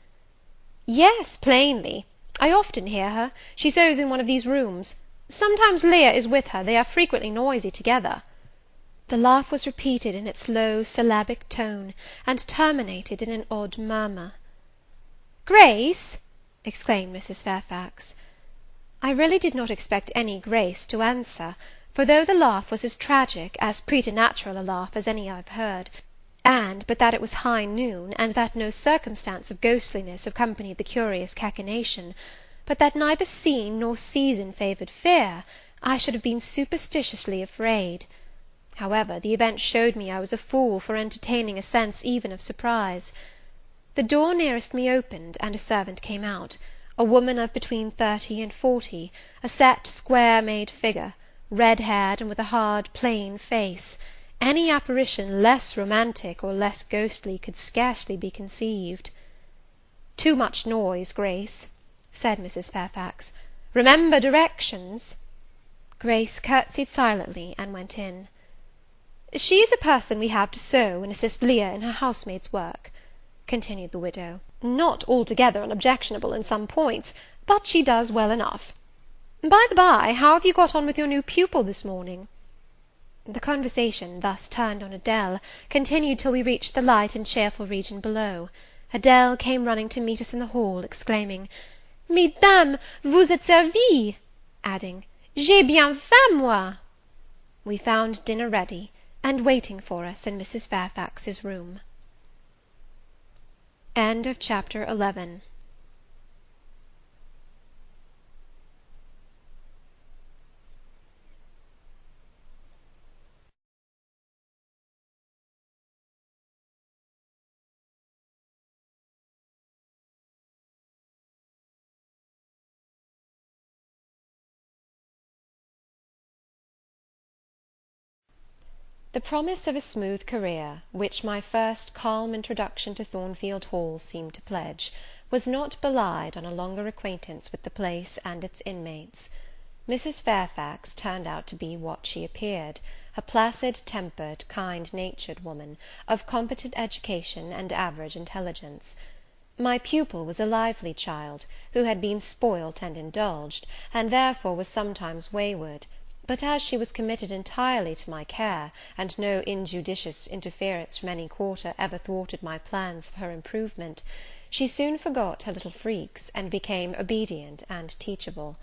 "Yes, plainly. I often hear her. She sews in one of these rooms. Sometimes Leah is with her. They are frequently noisy together." The laugh was repeated in its low syllabic tone, and terminated in an odd murmur. "Grace!" exclaimed Mrs. Fairfax. I really did not expect any Grace to answer, for though the laugh was as tragic, as preternatural a laugh as any I have heard, and, but that it was high noon, and that no circumstance of ghostliness accompanied the curious cachinnation, but that neither scene nor season favoured fear, I should have been superstitiously afraid. However, the event showed me I was a fool for entertaining a sense even of surprise. The door nearest me opened, and a servant came out, a woman of between 30 and 40, a set, square-made figure, red-haired, and with a hard, plain face. Any apparition less romantic or less ghostly could scarcely be conceived. "Too much noise, Grace," said Mrs. Fairfax. "Remember directions." Grace curtsied silently, and went in. "She is a person we have to sew and assist Leah in her housemaid's work," continued the widow. "Not altogether unobjectionable in some points, but she does well enough. By the by, how have you got on with your new pupil this morning?" The conversation, thus turned on Adele, continued till we reached the light and cheerful region below. Adele came running to meet us in the hall, exclaiming, "Mesdames, vous êtes servies!" adding, "J'ai bien faim, moi!" We found dinner ready, and waiting for us in Mrs. Fairfax's room. Chapter 11. The promise of a smooth career, which my first calm introduction to Thornfield Hall seemed to pledge, was not belied on a longer acquaintance with the place and its inmates. Mrs. Fairfax turned out to be what she appeared, a placid-tempered, kind-natured woman, of competent education and average intelligence. My pupil was a lively child, who had been spoilt and indulged, and therefore was sometimes wayward; but as she was committed entirely to my care, and no injudicious interference from any quarter ever thwarted my plans for her improvement, she soon forgot her little freaks, and became obedient and teachable.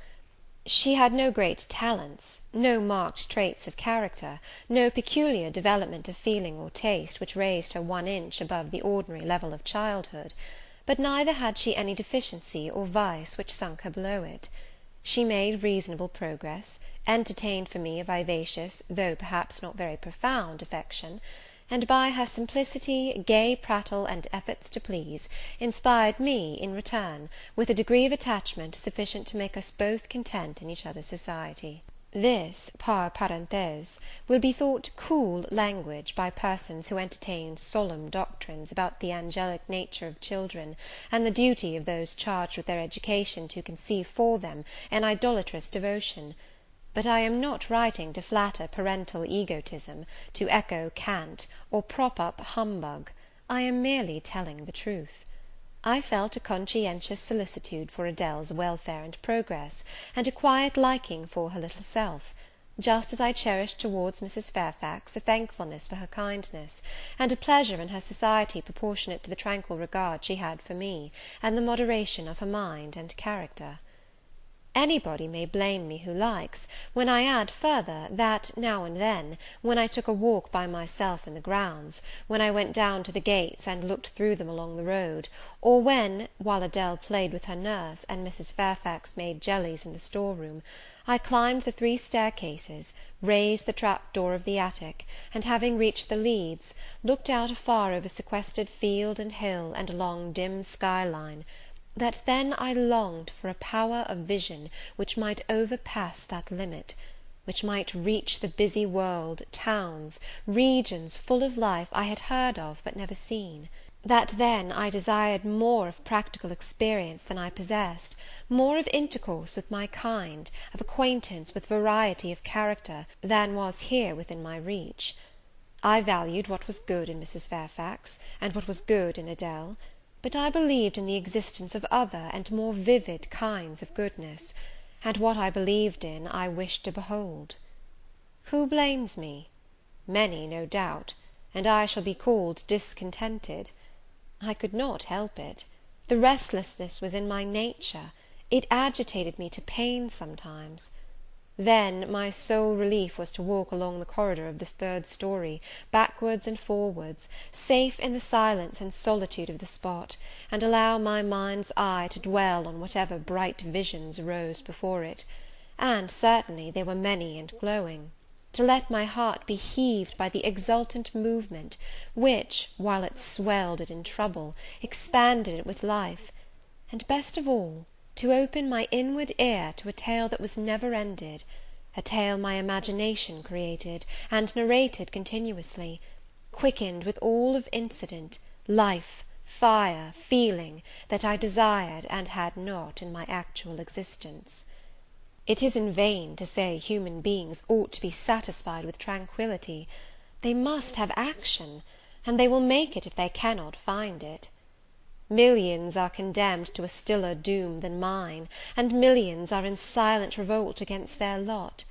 She had no great talents, no marked traits of character, no peculiar development of feeling or taste which raised her 1 inch above the ordinary level of childhood; but neither had she any deficiency or vice which sunk her below it. She made reasonable progress, entertained for me a vivacious, though perhaps not very profound affection, and by her simplicity, gay prattle, and efforts to please, inspired me, in return, with a degree of attachment sufficient to make us both content in each other's society. This, par parenthèse, will be thought cool language by persons who entertain solemn doctrines about the angelic nature of children, and the duty of those charged with their education to conceive for them an idolatrous devotion; but I am not writing to flatter parental egotism, to echo cant, or prop up humbug. I am merely telling the truth. I felt a conscientious solicitude for Adele's welfare and progress, and a quiet liking for her little self, just as I cherished towards Mrs. Fairfax a thankfulness for her kindness, and a pleasure in her society proportionate to the tranquil regard she had for me, and the moderation of her mind and character. Anybody may blame me who likes, when I add further, that now and then, when I took a walk by myself in the grounds, when I went down to the gates and looked through them along the road, or when, while Adele played with her nurse, and Mrs. Fairfax made jellies in the store-room, I climbed the 3 staircases, raised the trap-door of the attic, and having reached the leads, looked out afar over sequestered field and hill and long dim sky-line, that then I longed for a power of vision which might overpass that limit, which might reach the busy world, towns, regions full of life I had heard of but never seen; that then I desired more of practical experience than I possessed, more of intercourse with my kind, of acquaintance with variety of character, than was here within my reach. I valued what was good in Mrs. Fairfax, and what was good in Adele; but I believed in the existence of other and more vivid kinds of goodness, and what I believed in I wished to behold. Who blames me? Many, no doubt, and I shall be called discontented. I could not help it. The restlessness was in my nature; it agitated me to pain sometimes. Then my sole relief was to walk along the corridor of the 3rd story, backwards and forwards, safe in the silence and solitude of the spot, and allow my mind's eye to dwell on whatever bright visions rose before it, and certainly they were many and glowing; to let my heart be heaved by the exultant movement, which, while it swelled it in trouble, expanded it with life; and, best of all, to open my inward ear to a tale that was never ended, a tale my imagination created, and narrated continuously, quickened with all of incident, life, fire, feeling, that I desired and had not in my actual existence. It is in vain to say human beings ought to be satisfied with tranquillity. They must have action, and they will make it if they cannot find it. Millions are condemned to a stiller doom than mine, and millions are in silent revolt against their lot.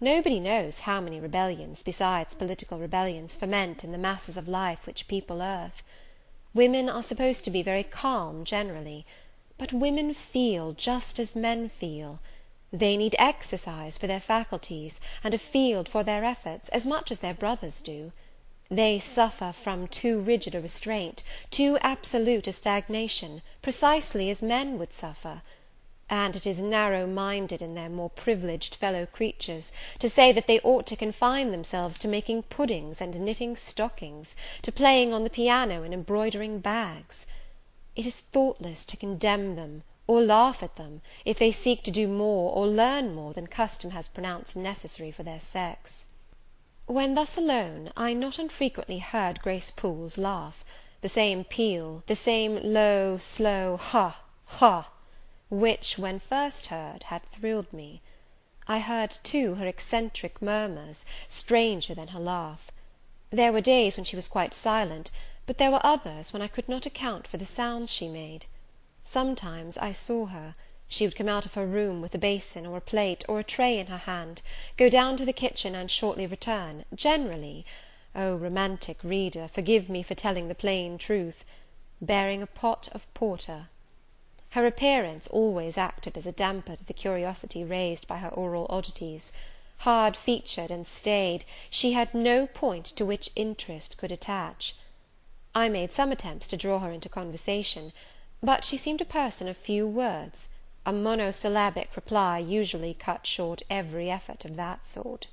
Nobody knows how many rebellions, besides political rebellions, ferment in the masses of life which people earth. Women are supposed to be very calm generally, but women feel just as men feel. They need exercise for their faculties, and a field for their efforts, as much as their brothers do. They suffer from too rigid a restraint, too absolute a stagnation, precisely as men would suffer; and it is narrow-minded in their more privileged fellow creatures to say that they ought to confine themselves to making puddings and knitting stockings, to playing on the piano and embroidering bags. It is thoughtless to condemn them, or laugh at them, if they seek to do more or learn more than custom has pronounced necessary for their sex. When thus alone, I not unfrequently heard Grace Poole's laugh, the same peal, the same low, slow ha, ha, which, when first heard, had thrilled me. I heard, too, her eccentric murmurs, stranger than her laugh. There were days when she was quite silent, but there were others when I could not account for the sounds she made. Sometimes I saw her. She would come out of her room with a basin, or a plate, or a tray in her hand, go down to the kitchen, and shortly return, generally, O romantic reader, forgive me for telling the plain truth, bearing a pot of porter. Her appearance always acted as a damper to the curiosity raised by her oral oddities. Hard-featured and staid, she had no point to which interest could attach. I made some attempts to draw her into conversation, but she seemed a person of few words. A monosyllabic reply usually cut short every effort of that sort.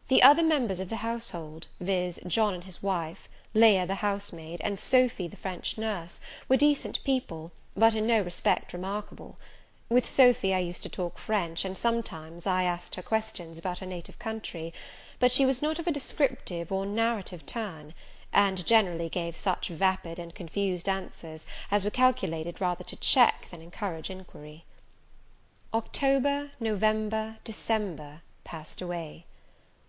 The other members of the household, viz., John and his wife, Leah the housemaid, and Sophy the French nurse, were decent people, but in no respect remarkable. With Sophy I used to talk French, and sometimes I asked her questions about her native country, but she was not of a descriptive or narrative turn, and generally gave such vapid and confused answers as were calculated rather to check than encourage inquiry. October, November, December passed away.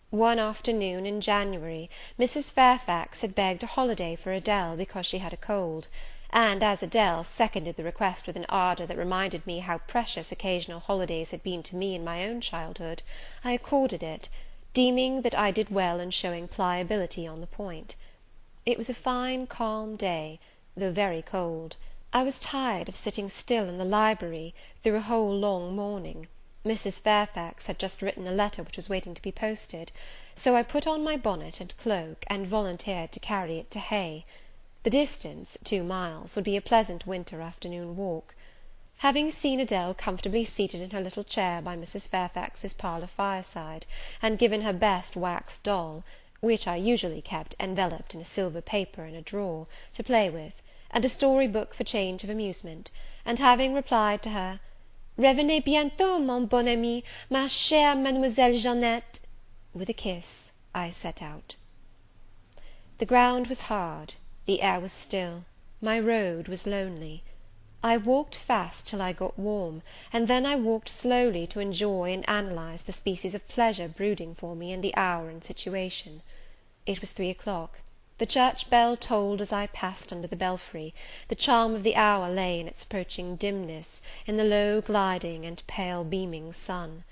One afternoon in January, Mrs. Fairfax had begged a holiday for Adele because she had a cold, and as Adele seconded the request with an ardour that reminded me how precious occasional holidays had been to me in my own childhood, I accorded it, deeming that I did well in showing pliability on the point. It was a fine calm day, though very cold, I was tired of sitting still in the library through a whole long morning. Mrs. Fairfax had just written a letter which was waiting to be posted, so I put on my bonnet and cloak, and volunteered to carry it to Hay. The distance, 2 miles, would be a pleasant winter afternoon walk. Having seen Adele comfortably seated in her little chair by Mrs. Fairfax's parlour fireside, and given her best wax doll, which I usually kept enveloped in a silver paper in a drawer, to play with, and a story book for change of amusement, and having replied to her, "Revenez bientôt, mon bon ami, ma chère Mademoiselle Jeannette," with a kiss, I set out. The ground was hard, the air was still, my road was lonely. I walked fast till I got warm, and then I walked slowly to enjoy and analyze the species of pleasure brooding for me in the hour and situation. It was 3 o'clock. The church bell tolled as I passed under the belfry. The charm of the hour lay in its approaching dimness, in the low gliding and pale beaming sun.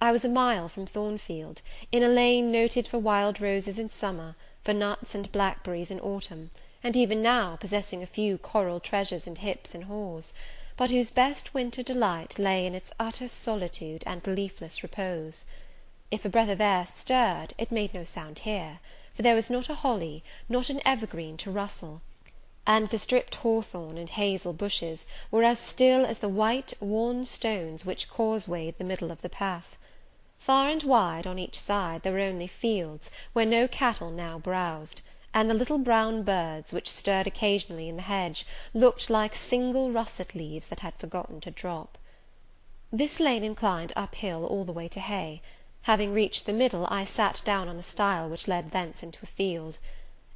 I was a mile from Thornfield, in a lane noted for wild roses in summer, for nuts and blackberries in autumn, and even now possessing a few coral treasures and hips and haws, but whose best winter delight lay in its utter solitude and leafless repose. If a breath of air stirred, it made no sound here, for there was not a holly, not an evergreen to rustle, and the stripped hawthorn and hazel bushes were as still as the white, worn stones which causewayed the middle of the path. Far and wide, on each side, there were only fields, where no cattle now browsed, and the little brown birds, which stirred occasionally in the hedge, looked like single russet leaves that had forgotten to drop. This lane inclined uphill all the way to Hay. Having reached the middle, I sat down on a stile which led thence into a field.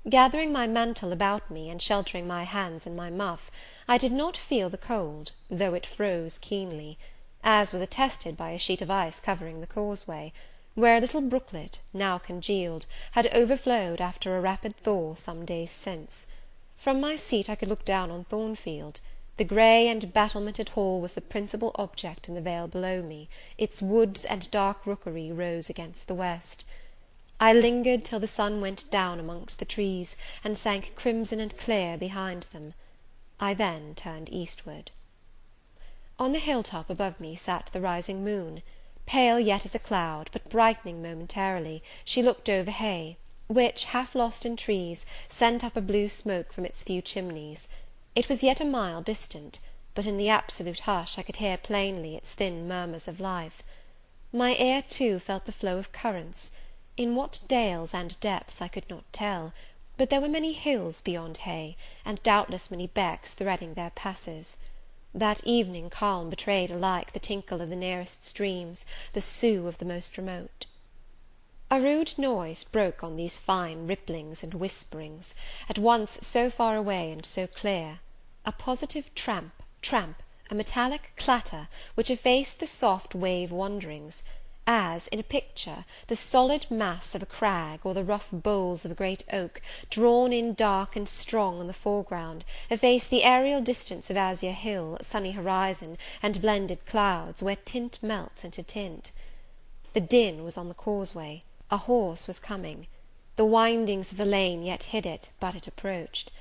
Gathering my mantle about me, and sheltering my hands in my muff, I did not feel the cold, though it froze keenly, as was attested by a sheet of ice covering the causeway, where a little brooklet, now congealed, had overflowed after a rapid thaw some days since. From my seat I could look down on Thornfield. The grey and battlemented hall was the principal object in the vale below me, its woods and dark rookery rose against the west. I lingered till the sun went down amongst the trees, and sank crimson and clear behind them. I then turned eastward. On the hill-top above me sat the rising moon. Pale yet as a cloud, but brightening momentarily, she looked over Hay, which, half lost in trees, sent up a blue smoke from its few chimneys. It was yet a mile distant, but in the absolute hush I could hear plainly its thin murmurs of life. My ear, too, felt the flow of currents. In what dales and depths I could not tell, but there were many hills beyond Hay, and doubtless many becks threading their passes. That evening calm betrayed alike the tinkle of the nearest streams, the sough of the most remote. A rude noise broke on these fine ripplings and whisperings, at once so far away and so clear. A positive tramp, tramp, a metallic clatter, which effaced the soft wave wanderings, as, in a picture, the solid mass of a crag, or the rough boles of a great oak, drawn in dark and strong on the foreground, efface the aerial distance of azure hill, sunny horizon, and blended clouds, where tint melts into tint. The din was on the causeway. A horse was coming. The windings of the lane yet hid it, but it approached.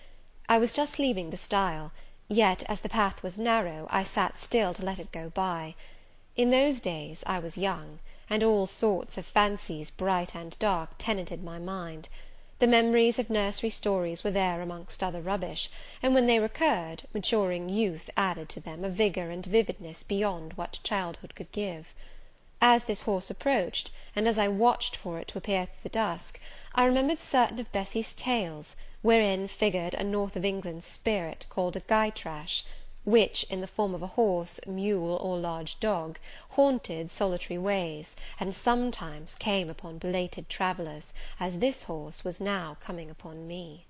I was just leaving the stile, yet, as the path was narrow, I sat still to let it go by. In those days I was young, and all sorts of fancies, bright and dark, tenanted my mind. The memories of nursery stories were there amongst other rubbish, and when they recurred, maturing youth added to them a vigour and vividness beyond what childhood could give. As this horse approached, and as I watched for it to appear through the dusk, I remembered certain of Bessy's tales, wherein figured a north of England spirit called a gytrash, which, in the form of a horse, mule, or large dog, haunted solitary ways, and sometimes came upon belated travellers, as this horse was now coming upon me.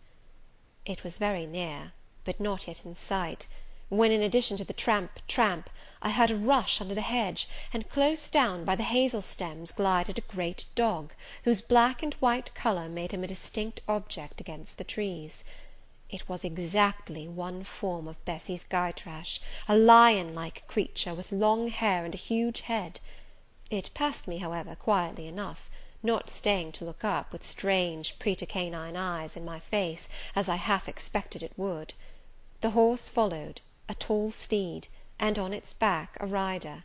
It was very near, but not yet in sight, when, in addition to the tramp, tramp, I heard a rush under the hedge, and close down by the hazel stems glided a great dog, whose black and white colour made him a distinct object against the trees. It was exactly one form of Bessy's gytrash, a lion-like creature, with long hair and a huge head. It passed me, however, quietly enough, not staying to look up, with strange pretercanine eyes, in my face, as I half expected it would. The The horse followed, a tall steed, and on its back a rider.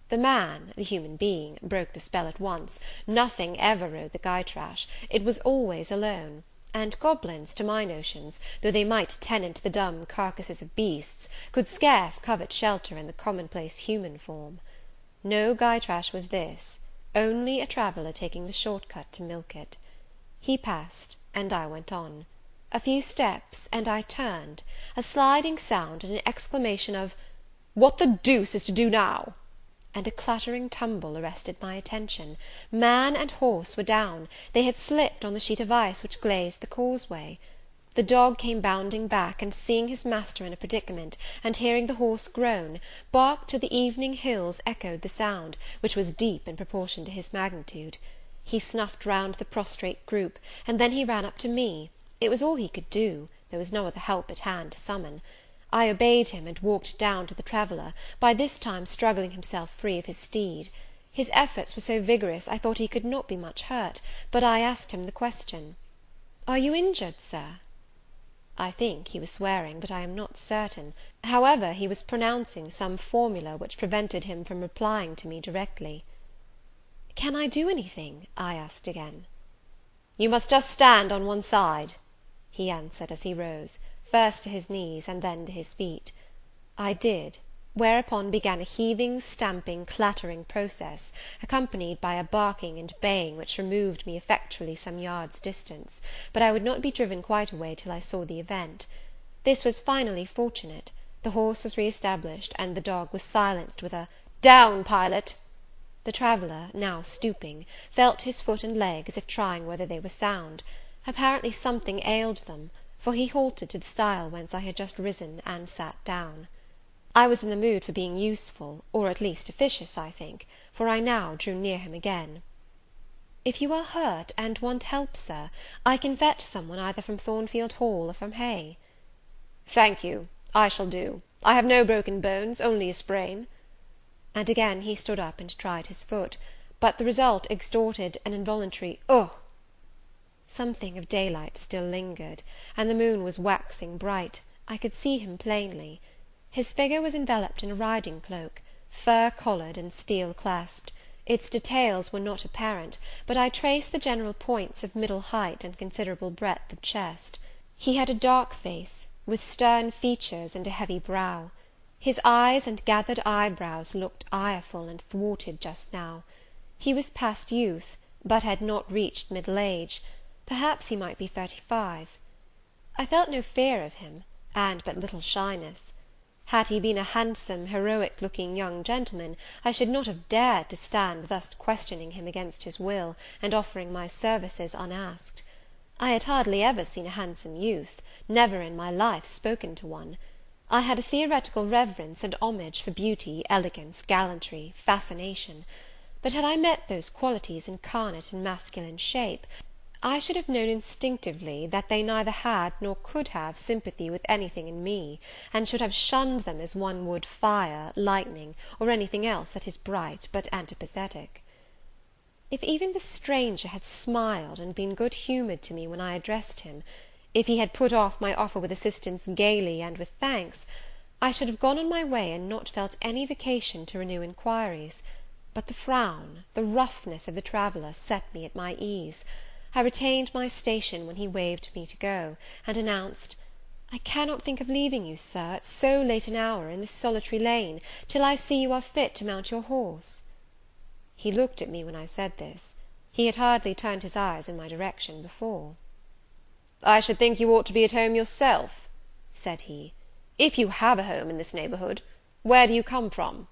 The man, the human being, broke the spell at once. Nothing ever rode the Gytrash; it was always alone; and goblins, to my notions, though they might tenant the dumb carcasses of beasts, could scarce covet shelter in the commonplace human form. No Gytrash was this, only a traveller taking the short cut to Millcote. He passed, and I went on. A few steps, and I turned. A sliding sound, and an exclamation of "What the deuce is to do now?" and a clattering tumble arrested my attention. Man and horse were down; they had slipped on the sheet of ice which glazed the causeway. The dog came bounding back, and seeing his master in a predicament, and hearing the horse groan, barked till the evening hills echoed the sound, which was deep in proportion to his magnitude. He snuffed round the prostrate group, and then he ran up to me. It was all he could do; there was no other help at hand to summon. I obeyed him, and walked down to the traveller, by this time struggling himself free of his steed. His efforts were so vigorous, I thought he could not be much hurt, but I asked him the question, "Are you injured, Sir?" I think he was swearing, but I am not certain. However, he was pronouncing some formula which prevented him from replying to me directly. "Can I do anything?" I asked again. "You must just stand on one side," he answered as he rose, first to his knees, and then to his feet. I did, whereupon began a heaving, stamping, clattering process, accompanied by a barking and baying which removed me effectually some yards distance; but I would not be driven quite away till I saw the event. This was finally fortunate; the horse was re-established, and the dog was silenced with a "Down, Pilot!" The traveller, now stooping, felt his foot and leg, as if trying whether they were sound. Apparently something ailed them, for he halted to the stile whence I had just risen, and sat down. I was in the mood for being useful, or at least officious, I think, for I now drew near him again. "If you are hurt, and want help, Sir, I can fetch some one either from Thornfield Hall or from Hay." "Thank you, I shall do. I have no broken bones, only a sprain." And again he stood up and tried his foot, but the result extorted an involuntary "Ugh!" Something of daylight still lingered, and the moon was waxing bright. I could see him plainly. His figure was enveloped in a riding cloak, fur-collared and steel-clasped. Its details were not apparent, but I traced the general points of middle height and considerable breadth of chest. He had a dark face, with stern features and a heavy brow. His eyes and gathered eyebrows looked ireful and thwarted just now. He was past youth, but had not reached middle age. Perhaps he might be 35. I felt no fear of him, and but little shyness. Had he been a handsome, heroic-looking young gentleman, I should not have dared to stand thus questioning him against his will, and offering my services unasked. I had hardly ever seen a handsome youth, never in my life spoken to one. I had a theoretical reverence and homage for beauty, elegance, gallantry, fascination; but had I met those qualities incarnate in masculine shape, I should have known instinctively that they neither had nor could have sympathy with anything in me, and should have shunned them as one would fire, lightning, or anything else that is bright but antipathetic. If even the stranger had smiled and been good humoured to me when I addressed him, if he had put off my offer with assistance gaily and with thanks, I should have gone on my way and not felt any vocation to renew inquiries; but the frown, the roughness of the traveller set me at my ease. I retained my station when he waved me to go, and announced, "I cannot think of leaving you, Sir, at so late an hour, in this solitary lane, till I see you are fit to mount your horse." He looked at me when I said this. He had hardly turned his eyes in my direction before. "I should think you ought to be at home yourself," said he, "if you have a home in this neighbourhood. Where do you come from?"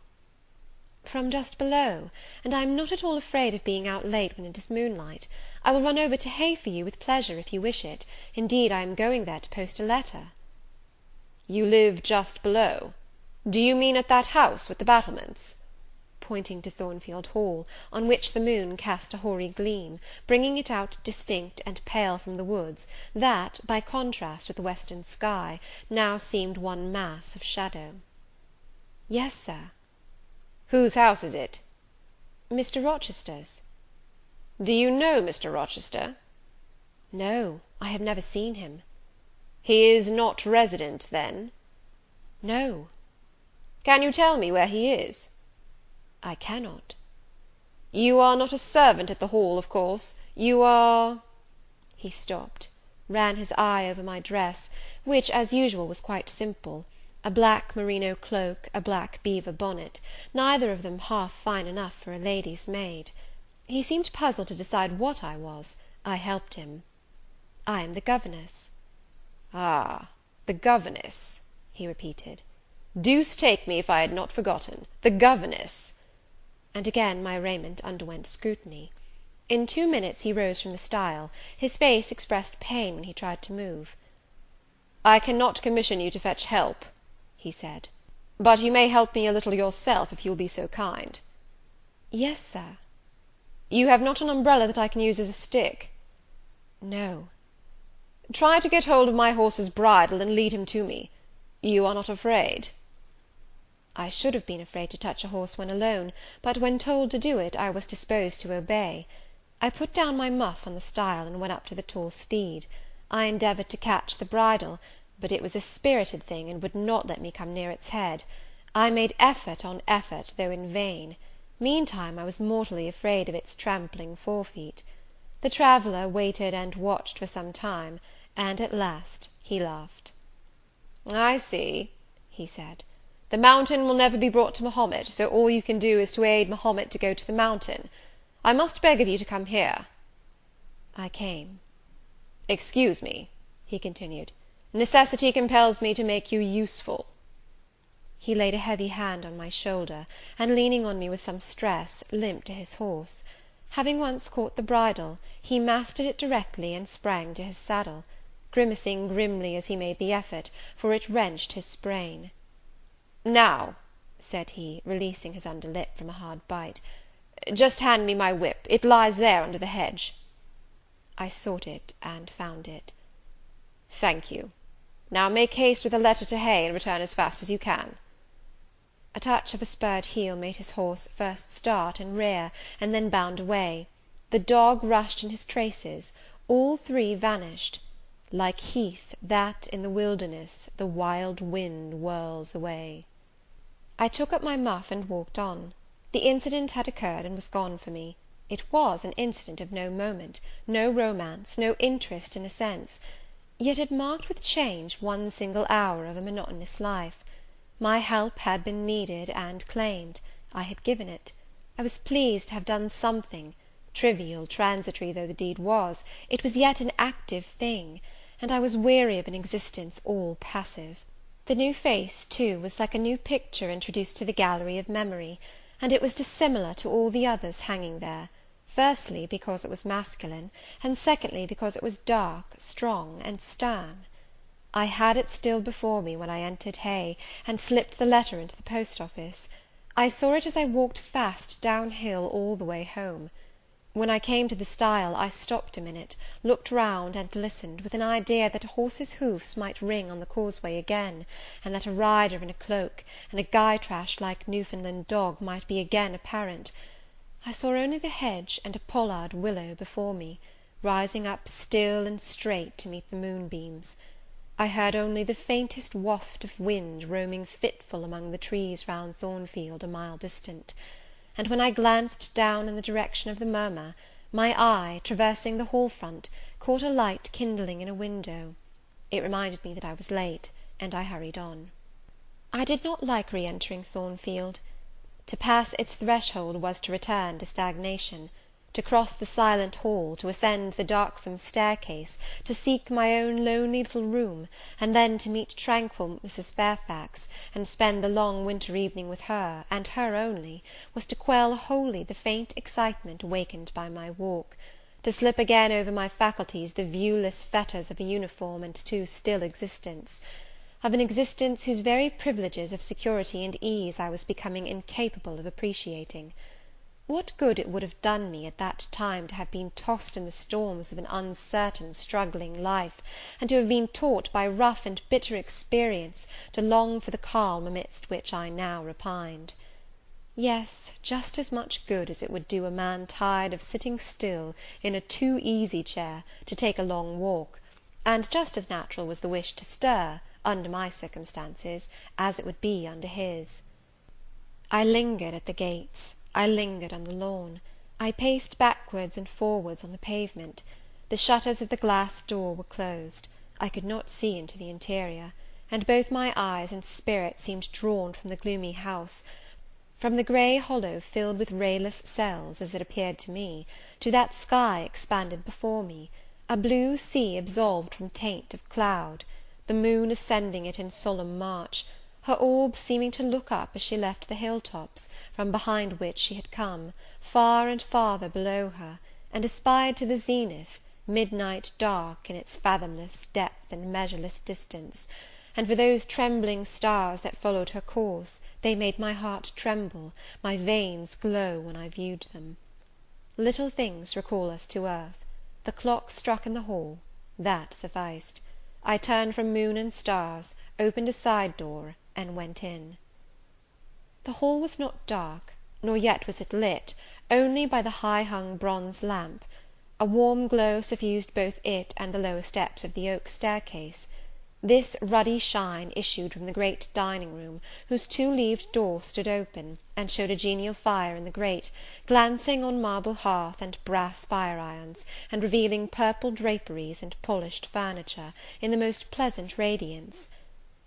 "From just below, and I am not at all afraid of being out late when it is moonlight. I will run over to Hay for you with pleasure, if you wish it. Indeed, I am going there to post a letter." "You live just below? Do you mean at that house with the battlements?" pointing to Thornfield Hall, on which the moon cast a hoary gleam, bringing it out distinct and pale from the woods, that, by contrast with the western sky, now seemed one mass of shadow. "Yes, Sir." "Whose house is it?" "Mr. Rochester's." "Do you know Mr. Rochester?" "No, I have never seen him." "He is not resident, then?" No. Can you tell me where he is? I cannot. You are not a servant at the Hall, of course. You are He stopped, ran his eye over my dress, which, as usual, was quite simple, a black merino cloak, a black beaver bonnet, neither of them half fine enough for a lady's maid. He seemed puzzled to decide what I was. I helped him. I am the governess. Ah, the governess, he repeated. Deuce take me if I had not forgotten. The governess! And again my raiment underwent scrutiny. In 2 minutes he rose from the stile. His face expressed pain when he tried to move. I cannot commission you to fetch help, he said, but you may help me a little yourself, if you will be so kind. Yes, sir. You have not an umbrella that I can use as a stick? No. Try to get hold of my horse's bridle, and lead him to me. You are not afraid? I should have been afraid to touch a horse when alone, but when told to do it, I was disposed to obey. I put down my muff on the stile, and went up to the tall steed. I endeavoured to catch the bridle, but it was a spirited thing, and would not let me come near its head. I made effort on effort, though in vain. Meantime I was mortally afraid of its trampling forefeet. The traveller waited and watched for some time, and at last he laughed. I see, he said. The mountain will never be brought to Mahomet, so all you can do is to aid Mahomet to go to the mountain. I must beg of you to come here. I came. Excuse me, he continued. Necessity compels me to make you useful. He laid a heavy hand on my shoulder, and leaning on me with some stress, limped to his horse. Having once caught the bridle, he mastered it directly, and sprang to his saddle, grimacing grimly as he made the effort, for it wrenched his sprain. Now, said he, releasing his under lip from a hard bite, just hand me my whip. It lies there under the hedge. I sought it, and found it. Thank you. Now make haste with a letter to Hay, and return as fast as you can. A touch of a spurred heel made his horse first start and rear, and then bound away. The dog rushed in his traces. All three vanished. Like heath that in the wilderness the wild wind whirls away. I took up my muff and walked on. The incident had occurred and was gone for me. It was an incident of no moment, no romance, no interest in a sense, yet it marked with change one single hour of a monotonous life. My help had been needed and claimed. I had given it. I was pleased to have done something. Trivial, transitory though the deed was, it was yet an active thing, and I was weary of an existence all passive. The new face, too, was like a new picture introduced to the gallery of memory, and it was dissimilar to all the others hanging there, firstly, because it was masculine, and secondly, because it was dark, strong, and stern. I had it still before me when I entered Hay, and slipped the letter into the post-office. I saw it as I walked fast down-hill all the way home. When I came to the stile, I stopped a minute, looked round, and listened, with an idea that a horse's hoofs might ring on the causeway again, and that a rider in a cloak, and a Gytrash like Newfoundland dog might be again apparent. I saw only the hedge and a pollard willow before me, rising up still and straight to meet the moonbeams. I heard only the faintest waft of wind roaming fitful among the trees round Thornfield, a mile distant; and when I glanced down in the direction of the murmur, my eye, traversing the hall front, caught a light kindling in a window. It reminded me that I was late, and I hurried on. I did not like re-entering Thornfield. To pass its threshold was to return to stagnation. To cross the silent hall, to ascend the darksome staircase, to seek my own lonely little room, and then to meet tranquil Mrs. Fairfax, and spend the long winter evening with her, and her only, was to quell wholly the faint excitement awakened by my walk; to slip again over my faculties the viewless fetters of a uniform and too still existence, of an existence whose very privileges of security and ease I was becoming incapable of appreciating. What good it would have done me at that time to have been tossed in the storms of an uncertain, struggling life, and to have been taught by rough and bitter experience to long for the calm amidst which I now repined. Yes, just as much good as it would do a man tired of sitting still in a too easy chair to take a long walk, and just as natural was the wish to stir, under my circumstances, as it would be under his. I lingered at the gates, I lingered on the lawn, I paced backwards and forwards on the pavement. The shutters of the glass door were closed, I could not see into the interior, and both my eyes and spirit seemed drawn from the gloomy house, from the grey hollow filled with rayless cells, as it appeared to me, to that sky expanded before me, a blue sea absolved from taint of cloud, the moon ascending it in solemn march, her orb seeming to look up as she left the hill-tops, from behind which she had come, far and farther below her, and aspired to the zenith, midnight dark in its fathomless depth and measureless distance; and for those trembling stars that followed her course, they made my heart tremble, my veins glow when I viewed them. Little things recall us to earth. The clock struck in the hall, that sufficed. I turned from moon and stars, opened a side door, and went in. The hall was not dark, nor yet was it lit, only by the high-hung bronze lamp. A warm glow suffused both it and the lower steps of the oak staircase. This ruddy shine issued from the great dining-room, whose two-leaved door stood open, and showed a genial fire in the grate, glancing on marble hearth and brass fire-irons, and revealing purple draperies and polished furniture, in the most pleasant radiance.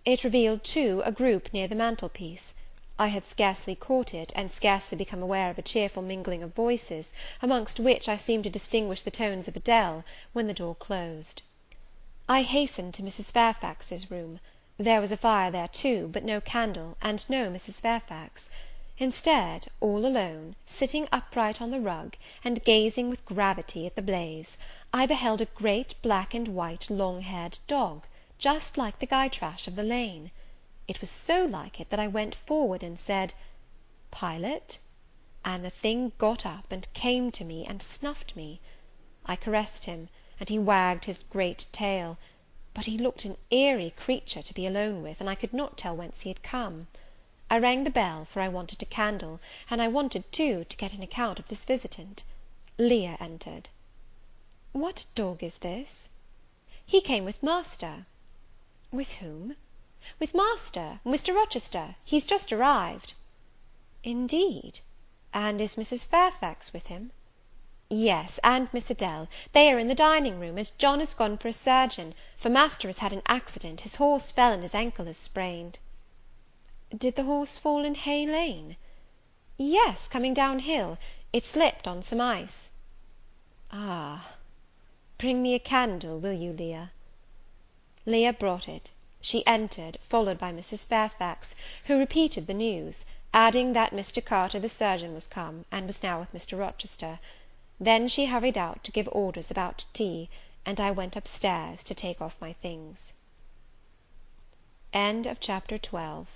It revealed, too, a group near the mantel-piece. I had scarcely caught it, and scarcely become aware of a cheerful mingling of voices, amongst which I seemed to distinguish the tones of Adele, when the door closed. I hastened to Mrs. Fairfax's room. There was a fire there too, but no candle, and no Mrs. Fairfax. Instead, all alone, sitting upright on the rug, and gazing with gravity at the blaze, I beheld a great black and white long-haired dog, just like the Gytrash of the lane. It was so like it that I went forward and said, "Pilot?" and the thing got up and came to me and snuffed me. I caressed him, and he wagged his great tail; but he looked an eerie creature to be alone with, and I could not tell whence he had come. I rang the bell, for I wanted a candle, and I wanted, too, to get an account of this visitant. Leah entered. "What dog is this?" "He came with master." "With whom?" "With master, Mr. Rochester. He's just arrived." "Indeed! And is Mrs. Fairfax with him?" "Yes, and Miss Adele. They are in the dining-room, and John is gone for a surgeon, for master has had an accident. His horse fell, and his ankle is sprained." "Did the horse fall in Hay Lane?" "Yes, coming down hill. It slipped on some ice." "Ah! Bring me a candle, will you, Leah?" Leah brought it. She entered, followed by Mrs. Fairfax, who repeated the news, adding that Mr. Carter the surgeon was come, and was now with Mr. Rochester. Then she hurried out to give orders about tea, and I went up stairs to take off my things. Chapter XIII.